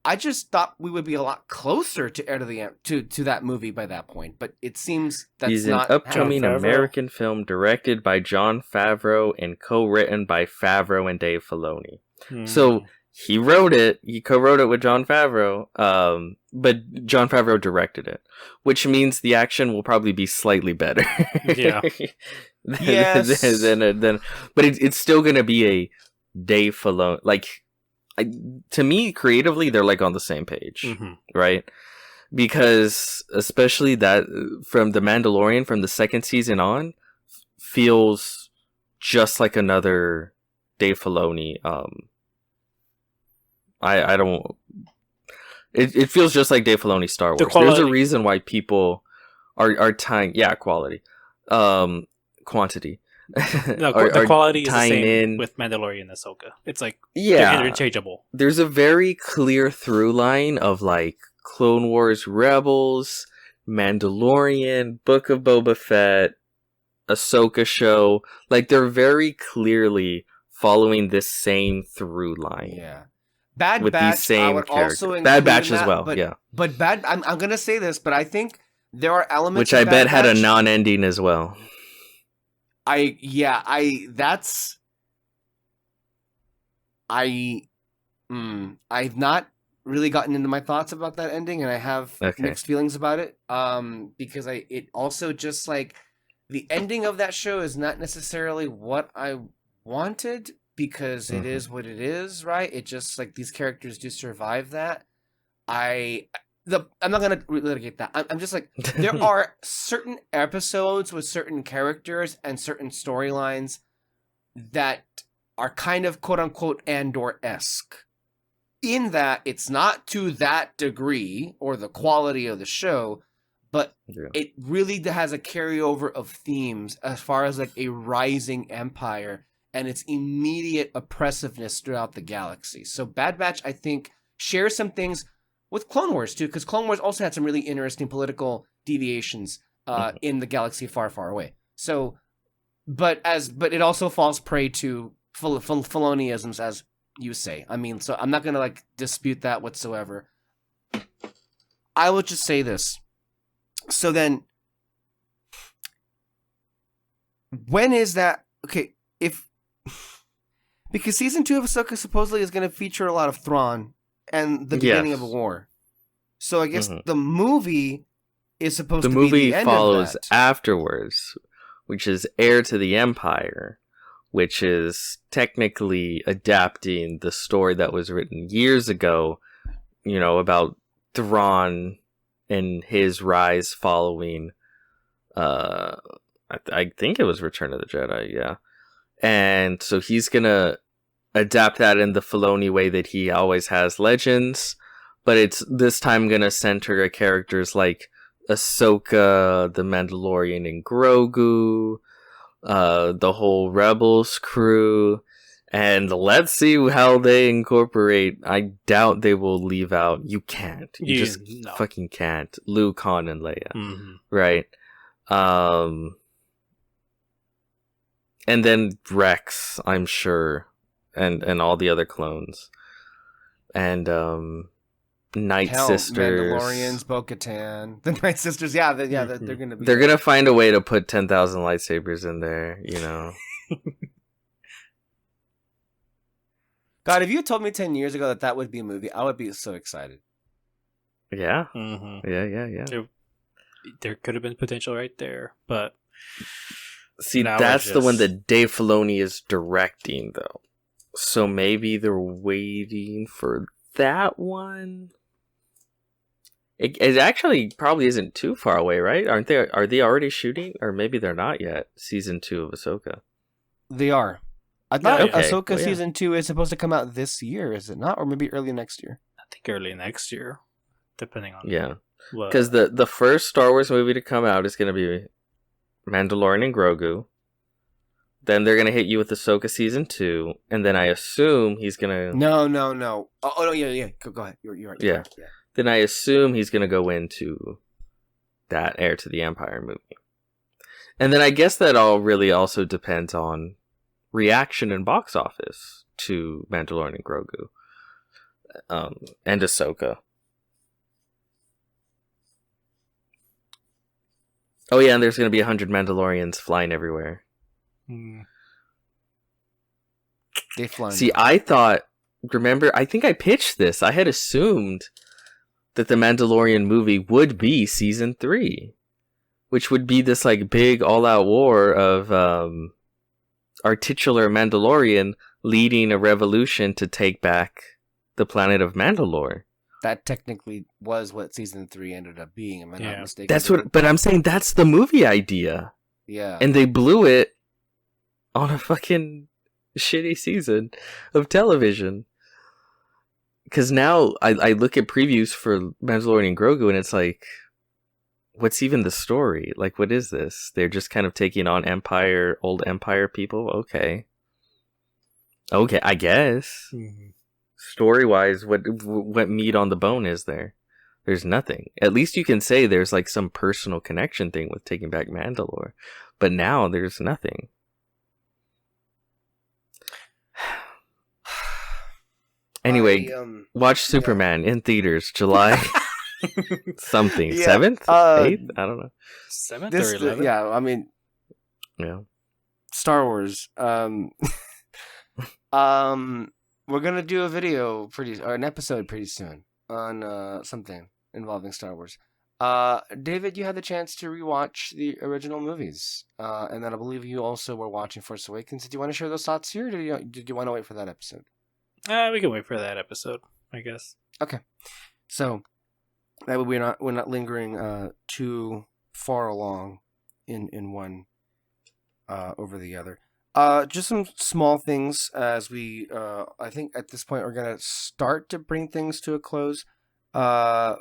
I just thought we would be a lot closer to Heir to the to that movie by that point, but it seems that's He's not an upcoming Jon Favreau. American film directed by Jon Favreau and co-written by Favreau and Dave Filoni. So he wrote it, he co-wrote it with Jon Favreau, but Jon Favreau directed it, which means the action will probably be slightly better. Yeah. Yes. But it's still going to be a Dave Filoni, like, to me, creatively, they're like on the same page, Mhm. right? Because especially that from The Mandalorian, from the second season on, feels just like another Dave Filoni. I don't. It feels just like Dave Filoni Star Wars. The There's quality. a reason why people are tying, quality, quantity. No, are the quality is the tying same in. with Mandalorian and Ahsoka. It's like Yeah. they're interchangeable. There's a very clear through line of like Clone Wars, Rebels, Mandalorian, Book of Boba Fett, Ahsoka show. Like they're very clearly following this same through line. Yeah. Bad With Batch, these same I would characters. also Bad include Batch in as that, well, but, yeah. But I'm gonna say this, but I think there are elements Which of I Bad bet had a Batch- non-ending as well. I've not really gotten into my thoughts about that ending, and I have Okay. mixed feelings about it. Because it also just like the ending of that show is not necessarily what I wanted, because it is what it is, right? It just like these characters do survive that. I'm not gonna litigate that. I'm just like there are certain episodes with certain characters and certain storylines that are kind of quote unquote Andor-esque. In that it's not to that degree or the quality of the show, but Yeah. it really has a carryover of themes as far as like a rising empire and its immediate oppressiveness throughout the galaxy. So Bad Batch, I think, shares some things with Clone Wars too, because Clone Wars also had some really interesting political deviations in the galaxy far, far away. So, but it also falls prey to Filoniisms, as you say. I mean, so I'm not gonna like dispute that whatsoever. I will just say this. So then, when is that? Okay, because season 2 of Ahsoka supposedly is going to feature a lot of Thrawn and the beginning of a war. So I guess the movie is supposed to be the end of that. The movie follows afterwards, which is Heir to the Empire, which is technically adapting the story that was written years ago, about Thrawn and his rise following, I think it was Return of the Jedi, yeah. And so he's gonna adapt that in the Filoni way that he always has Legends, but it's this time gonna center characters like Ahsoka, the Mandalorian, and Grogu, the whole Rebels crew, and let's see how they incorporate. I doubt they will leave out. You can't. You just fucking can't. Luke, Han, and Leia, right? And then Rex, I'm sure, and all the other clones, and Night Sisters, Mandalorians, Bo-Katan, the Night Sisters. Yeah, they're gonna be. They're gonna find a way to put 10,000 lightsabers in there, God, if you had told me 10 years ago that would be a movie, I would be so excited. Yeah, yeah. There could have been potential right there, but. See, that's the one that Dave Filoni is directing, though. So maybe they're waiting for that one. It actually probably isn't too far away, right? Aren't they? Are they already shooting, or maybe they're not yet? Season 2 of Ahsoka. They are. I thought Ahsoka season 2 is supposed to come out this year, is it not? Or maybe early next year? I think early next year, depending on. Yeah, because the first Star Wars movie to come out is going to be Mandalorian and Grogu. Then they're gonna hit you with Ahsoka season 2, and then I assume he's gonna. No. Oh no, yeah. Go ahead. You're right. Yeah. Then I assume he's gonna go into that Heir to the Empire movie, and then I guess that all really also depends on reaction and box office to Mandalorian and Grogu, and Ahsoka. Oh yeah, and there's gonna be 100 Mandalorians flying everywhere. They fly. See, I think I pitched this. I had assumed that the Mandalorian movie would be season 3, which would be this like big all-out war of our titular Mandalorian leading a revolution to take back the planet of Mandalore. That technically was what season 3 ended up being. Am I not mistaken? That's but I'm saying that's the movie idea. Yeah. And they blew it on a fucking shitty season of television. Because now I look at previews for Mandalorian and Grogu, and it's like, what's even the story? Like, what is this? They're just kind of taking on old Empire people? Okay, I guess. Story-wise, what meat on the bone is there? There's nothing. At least you can say there's like some personal connection thing with taking back Mandalore. But now there's nothing. Anyway, watch Superman in theaters July something 7th, 8th. I don't know. 7th or 11th. Yeah, I mean, Star Wars. We're gonna do a video or an episode pretty soon on something involving Star Wars. David, you had the chance to rewatch the original movies, and then I believe you also were watching Force Awakens. Did you want to share those thoughts here, or did you want to wait for that episode? We can wait for that episode, I guess. Okay, so that way we're not lingering too far along in one over the other. Just some small things as we I think at this point we're gonna start to bring things to a close. We'll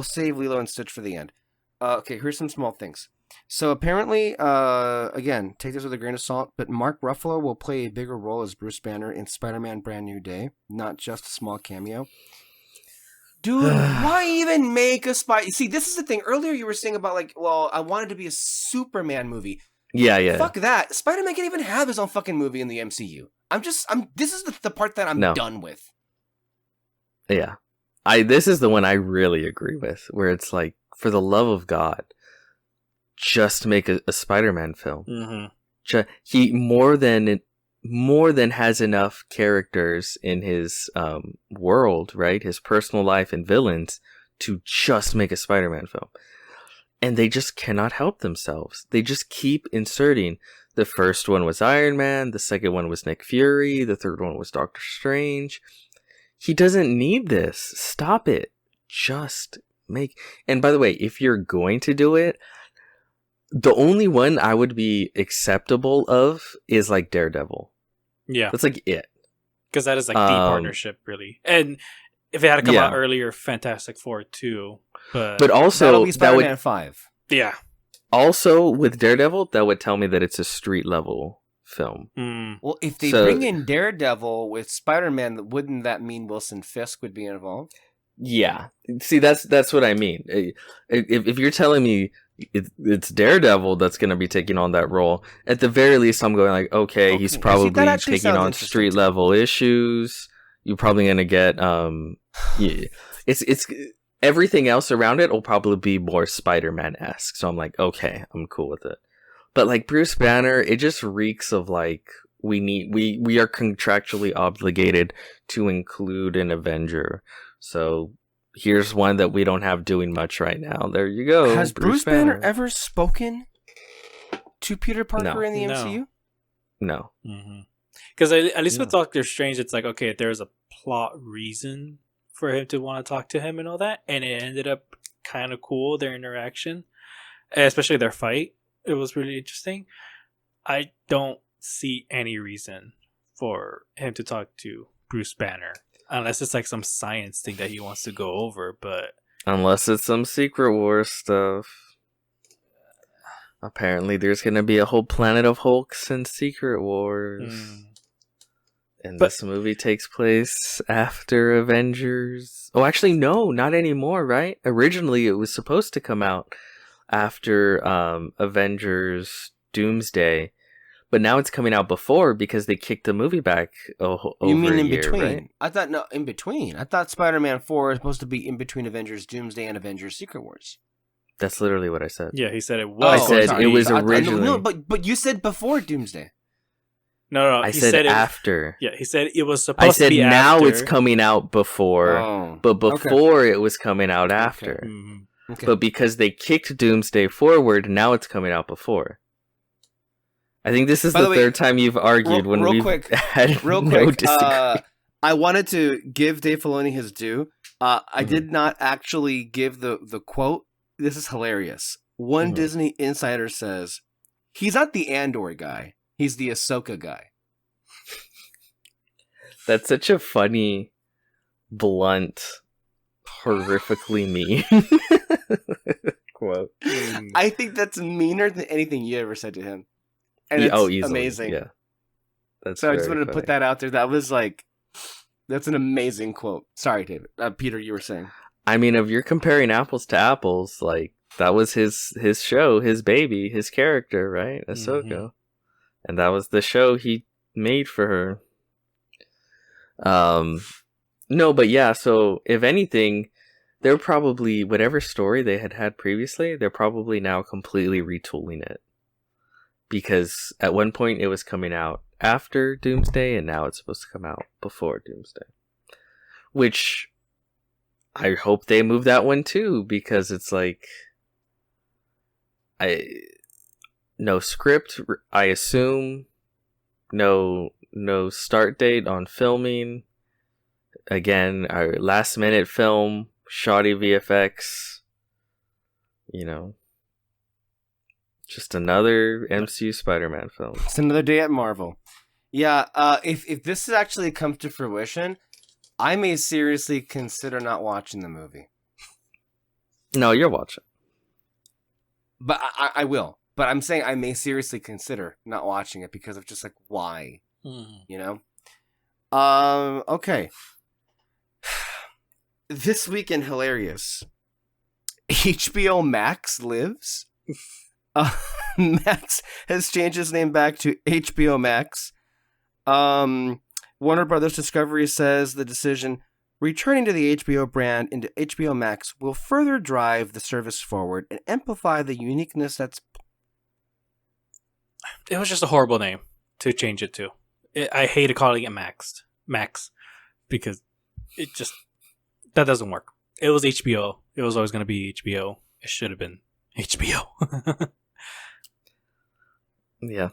save Lilo and Stitch for the end. Okay, here's some small things. So apparently, again, take this with a grain of salt, but Mark Ruffalo will play a bigger role as Bruce Banner in Spider-Man Brand New Day, not just a small cameo. Dude, why even make a Spider? See, this is the thing. Earlier you were saying about like, well, I wanted to be a Superman movie. Yeah. Fuck that. Spider-Man can't even have his own fucking movie in the MCU. This is the part that I'm done with. Yeah. This is the one I really agree with, where it's like, for the love of God, just make a Spider-Man film. Mm-hmm. He more than has enough characters in his world, right? His personal life and villains to just make a Spider-Man film. And they just cannot help themselves. They just keep inserting. The first one was Iron Man. The second one was Nick Fury. The third one was Doctor Strange. He doesn't need this. Stop it. Just make... And by the way, if you're going to do it, the only one I would be acceptable of is like Daredevil. Yeah. That's like it. Because that is like the partnership, really. And if it had to come out earlier, Fantastic Four too. But also, that'll be Spider-Man 5. Yeah. Also, with Daredevil, that would tell me that it's a street level film. Well, if they bring in Daredevil with Spider-Man, wouldn't that mean Wilson Fisk would be involved? Yeah. See, that's what I mean. If you're telling me it's Daredevil that's going to be taking on that role, at the very least, I'm going like, okay, he's probably taking on street level issues. You're probably going to get it's everything else around it will probably be more Spider-Man-esque. So I'm like, okay, I'm cool with it. But like Bruce Banner, it just reeks of like we are contractually obligated to include an Avenger. So here's one that we don't have doing much right now. There you go. Has Bruce Banner ever spoken to Peter Parker in the MCU? No. Because at least with Doctor Strange, it's like, okay, there's a plot reason for him to want to talk to him and all that. And it ended up kind of cool, their interaction. Especially their fight. It was really interesting. I don't see any reason for him to talk to Bruce Banner. Unless it's like some science thing that he wants to go over, but... Unless it's some Secret Wars stuff. Apparently there's going to be a whole planet of Hulks in Secret Wars. And this movie takes place after Avengers. Oh, actually, no, not anymore, right? Originally, it was supposed to come out after Avengers Doomsday. But now it's coming out before because they kicked the movie back over a year. You mean in between? Right? I thought, no, in between. I thought Spider-Man 4 is supposed to be in between Avengers Doomsday and Avengers Secret Wars. That's literally what I said. Yeah, he said it was. I said it was originally... No, but you said before Doomsday. No. I said after. He said it was supposed to be after. I said now it's coming out before, but before it was coming out after. Okay. But because they kicked Doomsday forward, now it's coming out before. I think this is the third time you've argued when we've had no disagreement. I wanted to give Dave Filoni his due. I did not actually give the quote. This is hilarious. One Disney insider says, he's not the Andor guy. He's the Ahsoka guy. That's such a funny, blunt, horrifically mean quote. I think that's meaner than anything you ever said to him. And it's amazing. Yeah. So I just wanted to put that out there. That was like, that's an amazing quote. Sorry, David. Peter, you were saying. I mean, if you're comparing apples to apples, like, that was his show, his baby, his character, right? Ahsoka. And that was the show he made for her. No, but yeah, so if anything, they're probably, whatever story they had previously, they're probably now completely retooling it. Because at one point it was coming out after Doomsday, and now it's supposed to come out before Doomsday. Which I hope they move that one too, because it's like, no script, I assume, no start date on filming. Again, our last minute film, shoddy VFX, just another MCU Spider-Man film. It's another day at Marvel. Yeah, if this actually comes to fruition, I may seriously consider not watching the movie. No, you'll watch it. But I will. But I'm saying I may seriously consider not watching it because of just like, why? Okay. This weekend, hilarious. HBO Max lives. Max has changed his name back to HBO Max. Warner Brothers Discovery says the decision returning to the HBO brand into HBO Max will further drive the service forward and amplify the uniqueness that's... It was just a horrible name to change it to. I hated calling it Max, because it just, that doesn't work. It was HBO. It was always going to be HBO. It should have been HBO. Yeah.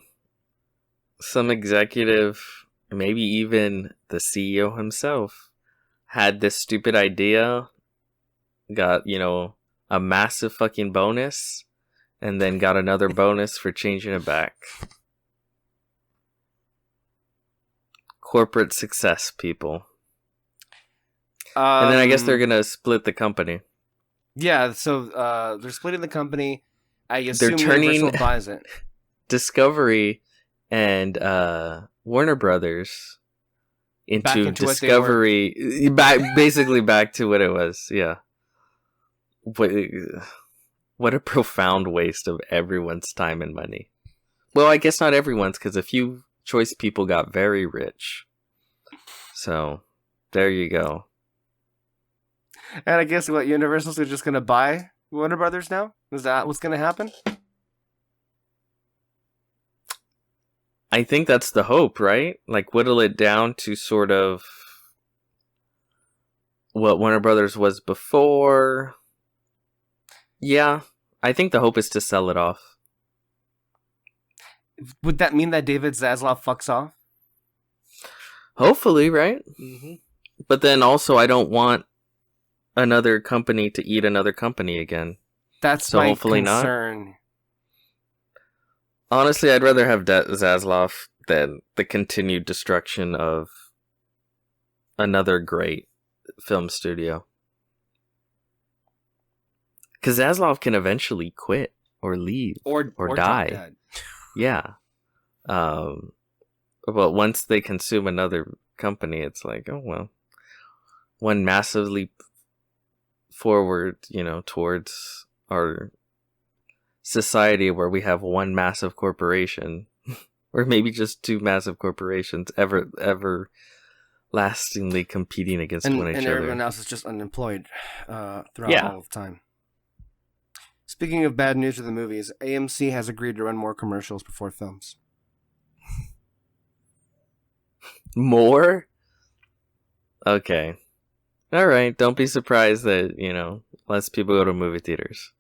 Some executive, maybe even the CEO himself, had this stupid idea, got, a massive fucking bonus, and then got another bonus for changing it back. Corporate success, people. And then I guess they're gonna split the company. Yeah, so they're splitting the company. I assume They're turning Universal buys it. Discovery and Warner Brothers into Discovery, basically back to what it was. Yeah. What a profound waste of everyone's time and money. Well, I guess not everyone's, because a few choice people got very rich. So, there you go. And I guess what, Universal's are just going to buy Warner Brothers now? Is that what's going to happen? I think that's the hope, right? Like, whittle it down to sort of what Warner Brothers was before. Yeah, I think the hope is to sell it off. Would that mean that David Zaslav fucks off? Hopefully, right? Mm-hmm. But then also, I don't want another company to eat another company again. That's so my hopefully concern. Not. Honestly, I'd rather have Zaslav than the continued destruction of another great film studio. Because Zaslav can eventually quit or leave or die. Yeah. But once they consume another company, it's like, oh, well, one massive leap forward, towards our society where we have one massive corporation, or maybe just two massive corporations ever lastingly competing against one each other. And everyone else is just unemployed throughout all of time. Speaking of bad news for the movies, AMC has agreed to run more commercials before films. More? Okay. Alright, don't be surprised that, less people go to movie theaters.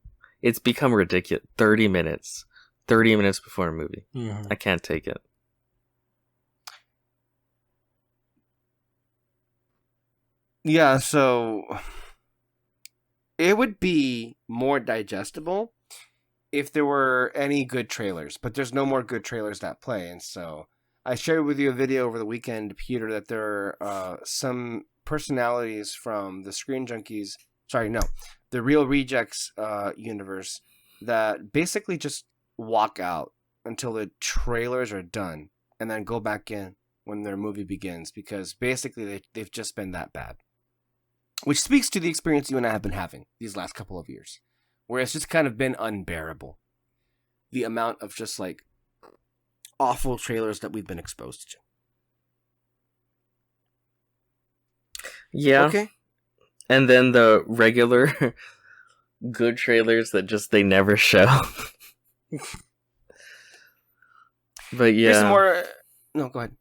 It's become ridiculous. 30 minutes. 30 minutes before a movie. Mm-hmm. I can't take it. Yeah, so it would be more digestible if there were any good trailers, but there's no more good trailers that play. And so I shared with you a video over the weekend, Peter, that there are some personalities from the the Real Rejects universe that basically just walk out until the trailers are done and then go back in when their movie begins, because basically they've just been that bad. Which speaks to the experience you and I have been having these last couple of years, where it's just kind of been unbearable. The amount of just like awful trailers that we've been exposed to. Yeah. Okay. And then the regular good trailers that just they never show. But yeah. Here's some more. No, go ahead.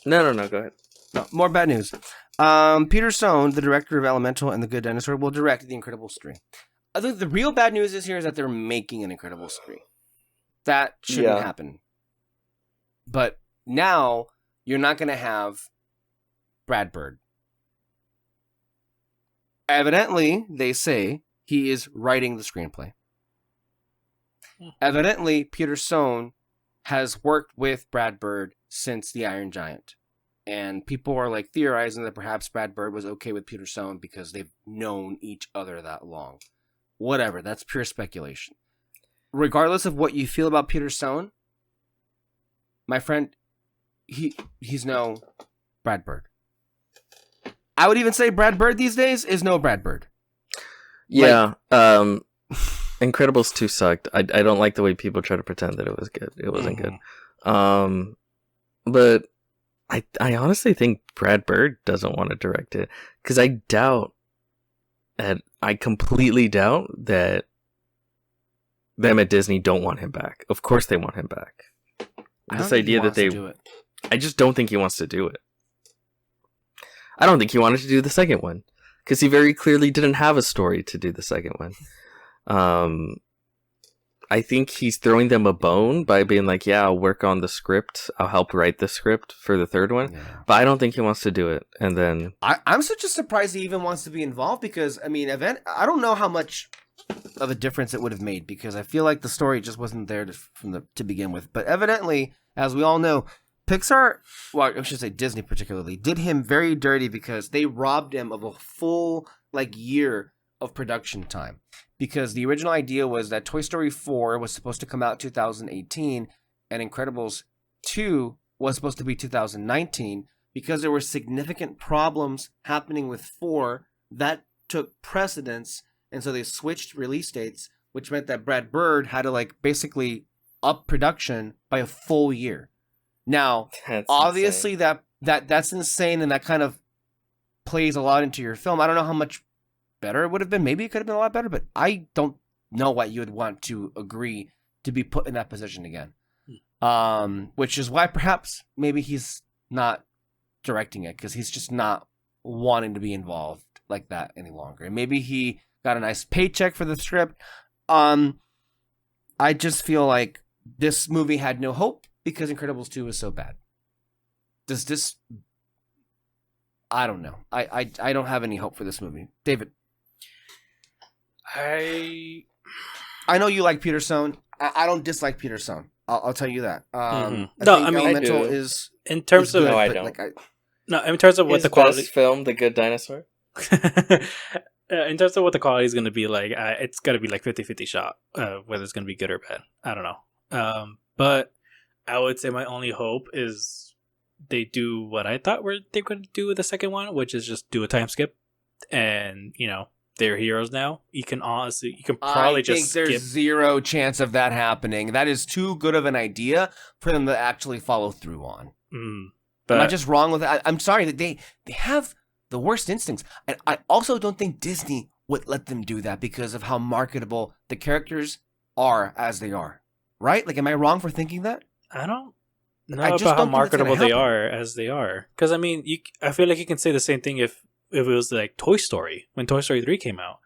No, go ahead. No, more bad news. Peter Sohn, the director of Elemental and The Good Dinosaur, will direct The Incredibles 3. I think the real bad news is that they're making an Incredibles 3. That shouldn't happen. But now you're not going to have Brad Bird. Evidently, they say he is writing the screenplay. Evidently, Peter Sohn has worked with Brad Bird since The Iron Giant. And people are like theorizing that perhaps Brad Bird was okay with Peter Sohn because they've known each other that long. Whatever, that's pure speculation. Regardless of what you feel about Peter Sohn, my friend, he's no Brad Bird. I would even say Brad Bird these days is no Brad Bird. Yeah. Incredibles 2 sucked. I don't like the way people try to pretend that it was good. It wasn't good. But I honestly think Brad Bird doesn't want to direct it, because I completely doubt that them at Disney don't want him back. Of course they want him back. This idea that they... I just don't think he wants to do it. I don't think he wanted to do the second one, because he very clearly didn't have a story to do the second one. I think he's throwing them a bone by being like, yeah, I'll work on the script. I'll help write the script for the third one. Yeah. But I don't think he wants to do it. And then... I'm so just surprised he even wants to be involved, because, I mean, I don't know how much of a difference it would have made, because I feel like the story just wasn't there to begin with. But evidently, as we all know, Pixar, well, I should say Disney particularly, did him very dirty, because they robbed him of a full year of production time. Because the original idea was that Toy Story 4 was supposed to come out 2018 and Incredibles 2 was supposed to be 2019, because there were significant problems happening with 4 that took precedence, and so they switched release dates, which meant that Brad Bird had to basically up production by a full year. Now, that's obviously insane. That's insane, and that kind of plays a lot into your film. I don't know how much better it would have been. Maybe it could have been a lot better, but I don't know what you would want to agree to be put in that position again. Which is why perhaps maybe he's not directing it, because he's just not wanting to be involved like that any longer. And maybe he got a nice paycheck for the script. I just feel like this movie had no hope because Incredibles 2 was so bad. Does this... I don't know. I don't have any hope for this movie. David? I know you like Peter Sohn. I don't dislike Peter Sohn. I'll tell you that. I mean, Elemental is in terms of no, I don't. In terms of what the quality film, The Good Dinosaur. In terms of what the quality is going to be like, it's going to be 50-50 shot whether it's going to be good or bad. I don't know. But I would say my only hope is they do what I thought they could do with the second one, which is just do a time skip, and they're heroes now. You can probably just skip. There's zero chance of that happening. That is too good of an idea for them to actually follow through on. But am I just wrong with that? I'm sorry that they have the worst instincts. And I also don't think Disney would let them do that because of how marketable the characters are as they are. Right? Am I wrong for thinking that? I don't know about how marketable they are as they are. Because, I mean, I feel like you can say the same thing if it was Toy Story, when Toy Story 3 came out.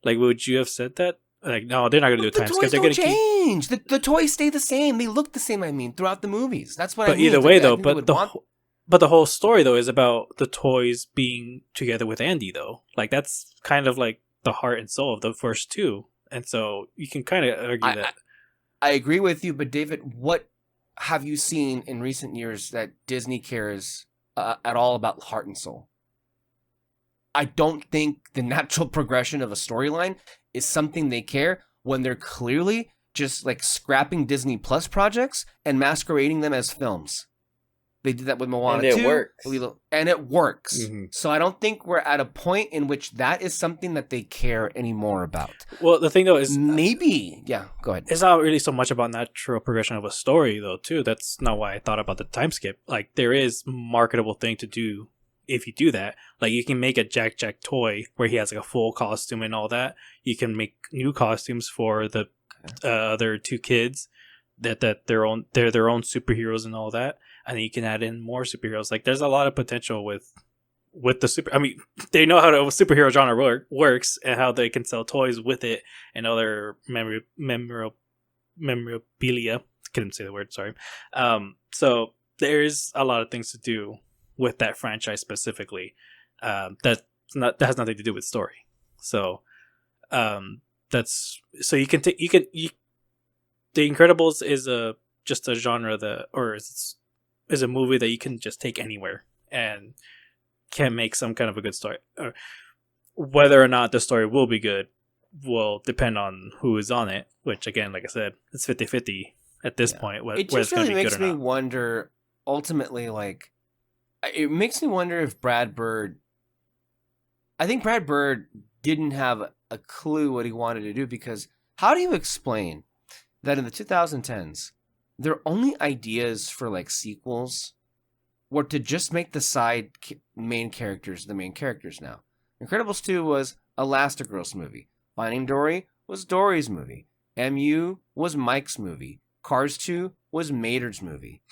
Would you have said that? No, they're not going to do a time skip. They're going to change. The toys stay the same. They look the same, throughout the movies. That's what I mean. But either way, though, but the whole story, though, is about the toys being together with Andy, though. That's kind of the heart and soul of the first two. And so you can kind of argue that. I agree with you, but David, what have you seen in recent years that Disney cares at all about heart and soul? I don't think the natural progression of a storyline is something they care when they're clearly just scrapping Disney Plus projects and masquerading them as films. They did that with Moana 2. And it works. Lilo, and it works. Mm-hmm. So I don't think we're at a point in which that is something that they care anymore about. Well, the thing though is... Maybe. Yeah, go ahead. It's not really so much about natural progression of a story though, too. That's not why I thought about the time skip. There is marketable thing to do if you do that. You can make a Jack toy where he has a full costume and all that. You can make new costumes for the other two kids that they're their own superheroes and all that. And then you can add in more superheroes. There's a lot of potential with the super. I mean, they know how the superhero genre works and how they can sell toys with it and other memorabilia. Couldn't say the word. Sorry. So there's a lot of things to do with that franchise specifically. That has nothing to do with story. So the Incredibles is just a genre is a movie that you can just take anywhere and can make some kind of a good story. Whether or not the story will be good will depend on who is on it, which again, like I said, it's 50-50 at this point. It just really makes me wonder, ultimately, it makes me wonder if Brad Bird I think Brad Bird didn't have a clue what he wanted to do, because how do you explain that in the 2010s, their only ideas for like sequels were to just make the main characters the main characters now? Incredibles 2 was Elastigirl's movie. Finding Dory was Dory's movie. MU was Mike's movie. Cars 2 was Mater's movie.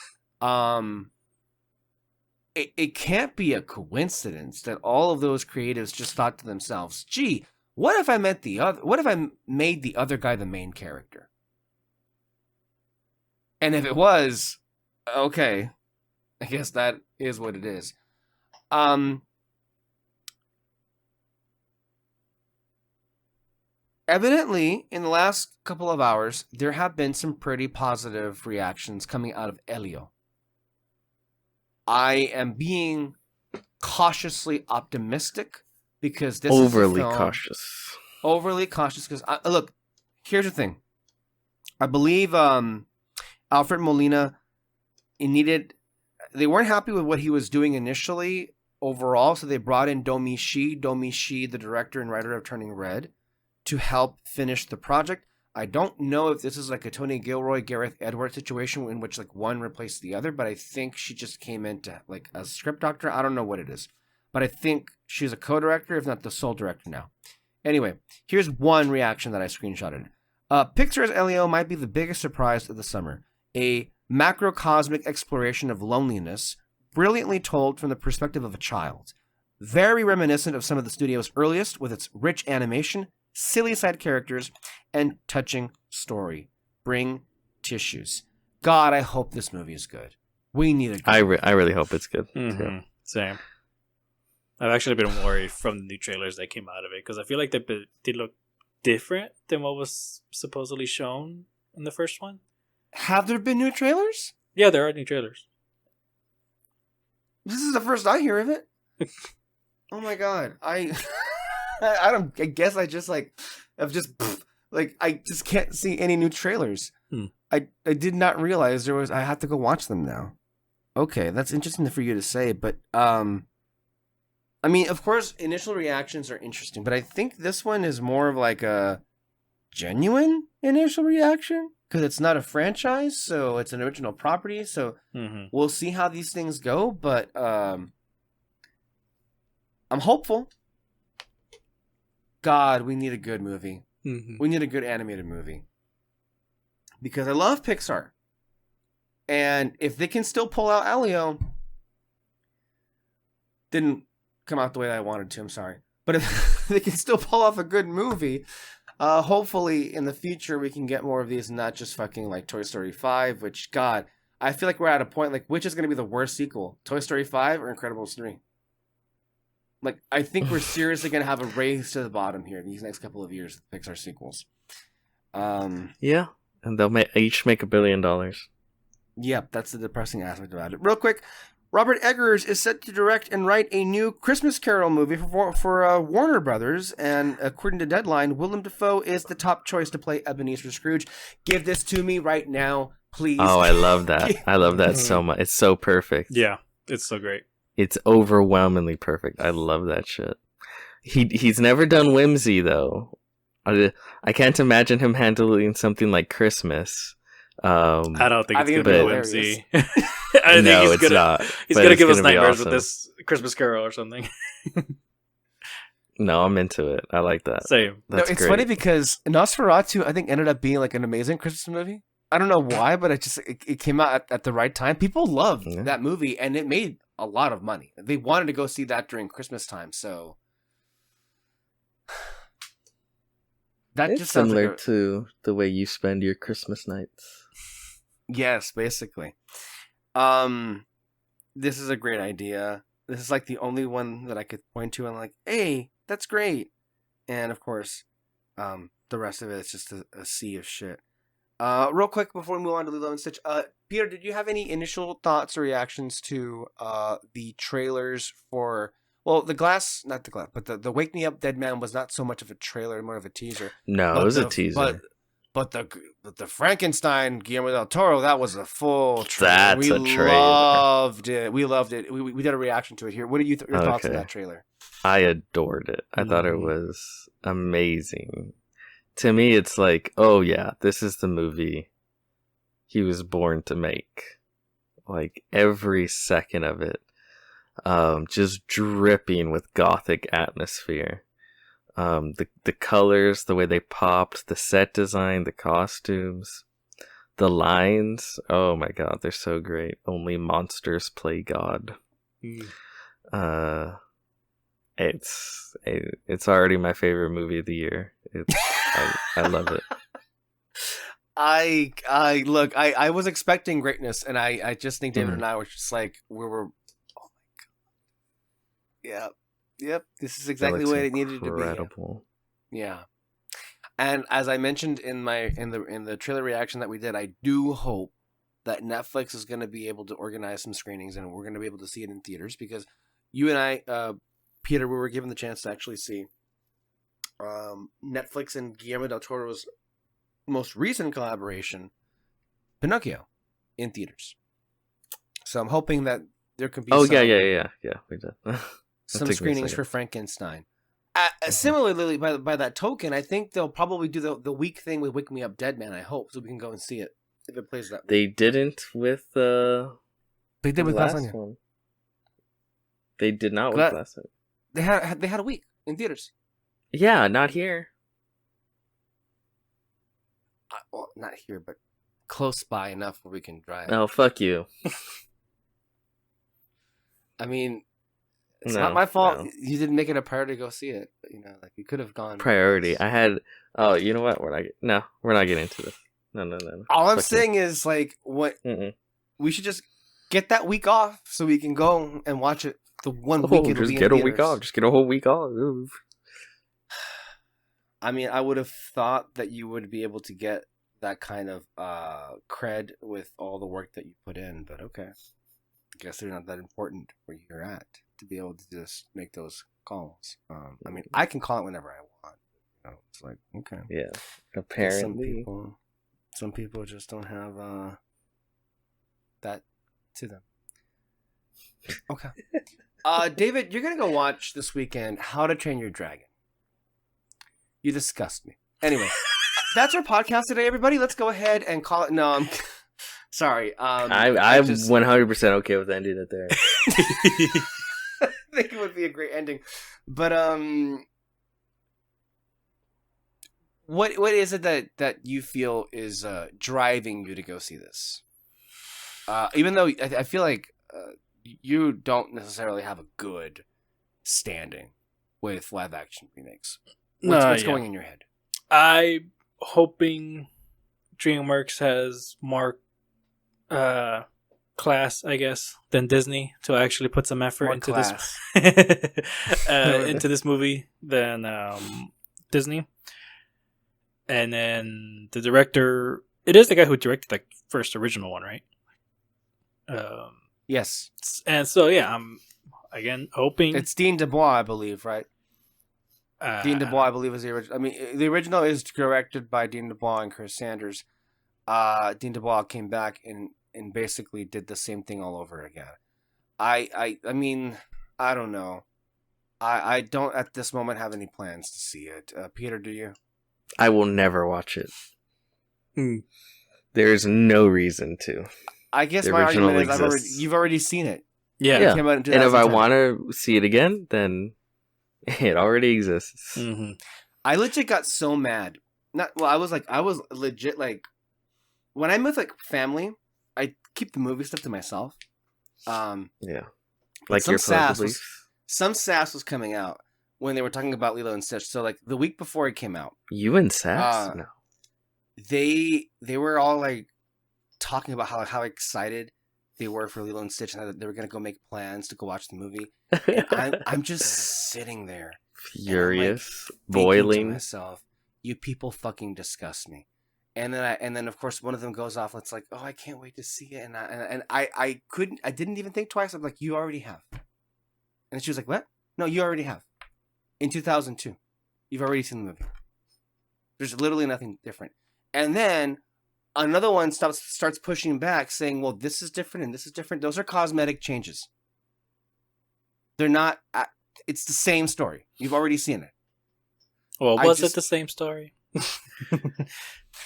It can't be a coincidence that all of those creatives just thought to themselves, "Gee, what if I made the other guy the main character?" And if it was, okay, I guess that is what it is. Evidently, in the last couple of hours, there have been some pretty positive reactions coming out of Elio. I am being cautiously optimistic because this Overly is a film, cautious. Overly cautious because look, here's the thing. I believe Alfred Molina, they weren't happy with what he was doing initially overall, so they brought in Domi Shi, the director and writer of Turning Red, to help finish the project. I don't know if this is like a Tony Gilroy, Gareth Edwards situation in which like one replaced the other, but I think she just came into like a script doctor. I don't know what it is, but I think she's a co-director, if not the sole director now. Anyway, here's one reaction that I screenshotted. Pixar's Elio might be the biggest surprise of the summer. A macrocosmic exploration of loneliness, brilliantly told from the perspective of a child. Very reminiscent of some of the studio's earliest, with its rich animation, silly side characters, and touching story. Bring tissues. God, I hope this movie is good. We need a good I really hope it's good. Mm-hmm. Same. I've actually been worried from the new trailers that came out of it, because I feel like they look different than what was supposedly shown in the first one. Have there been new trailers? Yeah, there are new trailers. This is the first I hear of it. Oh my God. I guess I just I just can't see any new trailers. I did not realize I have to go watch them now. Okay, that's interesting for you to say, but I mean, of course, initial reactions are interesting, but I think this one is more of like a genuine initial reaction because it's not a franchise, so it's an original property. So we'll see how these things go, but I'm hopeful. God, we need a good movie. We need a good animated movie because I love Pixar, and if they can still pull out Elio, didn't come out the way I wanted to. I'm sorry, but if they can still pull off a good movie, hopefully in the future we can get more of these, and not just fucking like Toy Story 5. Which, God, I feel like we're at a point like which is going to be the worst sequel, Toy Story 5 or Incredibles 3? Like, I think we're seriously going to have a race to the bottom here these next couple of years with Pixar sequels. Yeah, and they'll each make $1 billion. Yep, that's the depressing aspect about it. Real quick, Robert Eggers is set to direct and write a new Christmas Carol movie for Warner Brothers, and according to Deadline, Willem Dafoe is the top choice to play Ebenezer Scrooge. Give this to me right now, please. Oh, I love that. I love that so much. It's so perfect. Yeah, it's so great. It's overwhelmingly perfect. I love that shit. He's never done whimsy though. I can't imagine him handling something like Christmas. I don't think it's gonna be whimsy. It's not. He's gonna give us nightmares with this Christmas Carol or something. No, I'm into it. I like that. Same. It's great. Funny because Nosferatu, I think, ended up being like an amazing Christmas movie. I don't know why, but it came out at the right time. People loved that movie, and it made a lot of money. They wanted to go see that during Christmas time, so that it's just sounds similar like to the way you spend your Christmas nights. Yes, basically. This is a great idea. This is like the only one that I could point to and like, hey, that's great. And of course, the rest of it is just a sea of shit. Real quick before we move on to Lilo and Stitch, Peter, did you have any initial thoughts or reactions to the trailers for? Well, but the Wake Me Up Dead Man was not so much of a trailer, more of a teaser. No, but it was a teaser. But the Frankenstein Guillermo del Toro, that was a full trailer. That's a trailer. Loved it. We loved it. We did a reaction to it here. What are your thoughts on Okay. that trailer? I adored it. I thought it was amazing. To me, it's like, oh yeah, this is the movie he was born to make. Like every second of it, just dripping with gothic atmosphere. The colors, the way they popped, the set design, the costumes, the lines. Oh my god, they're so great. Only monsters play God. It's already my favorite movie of the year. I love it. I was expecting greatness, and I just think David and I were just like we were. Oh my god! Yep. This is exactly the way it needed to be. Yeah. And as I mentioned in the trailer reaction that we did, I do hope that Netflix is going to be able to organize some screenings, and we're going to be able to see it in theaters, because you and I, Peter, we were given the chance to actually see Netflix and Guillermo del Toro's most recent collaboration, Pinocchio, in theaters. So I'm hoping that there can be yeah, we did. some screenings for Frankenstein. Similarly, by that token, I think they'll probably do the week thing with Wake Me Up Dead Man, I hope, so we can go and see it if it plays that way. They didn't with They did with last Lasagna. one. They did not with last one. They had a week in theaters. Yeah, not here. Well, not here, but close by enough where we can drive. Oh, fuck you. I mean, it's not my fault. No. You didn't make it a priority to go see it. But, like you could have gone. Priority. I had. Oh, you know what? We're not getting into this. No. All I'm saying is like what we should just get that week off so we can go and watch it. The one week. Just get a week off. Just get a whole week off. Ooh. I mean, I would have thought that you would be able to get that kind of cred with all the work that you put in, but okay. I guess they're not that important where you're at to be able to just make those calls. I mean, I can call it whenever I want. It's like, okay. Yeah. Apparently. Some people just don't have that to them. Okay. David, you're going to go watch this weekend How to Train Your Dragon. You disgust me. Anyway, that's our podcast today, everybody. Let's go ahead and call it. No, I'm sorry. I'm 100% okay with ending it there. I think it would be a great ending. But what is it that you feel is driving you to go see this? Even though I feel like you don't necessarily have a good standing with live action remakes. What's going in your head? I'm hoping DreamWorks has more class, I guess, than Disney to actually put some effort more into class. into this movie than Disney. And then the director, it is the guy who directed the first original one, right? Yes. And so yeah, I'm again hoping it's Dean DuBois, I believe, right? Dean DuBois, I believe, is the original. I mean, the original is directed by Dean DuBois and Chris Sanders. Dean DuBois came back and basically did the same thing all over again. I mean, I don't know. I don't at this moment have any plans to see it. Peter, do you? I will never watch it. There's no reason to. I guess my argument is you've already seen it. Yeah. It came out in 2010. And if I want to see it again, then it already exists. Mm-hmm. I legit got so mad. I was legit like, when I'm with like family, I keep the movie stuff to myself. Yeah. Like your beliefs. Some sass was coming out when they were talking about Lilo and Sitch. So like the week before it came out. You and Sass? No. They were all like talking about how excited they were for Lilo and Stitch, and that they were going to go make plans to go watch the movie. And I'm just sitting there, furious, like, boiling. to myself, you people fucking disgust me. And then of course one of them goes off. It's like, oh, I can't wait to see it. And I didn't even think twice. I'm like, you already have. And she was like, what? No, you already have. In 2002, you've already seen the movie. There's literally nothing different. And then another one starts pushing back, saying, well, this is different and this is different. Those are cosmetic changes. They're not, it's the same story. You've already seen it. Well, was it the same story?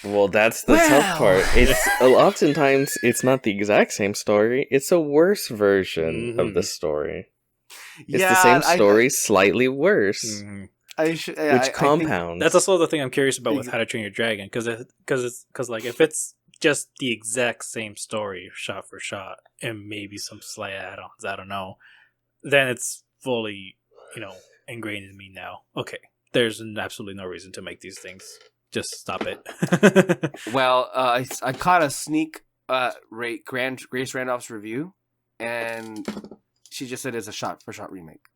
Well, that's the tough part. It's oftentimes it's not the exact same story. It's a worse version of the story. It's the same story, slightly worse. Which compounds. That's also the thing I'm curious about with How to Train Your Dragon, because like if it's just the exact same story, shot for shot, and maybe some slight add-ons, I don't know, then it's fully, ingrained in me now. Okay, there's absolutely no reason to make these things. Just stop it. Well, I caught a sneak Grace Randolph's review, and she just said it's a shot-for-shot remake.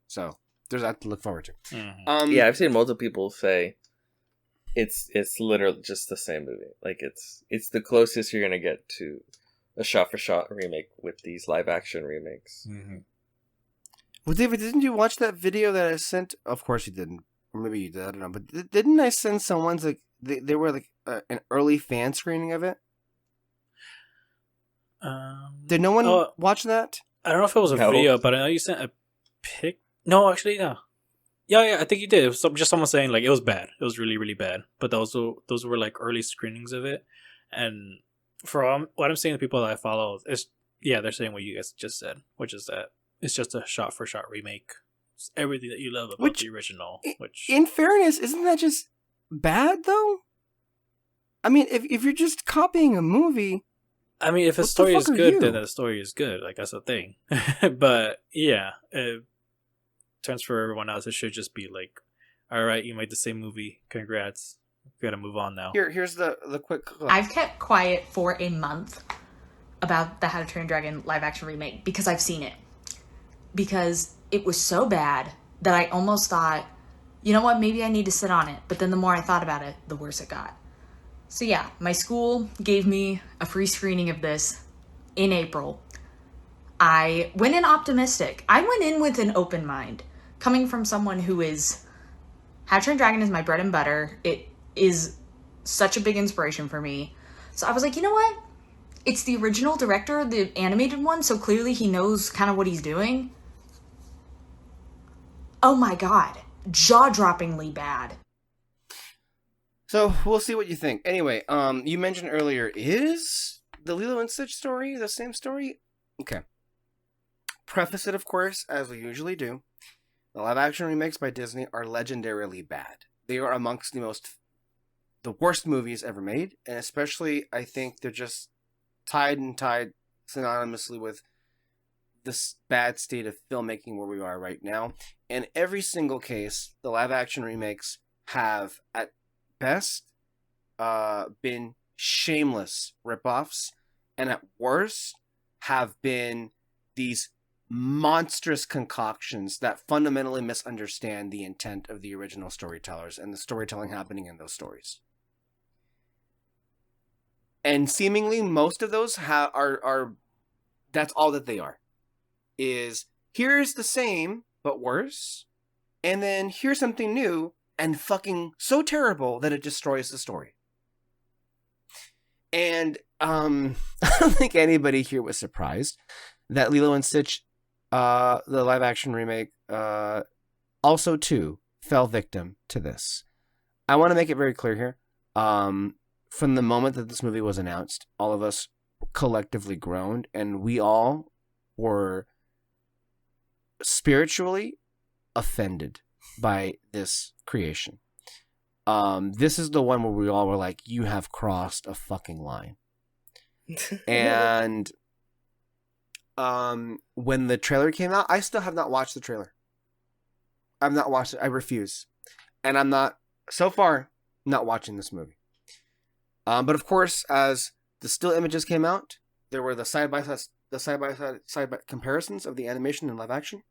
So there's that to look forward to. Yeah, I've seen multiple people say it's literally just the same movie. Like it's the closest you're gonna get to a shot-for-shot remake with these live-action remakes. Well, David, didn't you watch that video that I sent? Of course you didn't. Or maybe you did, I don't know. But didn't I send someone's, like, they were, like, an early fan screening of it? Did no one watch that? I don't know if it was a video, but I know you sent a pic. No, actually, no. Yeah, I think you did. It was just someone saying, like, it was bad. It was really, really bad. But those were, like, early screenings of it. And from what I'm seeing, the people that I follow, they're saying what you guys just said, which is that it's just a shot-for-shot remake. It's everything that you love about the original. Which, in fairness, isn't that just bad, though? I mean, if you're just copying a movie... I mean, if the story is good, then the story is good. Like, that's the thing. But, yeah. Turns for everyone else, it should just be like, all right, you made the same movie. Congrats. We gotta move on now. Here's the quick clip. I've kept quiet for a month about the How to Train Your Dragon live-action remake because I've seen it. Because it was so bad that I almost thought, you know what, maybe I need to sit on it. But then the more I thought about it, the worse it got. So yeah, my school gave me a free screening of this in April. I went in optimistic. I went in with an open mind. Coming from someone who is... How to Train Your Dragon is my bread and butter. It is such a big inspiration for me. So I was like, you know what? It's the original director, the animated one, so clearly he knows kind of what he's doing. Oh my god. Jaw-droppingly bad. So, we'll see what you think. Anyway, you mentioned earlier, is the Lilo and Sitch story the same story? Okay. Preface it, of course, as we usually do. The live-action remakes by Disney are legendarily bad. They are amongst the worst movies ever made, and especially, I think they're just tied synonymously with this bad state of filmmaking where we are right now. In every single case, the live-action remakes have, at best, been shameless ripoffs, and at worst, have been these monstrous concoctions that fundamentally misunderstand the intent of the original storytellers and the storytelling happening in those stories. And seemingly most of those are that's all that they are. Is here's the same but worse, and then here's something new and fucking so terrible that it destroys the story. And I don't think anybody here was surprised that Lilo and Sitch, the live action remake, also too fell victim to this. I want to make it very clear here. From the moment that this movie was announced, all of us collectively groaned, and we all were spiritually offended by this creation. This is the one where we all were like, you have crossed a fucking line. And when the trailer came out, I still have not watched the trailer. I've not watched it. I refuse. And I'm not, so far, not watching this movie. But of course, as the still images came out, there were the side-by-side comparisons of the animation and live action.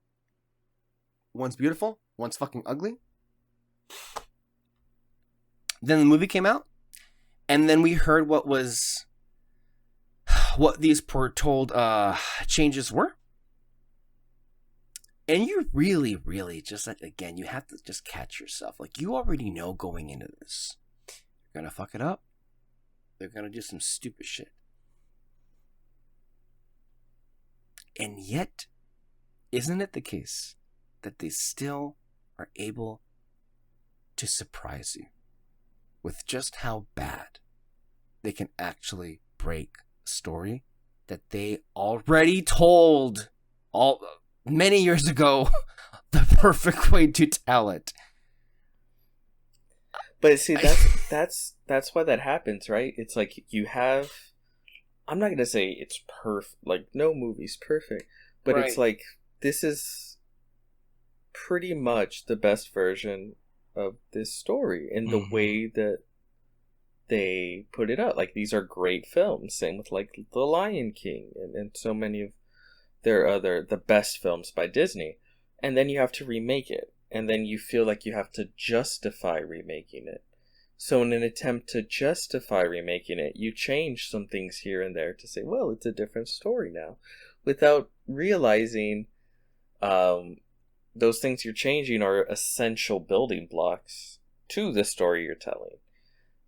One's beautiful, one's fucking ugly. Then the movie came out, and then we heard what these foretold changes were. And you really, really just, like, again, you have to just catch yourself. Like, you already know going into this gonna fuck it up. They're gonna do some stupid shit. And yet, isn't it the case that they still are able to surprise you with just how bad they can actually break a story that they already told many years ago the perfect way to tell it? But see, that's why that happens, right? It's like you have. I'm not gonna say it's perfect. Like no movie's perfect, but it's like this is pretty much the best version of this story in the way that they put it out. Like these are great films. Same with like The Lion King and so many of the best films by Disney. And then you have to remake it. And then you feel like you have to justify remaking it. So in an attempt to justify remaking it, you change some things here and there to say, well, it's a different story now. Without realizing those things you're changing are essential building blocks to the story you're telling.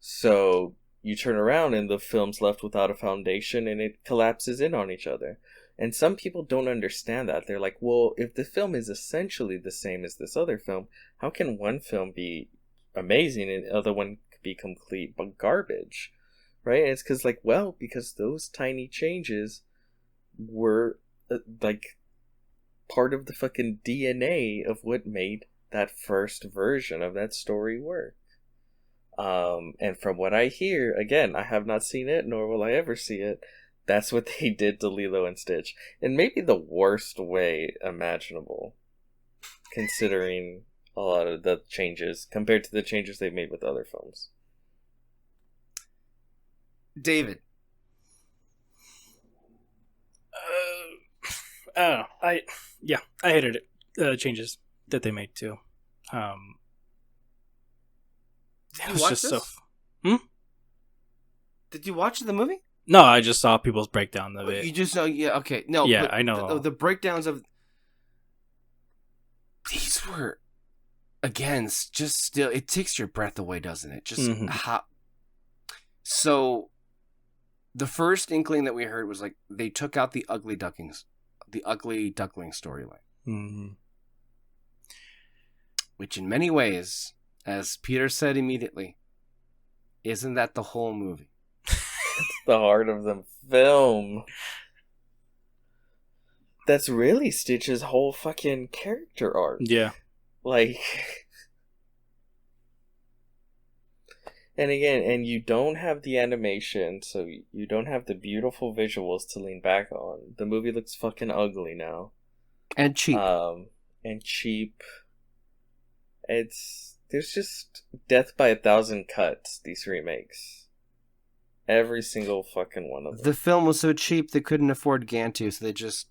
So you turn around and the film's left without a foundation and it collapses in on each other. And some people don't understand that. They're like, well, if the film is essentially the same as this other film, how can one film be amazing and the other one be complete garbage? Right? And it's because those tiny changes were like part of the fucking DNA of what made that first version of that story work. And from what I hear, again, I have not seen it, nor will I ever see it. That's what they did to Lilo and Stitch. In maybe the worst way imaginable, considering a lot of the changes compared to the changes they've made with other films. David. I hated it. The changes that they made too. Did you watch this? Did you watch the movie? No, I just saw people's breakdown of it. You just know, yeah, okay. No, yeah, I know. The breakdowns of these were, again, just still, it takes your breath away, doesn't it? Just how. So, the first inkling that we heard was like they took out the ugly duckling storyline. Mm-hmm. Which, in many ways, as Peter said immediately, isn't that the whole movie? The heart of the film. That's really Stitch's whole fucking character arc. Yeah. Like, and again, and you don't have the animation, so you don't have the beautiful visuals to lean back on. The movie looks fucking ugly now. And cheap. There's just death by 1,000 cuts, these remakes. Every single fucking one of them. The film was so cheap they couldn't afford Gantu, so they just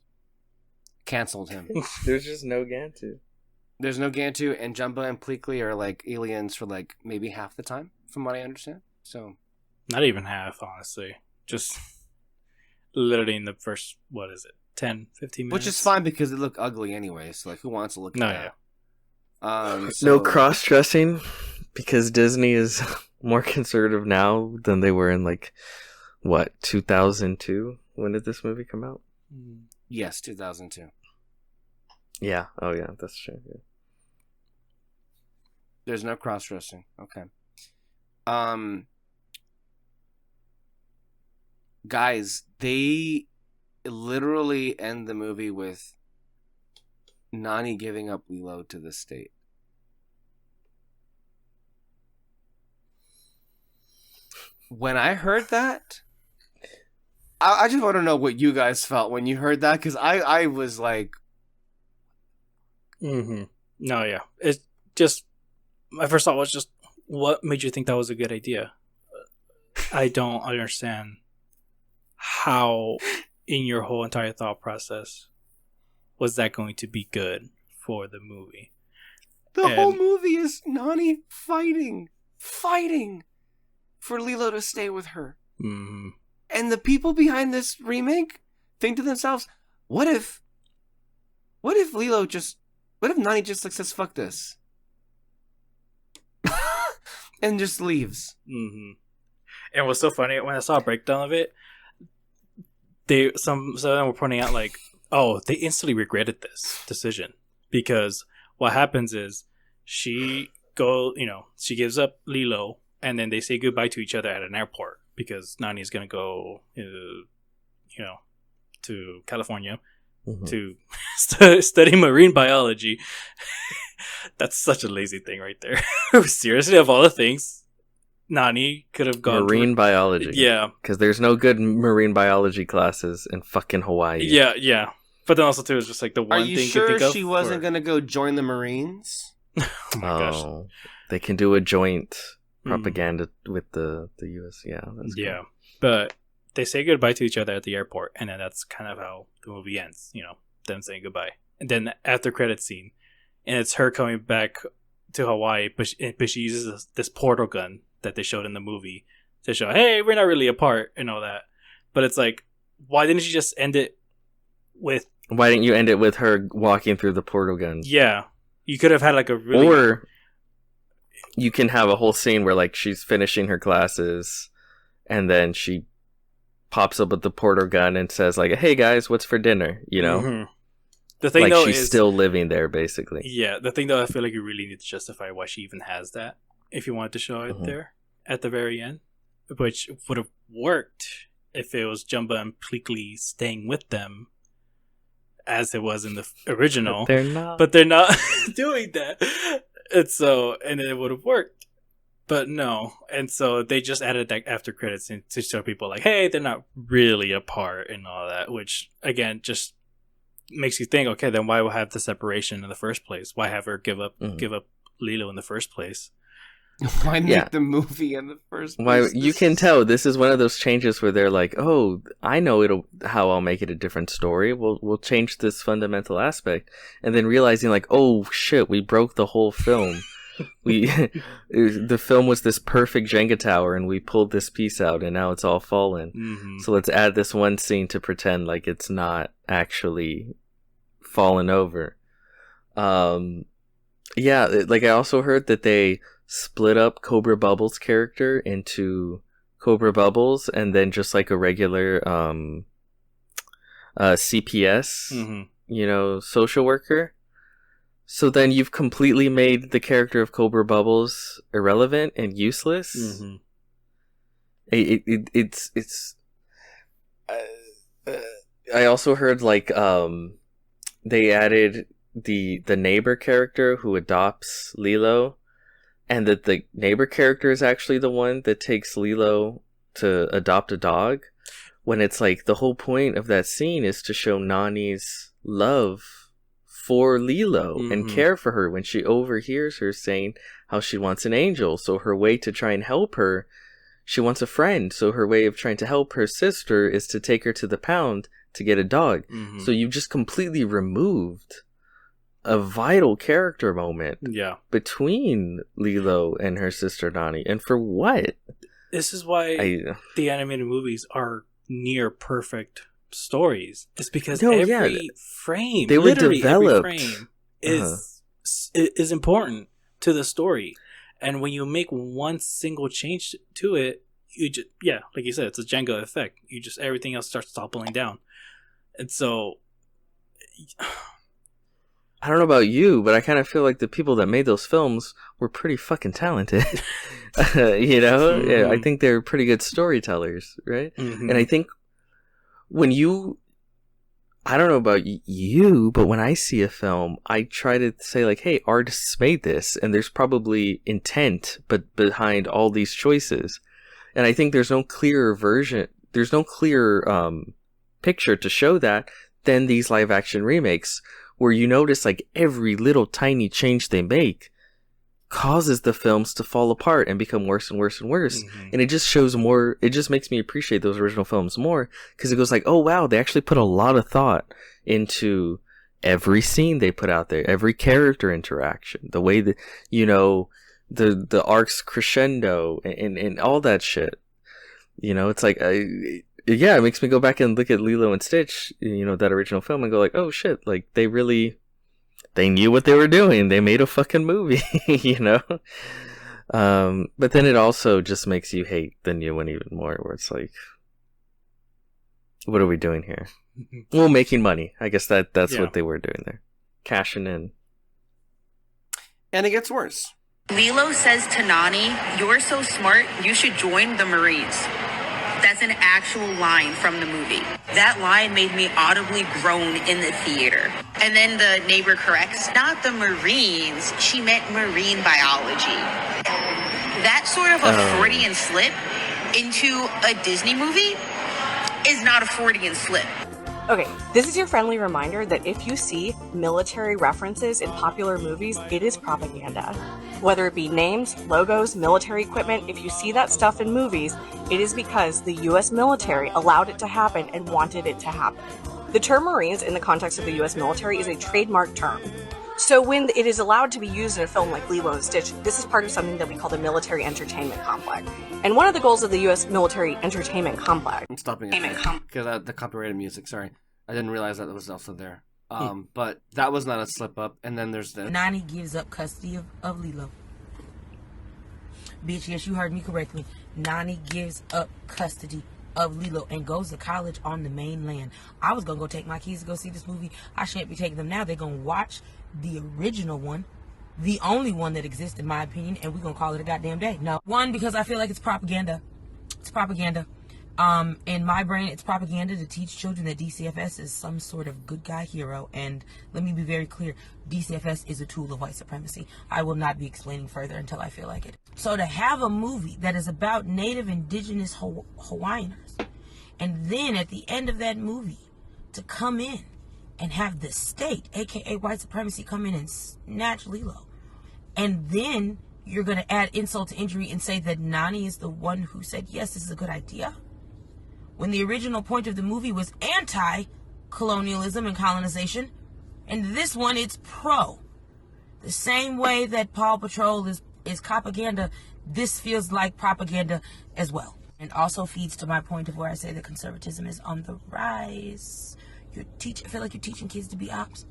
canceled him. There's just no Gantu. There's no Gantu, and Jumba and Pleakley are like aliens for like maybe half the time, from what I understand. So, not even half, honestly. Just literally in the first, 10, 15 minutes? Which is fine because they look ugly anyway, so like who wants to look at that? Yeah. No cross-dressing, because Disney is more conservative now than they were in 2002? When did this movie come out? Yes, 2002. Yeah. Oh yeah, that's true. Yeah. There's no cross-dressing. Okay. Guys, they literally end the movie with Nani giving up Lilo to the state. When I heard that, I just want to know what you guys felt when you heard that, because I was like... Mm-hmm. No, yeah. It's just... My first thought was just, what made you think that was a good idea? I don't understand how, in your whole entire thought process, was that going to be good for the movie? The whole movie is Nani fighting for Lilo to stay with her. Mm-hmm. And the people behind this remake think to themselves, what if Nani just like says, fuck this? And just leaves. Mm-hmm. And what's so funny, when I saw a breakdown of it, some of them were pointing out like, oh, they instantly regretted this decision because what happens is she gives up Lilo, and then they say goodbye to each other at an airport because Nani's gonna go, to California to study marine biology. That's such a lazy thing right there. Seriously, of all the things, Nani could have gone marine biology. Yeah, because there's no good marine biology classes in fucking Hawaii. Yeah. But then also too, it's just like the one thing. Are you sure she wasn't gonna go join the Marines? Oh my gosh, they can do a joint propaganda with the U.S. Yeah, that's cool. Yeah. But they say goodbye to each other at the airport, and then that's kind of how the movie ends. Them saying goodbye, and then after credit scene, and it's her coming back to Hawaii, but she uses this portal gun that they showed in the movie to show, hey, we're not really apart and all that. But it's like, why didn't you just end it with? Why didn't you end it with her walking through the portal gun? Yeah, you could have had like a really. Or you can have a whole scene where like she's finishing her classes, and then she pops up with the portal gun and says like, "Hey guys, what's for dinner?" Mm-hmm. The thing like though she's is still living there, basically. Yeah, the thing though, I feel like you really need to justify why she even has that if you wanted to show it there at the very end, which would have worked if it was Jumba and Pleakley staying with them as it was in the original. But they're not doing that, and it would have worked. But no, and so they just added that after credits to show people like, hey, they're not really apart and all that, which again just makes you think, okay, then why have the separation in the first place? Why have her give up Lilo in the first place? Why make the movie in the first place? Why you can tell this is one of those changes where they're like, oh, I know how I'll make it a different story. We'll change this fundamental aspect, and then realizing like, oh shit, we broke the whole film. The film was this perfect Jenga tower, and we pulled this piece out, and now it's all fallen. Mm-hmm. So let's add this one scene to pretend like it's not actually fallen over. Like I also heard that they split up Cobra Bubbles' character into Cobra Bubbles and then just like a regular CPS, social worker. So then you've completely made the character of Cobra Bubbles irrelevant and useless. Mm-hmm. It's. I also heard like they added the neighbor character who adopts Lilo, and that the neighbor character is actually the one that takes Lilo to adopt a dog. When it's like the whole point of that scene is to show Nani's love for Lilo and care for her when she overhears her saying how she wants an angel. So her way to try and help her, she wants a friend. So her way of trying to help her sister is to take her to the pound to get a dog. Mm-hmm. So you just completely removed a vital character moment between Lilo and her sister Nani. And for what? This is why the animated movies are near perfect stories. It's because every frame, they were developed. Every frame is important to the story. And when you make one single change to it, you just like you said, it's a Jenga effect. You just everything else starts toppling down. And so I don't know about you, but I kind of feel like the people that made those films were pretty fucking talented. Mm-hmm. Yeah, I think they're pretty good storytellers, right? Mm-hmm. And I think I don't know about you, but when I see a film, I try to say like, hey, artists made this, and there's probably intent behind all these choices. And I think there's no clearer picture to show that than these live action remakes, where you notice like every little tiny change they make causes the films to fall apart and become worse and worse and worse. Mm-hmm. And it just shows more, it just makes me appreciate those original films more, because it goes like, oh wow, they actually put a lot of thought into every scene they put out there, every character interaction, the way that, the arc's crescendo and all that shit. It's like, it makes me go back and look at Lilo and Stitch, that original film, and go like, oh shit, like they knew what they were doing. They made a fucking movie, But then it also just makes you hate the new one even more, where it's like, what are we doing here? Well, making money. I guess that's what they were doing there. Cashing in. And it gets worse. Lilo says to Nani, "You're so smart, you should join the Marines." That's an actual line from the movie. That line made me audibly groan in the theater. And then the neighbor corrects, not the Marines, she meant marine biology. That sort of a Freudian slip into a Disney movie is not a Freudian slip. Okay, this is your friendly reminder that if you see military references in popular movies, it is propaganda. Whether it be names, logos, military equipment, if you see that stuff in movies, it is because the US military allowed it to happen and wanted it to happen. The term Marines in the context of the US military is a trademark term. So when it is allowed to be used in a film like Lilo and Stitch, this is part of something that we call the military entertainment complex. And one of the goals of the U.S. military entertainment complex... I'm stopping it because the copyrighted music, sorry. I didn't realize that was also there. But that was not a slip up. And then there's the... Nani gives up custody of Lilo. Bitch, yes, you heard me correctly. Nani gives up custody of Lilo and goes to college on the mainland. I was going to go take my kids to go see this movie. I shan't be taking them now. They're going to watch the original one, the only one that exists in my opinion, and we're going to call it a goddamn day. No. One, because I feel like it's propaganda. It's propaganda. In my brain, it's propaganda to teach children that DCFS is some sort of good guy hero. And let me be very clear, DCFS is a tool of white supremacy. I will not be explaining further until I feel like it. So to have a movie that is about native indigenous Hawaiianers, and then at the end of that movie, to come in and have the state, aka white supremacy, come in and snatch Lilo. And then you're going to add insult to injury and say that Nani is the one who said, yes, this is a good idea. When the original point of the movie was anti-colonialism and colonization. And this one, it's pro. The same way that Paw Patrol is propaganda, this feels like propaganda as well. And also feeds to my point of where I say that conservatism is on the rise. I feel like you're teaching kids to be ops.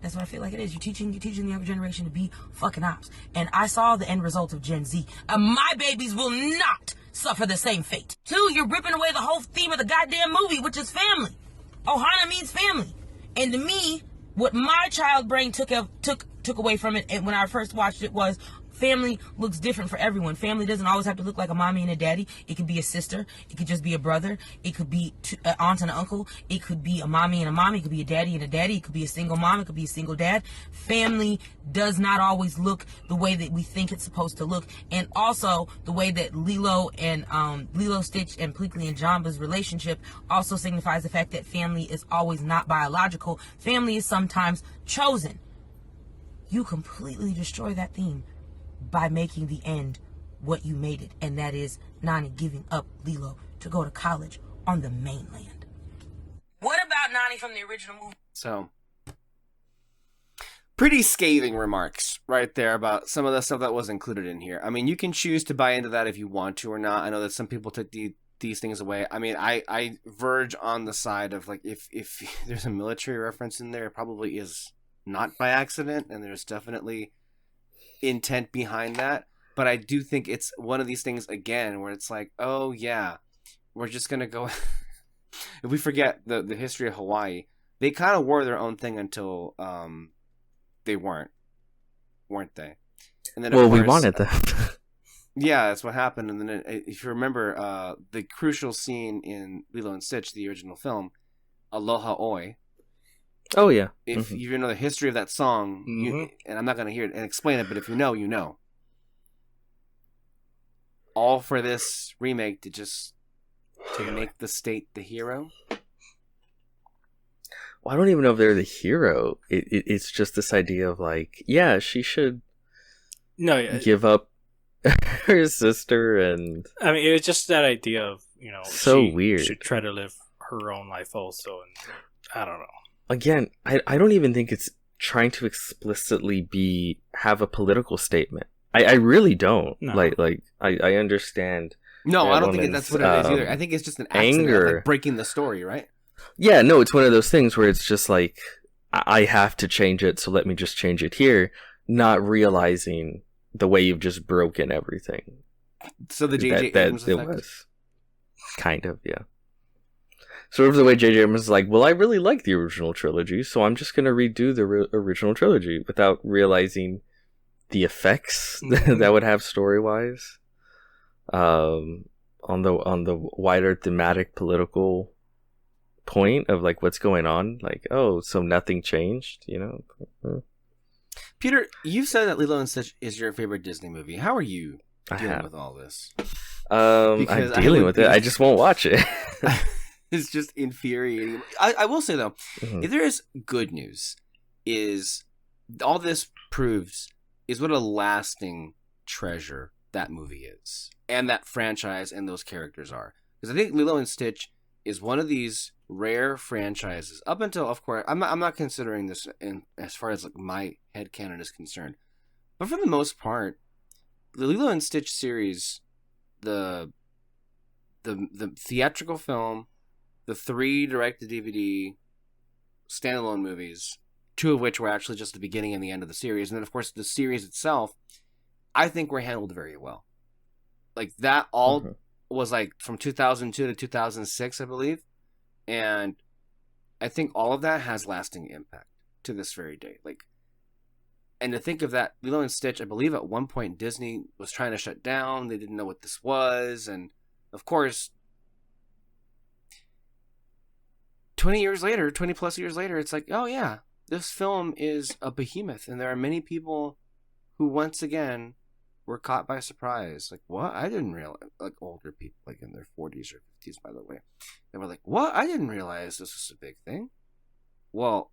That's what I feel like it is. You're teaching the younger generation to be fucking ops. And I saw the end result of Gen Z. My babies will not suffer the same fate. Two, you're ripping away the whole theme of the goddamn movie, which is family. Ohana means family. And to me, what my child brain took away from it, and when I first watched it, was family looks different for everyone. Family doesn't always have to look like a mommy and a daddy. It could be a sister. It could just be a brother. It could be an aunt and an uncle. It could be a mommy and a mommy. It could be a daddy and a daddy. It could be a single mom. It could be a single dad. Family does not always look the way that we think it's supposed to look. And also the way that Lilo, Stitch, and Pleakley and Jamba's relationship also signifies the fact that family is always not biological. Family is sometimes chosen. You completely destroy that theme by making the end what you made it, and that is Nani giving up Lilo to go to college on the mainland. What about Nani from the original movie? So, pretty scathing remarks right there about some of the stuff that was included in here. I mean, you can choose to buy into that if you want to or not. I know that some people took these things away. I mean, I verge on the side of, like, if there's a military reference in there, it probably is not by accident, and there's definitely intent behind that. But I do think it's one of these things again where it's like, oh yeah, we're just gonna go if we forget the history of Hawaii, they kind of were their own thing until they weren't they? And then we wanted them. Yeah, that's what happened. And then if you remember the crucial scene in Lilo and Stitch, the original film, Aloha Oi. Oh yeah. If you know the history of that song, and I'm not going to hear it and explain it, but if you know, you know. All for this remake to make the state the hero. Well, I don't even know if they're the hero. It's just this idea of, like, yeah, she should give up her sister, and I mean, it was just that idea of, so weird. Should try to live her own life also, and I don't know. Again, I don't even think it's trying to explicitly have a political statement. I really don't. No. Like I understand. No, I don't think that's what it is either. I think it's just an accident of, like, breaking the story, right? Yeah, no, it's one of those things where it's just like, I have to change it, so let me just change it here, not realizing the way you've just broken everything. So the J.J. Abrams it effect? was kind of, yeah. Sort of the way J.J. Abrams is like, well, I really like the original trilogy, so I'm just going to redo the original trilogy without realizing the effects that would have story-wise. On the wider thematic political point of like what's going on, like, oh, so nothing changed, you know? Peter, you said that Lilo and Stitch is your favorite Disney movie. How are you dealing with all this? I'm dealing with it. I just won't watch it. It's just infuriating. I will say though, if there is good news, is all this proves is what a lasting treasure that movie is, and that franchise and those characters are. Because I think Lilo and Stitch is one of these rare franchises. Up until, of course, I'm not considering this in as far as like my headcanon is concerned, but for the most part, the Lilo and Stitch series, the theatrical film, the 3 direct-to-DVD standalone movies, 2 of which were actually just the beginning and the end of the series, and then of course the series itself, I think were handled very well. Like that all was like from 2002 to 2006, I believe, and I think all of that has lasting impact to this very day. Like, and to think of that, Lilo and Stitch, I believe at one point Disney was trying to shut down. They didn't know what this was, and of course, 20 plus years later, it's like, oh yeah, this film is a behemoth, and there are many people who once again were caught by surprise. Like, what? I didn't realize. Like, older people, like in their 40s or 50s, by the way. They were like, what? I didn't realize this was a big thing. Well,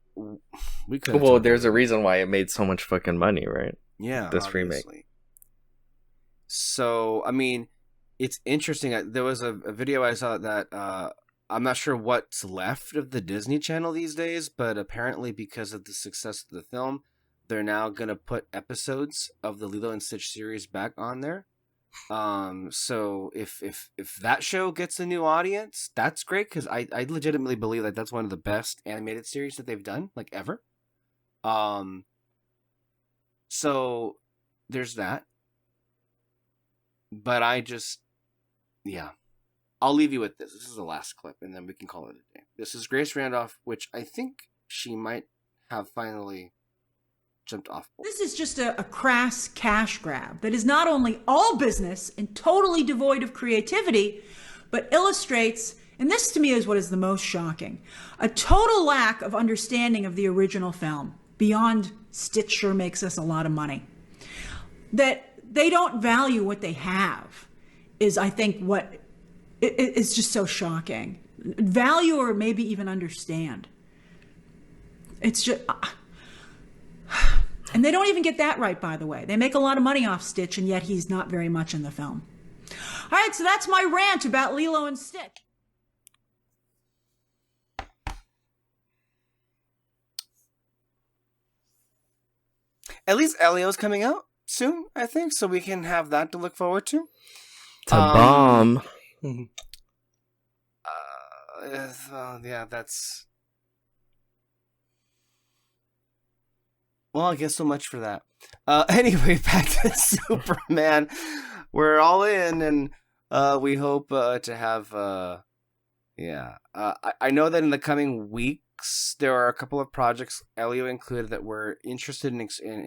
we could. Well, there's a reason why it made so much fucking money, right? Yeah. This obviously. remake. So, I mean, it's interesting. There was a video I saw that I'm not sure what's left of the Disney Channel these days, but apparently because of the success of the film, they're now going to put episodes of the Lilo and Stitch series back on there. So if that show gets a new audience, that's great, because I legitimately believe that that's one of the best animated series that they've done, like, ever. So there's that. But yeah. I'll leave you with this. This is the last clip, and then we can call it a day. This is Grace Randolph, which I think she might have finally jumped off board. This is just a crass cash grab that is not only all business and totally devoid of creativity, but illustrates, and this to me is what is the most shocking, a total lack of understanding of the original film. Beyond Stitch sure makes us a lot of money. That they don't value what they have is, I think, what it's just so shocking. Value or maybe even understand. It's just... And they don't even get that right, by the way. They make a lot of money off Stitch, and yet he's not very much in the film. All right, so that's my rant about Lilo and Stitch. At least Elio's coming out soon, I think, so we can have that to look forward to. It's a bomb. Yeah, that's... Well, I guess so much for that. Anyway, back to Superman. We're all in, and we hope to have... I know that in the coming weeks, there are a couple of projects, Elio included, that we're interested in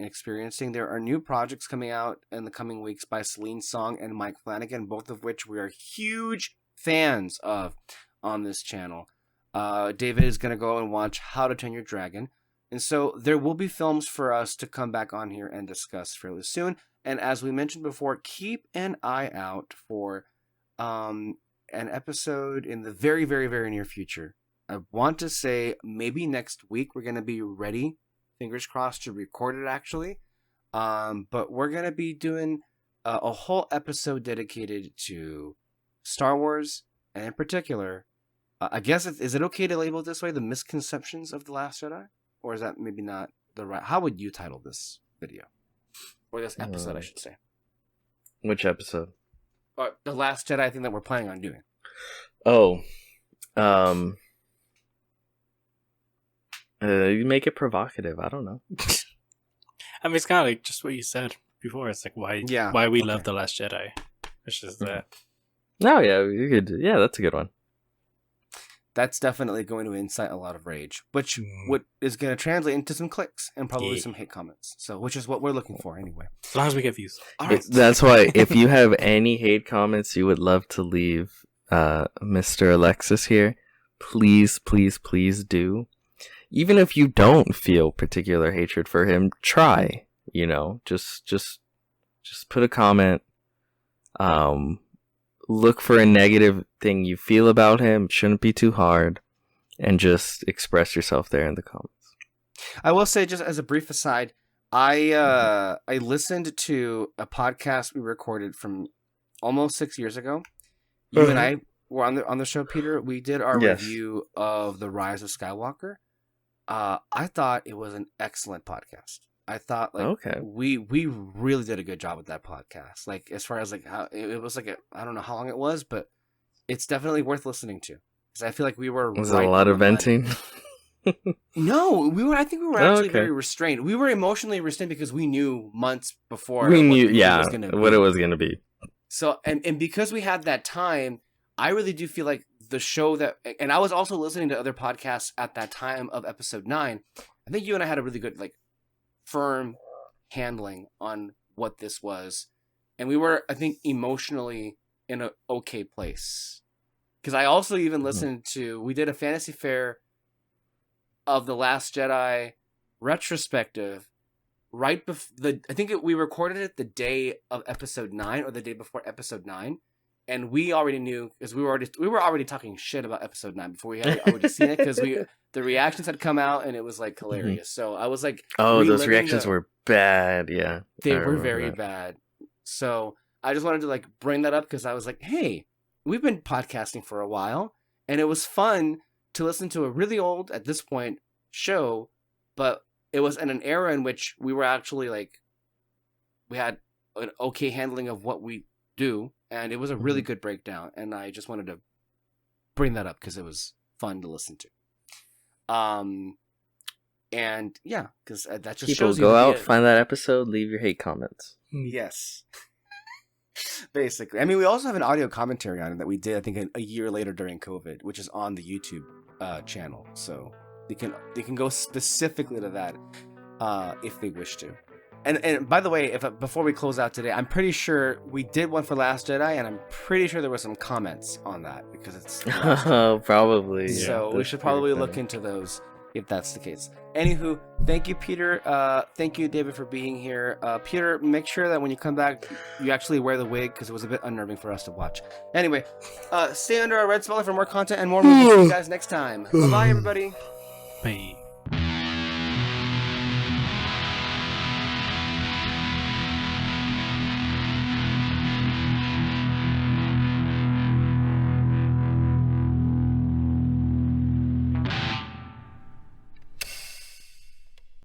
experiencing. There are new projects coming out in the coming weeks by Celine Song and Mike Flanagan, both of which we are huge fans of on this channel. David is going to go and watch How to Train Your Dragon. And so there will be films for us to come back on here and discuss fairly soon. And as we mentioned before, keep an eye out for an episode in the very, very, very near future. I want to say maybe next week we're going to be ready, fingers crossed, to record it actually. But we're going to be doing a whole episode dedicated to Star Wars, and in particular, I guess, is it okay to label it this way, the misconceptions of The Last Jedi? Or is that maybe not the right... How would you title this video? Or this episode, I should say. Which episode? The Last Jedi thing that we're planning on doing. Oh. You make it provocative. I don't know. I mean, it's kind of like just what you said. before. It's like why we okay. love The Last Jedi. It's just that. Oh yeah, you could. Yeah, that's a good one. That's definitely going to incite a lot of rage, which what is going to translate into some clicks and probably some hate comments. So, which is what we're looking for anyway. As long as we get views. All right. That's why if you have any hate comments you would love to leave Mr. Alexis here, please do. Even if you don't feel particular hatred for him, try. Just put a comment. Look for a negative thing you feel about him. It shouldn't be too hard, and just express yourself there in the comments. I will say, just as a brief aside, I listened to a podcast we recorded from almost 6 years ago. You and I were on the show, Peter. We did our review of The Rise of Skywalker. I thought it was an excellent podcast. I thought we really did a good job with that podcast. Like, as far as like how it was like I don't know how long it was, but it's definitely worth listening to because I feel like we were. Was it a lot of venting? No, I think we were actually very restrained. We were emotionally restrained because we knew months before. We knew, what it was going to be. So and because we had that time, I really do feel like the show and I was also listening to other podcasts at that time of episode 9. I think you and I had a really good firm handling on what this was, and we were, I think, emotionally in an okay place. Because I also even listened to, we did a fantasy fair of The Last Jedi retrospective right before I think we recorded it the day of episode 9 or the day before episode 9. And we already knew, because we were already talking shit about episode 9 before we had already seen it, because the reactions had come out and it was like hilarious. So I was like, those reactions were bad. Yeah, they were very bad. So I just wanted to bring that up because I was like, hey, we've been podcasting for a while, and it was fun to listen to a really old at this point show, but it was in an era in which we were actually we had an okay handling of what we do. And it was a really good breakdown, and I just wanted to bring that up because it was fun to listen to. And yeah, because that just people shows you go out, find that episode, leave your hate comments. Yes, basically. I mean, we also have an audio commentary on it that we did, I think, a year later during COVID, which is on the YouTube channel. So they can go specifically to that if they wish to. And by the way, before we close out today, I'm pretty sure we did one for Last Jedi, and I'm pretty sure there were some comments on that because it's probably. So we should probably look into those if that's the case. Anywho, thank you, Peter. Thank you, David, for being here. Peter, make sure that when you come back, you actually wear the wig because it was a bit unnerving for us to watch. Anyway, stay under our red spotlight for more content and more movies. See you guys next time. Bye, everybody. Bye.